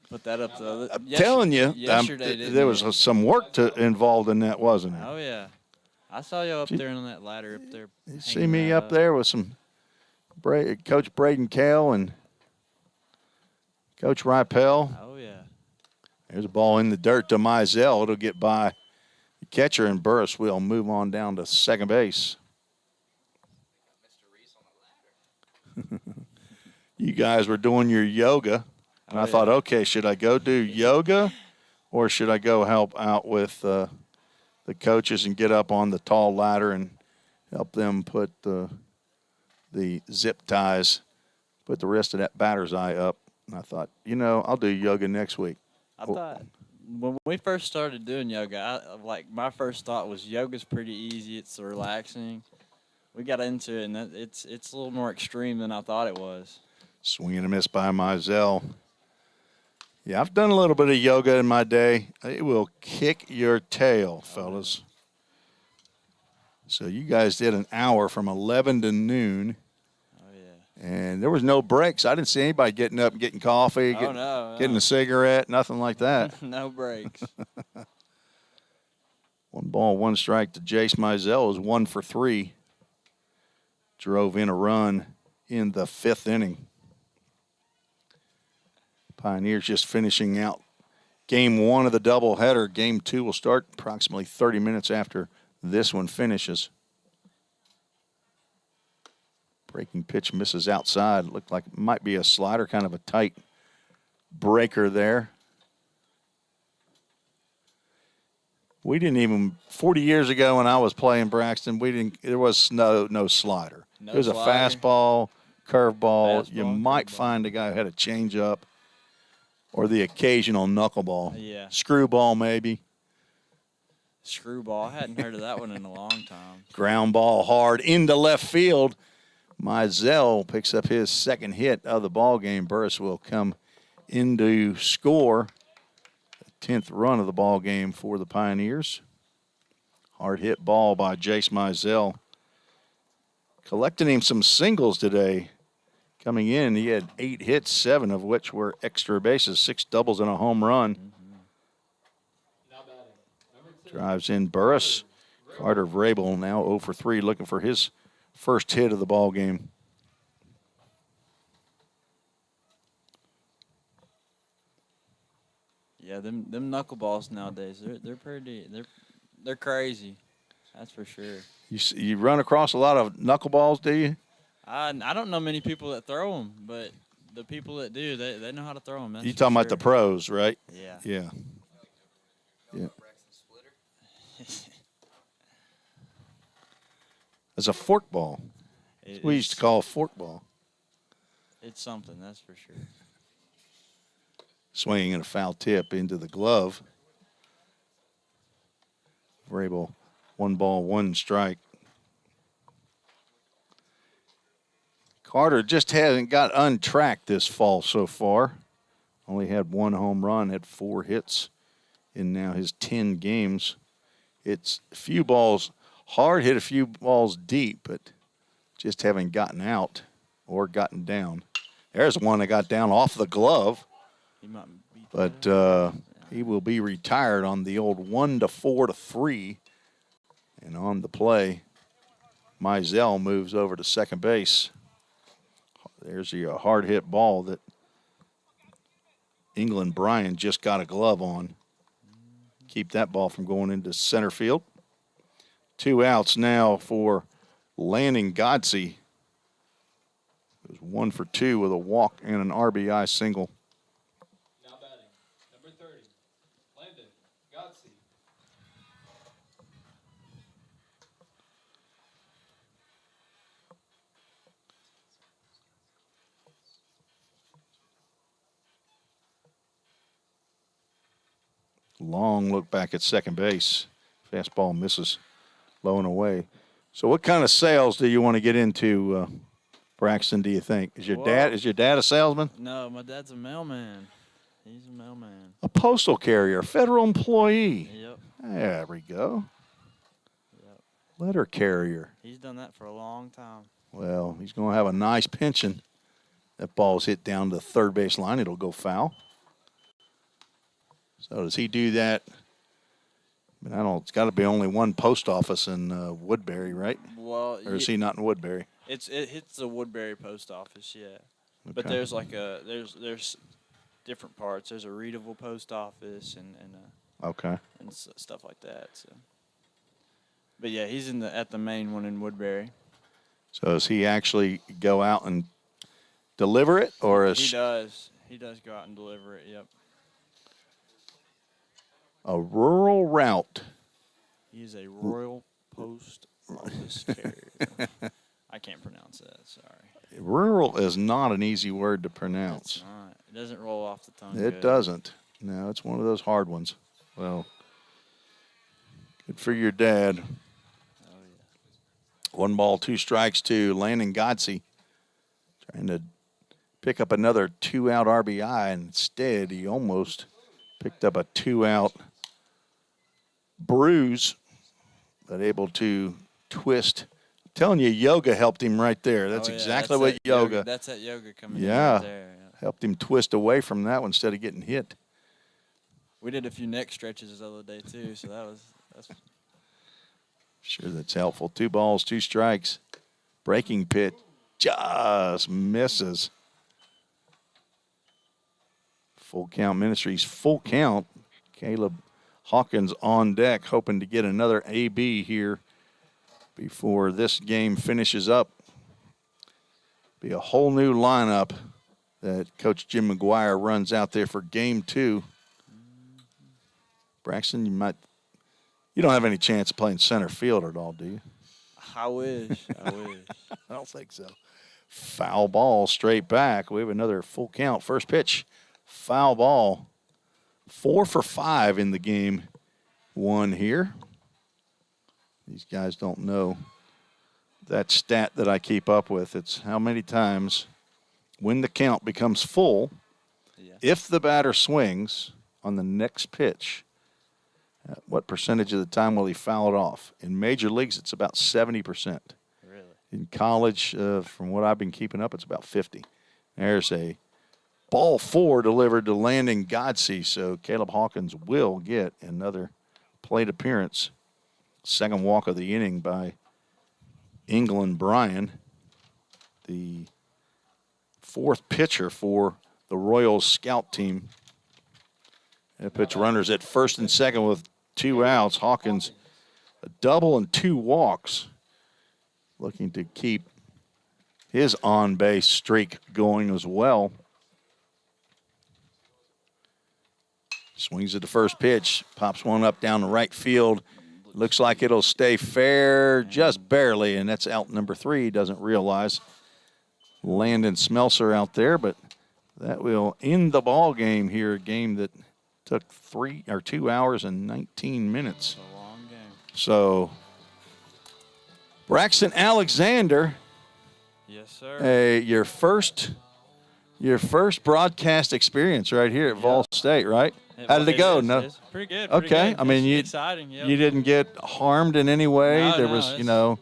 Put that up the. I'm telling you, Yesterday, didn't there you? was some work involved in that, wasn't there? Oh yeah, I saw you up there on that ladder up there. You see hanging me that up there with some Coach Braden Kale and Coach Ripel. Oh yeah. There's a ball in the dirt to Mizell. It'll get by the catcher, and Burris will move on down to second base. You guys were doing your yoga, and I thought, okay, should I go do yoga or should I go help out with the coaches and get up on the tall ladder and help them put the zip ties, put the rest of that batter's eye up? And I thought, I'll do yoga next week. I thought when we first started doing yoga, my first thought was yoga's pretty easy. It's relaxing. We got into it, and it's a little more extreme than I thought it was. Swing and a miss by Mizell. Yeah, I've done a little bit of yoga in my day. It will kick your tail, fellas. So you guys did an hour from 11 to noon. Oh, yeah. And there was no breaks. I didn't see anybody getting up and getting coffee, getting a cigarette, nothing like that. No breaks. 1 ball, 1 strike to Jace Mizell is 1 for 3. Drove in a run in the 5th inning. Pioneers just finishing out game 1 of the doubleheader. Game 2 will start approximately 30 minutes after this one finishes. Breaking pitch misses outside. Looked like it might be a slider, kind of a tight breaker there. We didn't even 40 years ago when I was playing Braxton, there was no slider. No It was slider. a fastball, curveball. You Fastball, might curveball. find a guy who had a changeup or the occasional knuckleball. Yeah. Screwball maybe. Screwball. I hadn't heard of that one in a long time. Ground ball hard into left field. Mizell picks up his 2nd hit of the ball game. Burris will come in to score. 10th run of the ball game for the Pioneers. Hard hit ball by Jace Mizell. Collecting him some singles today. Coming in, he had 8 hits, 7 of which were extra bases, 6 doubles and a home run. Drives in Burris. Carter Vrabel now 0 for 3, looking for his first hit of the ball game. Yeah, them knuckleballs nowadays, they're crazy. That's for sure. You run across a lot of knuckleballs, do you? I don't know many people that throw them, but the people that do, they know how to throw them. You talking about the pros, right? Yeah. Yeah. Yeah. It's a fork ball. We used to call a fork ball. It's something, that's for sure. Swinging and a foul tip into the glove. Vrabel, 1 ball, 1 strike. Carter just hasn't got untracked this fall so far. Only had 1 home run, had 4 hits in now his 10 games. It's a few balls hard, hit a few balls deep, but just haven't gotten out or gotten down. There's one that got down off the glove, He might beat but he will be retired on the old 1-4-3. And on the play, Mizell moves over to second base. There's a hard hit ball that England Bryan just got a glove on. Keep that ball from going into center field. 2 outs now for Landon Godsey. It was 1 for 2 with a walk and an RBI single. Now batting, number 30, Landon Godsey. Long look back at second base. Fastball misses low and away. So what kind of sales do you want to get into, Braxton, do you think? Is your dad a salesman? No, my dad's a mailman. He's a mailman. A postal carrier, federal employee. Yep. There we go. Yep. Letter carrier. He's done that for a long time. Well, he's going to have a nice pension. That ball's hit down to the third base line. It'll go foul. So does he do that? I mean, it's got to be only one post office in Woodbury, right? Well, Or is he not in Woodbury? it hits the Woodbury post office, yeah. But Okay. there's like there's different parts. There's a Readable post office and Okay. stuff like that. So, but yeah, he's at the main one in Woodbury. So does he actually go out and deliver it, or is He does. He does go out and deliver it. Yep. a rural route? He's a Royal Post Office carrier. I can't pronounce that. Sorry. Rural is not an easy word to pronounce. It's not. It doesn't roll off the tongue. It good. doesn't. No, it's one of those hard ones. Well, good for your dad. Oh yeah. 1 ball, 2 strikes to Landon Godsey. Trying to pick up another 2-out RBI. Instead, he almost picked up a 2-out bruise, but able to twist. I'm telling you, yoga helped him right there. That's Oh, yeah, exactly that's what that yoga That's that yoga coming Yeah. in right there. Yeah. helped him twist away from that one instead of getting hit. We did a few neck stretches the other day too, so that's Sure, that's helpful. 2 balls, 2 strikes. Breaking pitch just misses. Full count Ministries, full count. Caleb Hawkins on deck, hoping to get another AB here before this game finishes up. Be a whole new lineup that Coach Jim McGuire runs out there for game 2. Braxton, you don't have any chance of playing center field at all, do you? I wish. I wish. I don't think so. Foul ball straight back. We have another full count. First pitch, foul ball. 4 for 5 in the game 1 here. These guys don't know that stat that I keep up with. It's how many times when the count becomes full, Yeah. if the batter swings on the next pitch, what percentage of the time will he foul it off? In major leagues, it's about 70%. Really. In college, from what I've been keeping up, it's about 50. There's a ball 4 delivered to Landon Godsey, so Caleb Hawkins will get another plate appearance. Second walk of the inning by England Bryan, the 4th pitcher for the Royals scout team. They pitch runners at first and second with 2 outs. Hawkins, a double and 2 walks, looking to keep his on-base streak going as well. Swings at the first pitch, pops one up down the right field. Looks like it'll stay fair just barely, and that's out number 3. Doesn't realize Landon Smelser out there, but that will end the ball game here. A game that took 2 hours and 19 minutes. It's a long game. So Braxton Alexander, Yes, sir. your first broadcast experience right here at Vol State, right? How did it go? No. It's pretty good. Okay. Pretty good. I mean, It's exciting. Yep. You didn't get harmed in any way. No, There no, was, it's-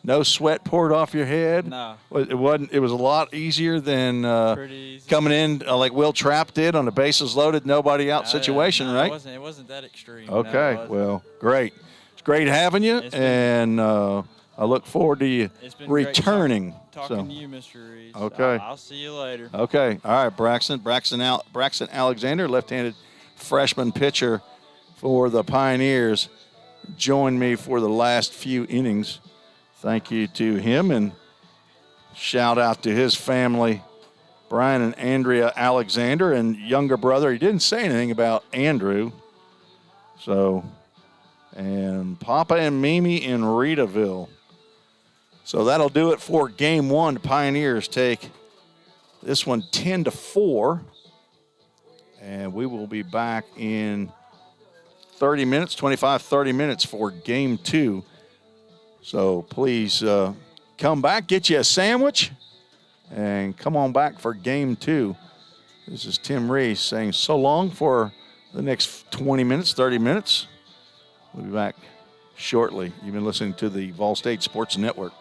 no sweat poured off your head. No. It wasn't. It was a lot easier than Pretty easy. coming in like Will Trapp did on the bases loaded, nobody out No, situation, no, right? It wasn't that extreme. No, Okay. it wasn't. Well, great. It's great having you, It's been- and I look forward to you It's been great returning. talking to you, Mr. Reed. Okay. I'll see you later. Okay. All right, Braxton Alexander, left-handed freshman pitcher for the Pioneers, joined me for the last few innings. Thank you to him, and shout out to his family, Brian and Andrea Alexander, and younger brother. He didn't say anything about Andrew. So, and Papa and Mimi in Reedaville. So that'll do it for game 1. The Pioneers take this one 10-4. And we will be back in 30 minutes, 30 minutes for game 2. So please come back, get you a sandwich, and come on back for game 2. This is Tim Reese saying so long for the next 20 minutes, 30 minutes. We'll be back shortly. You've been listening to the Vol State Sports Network.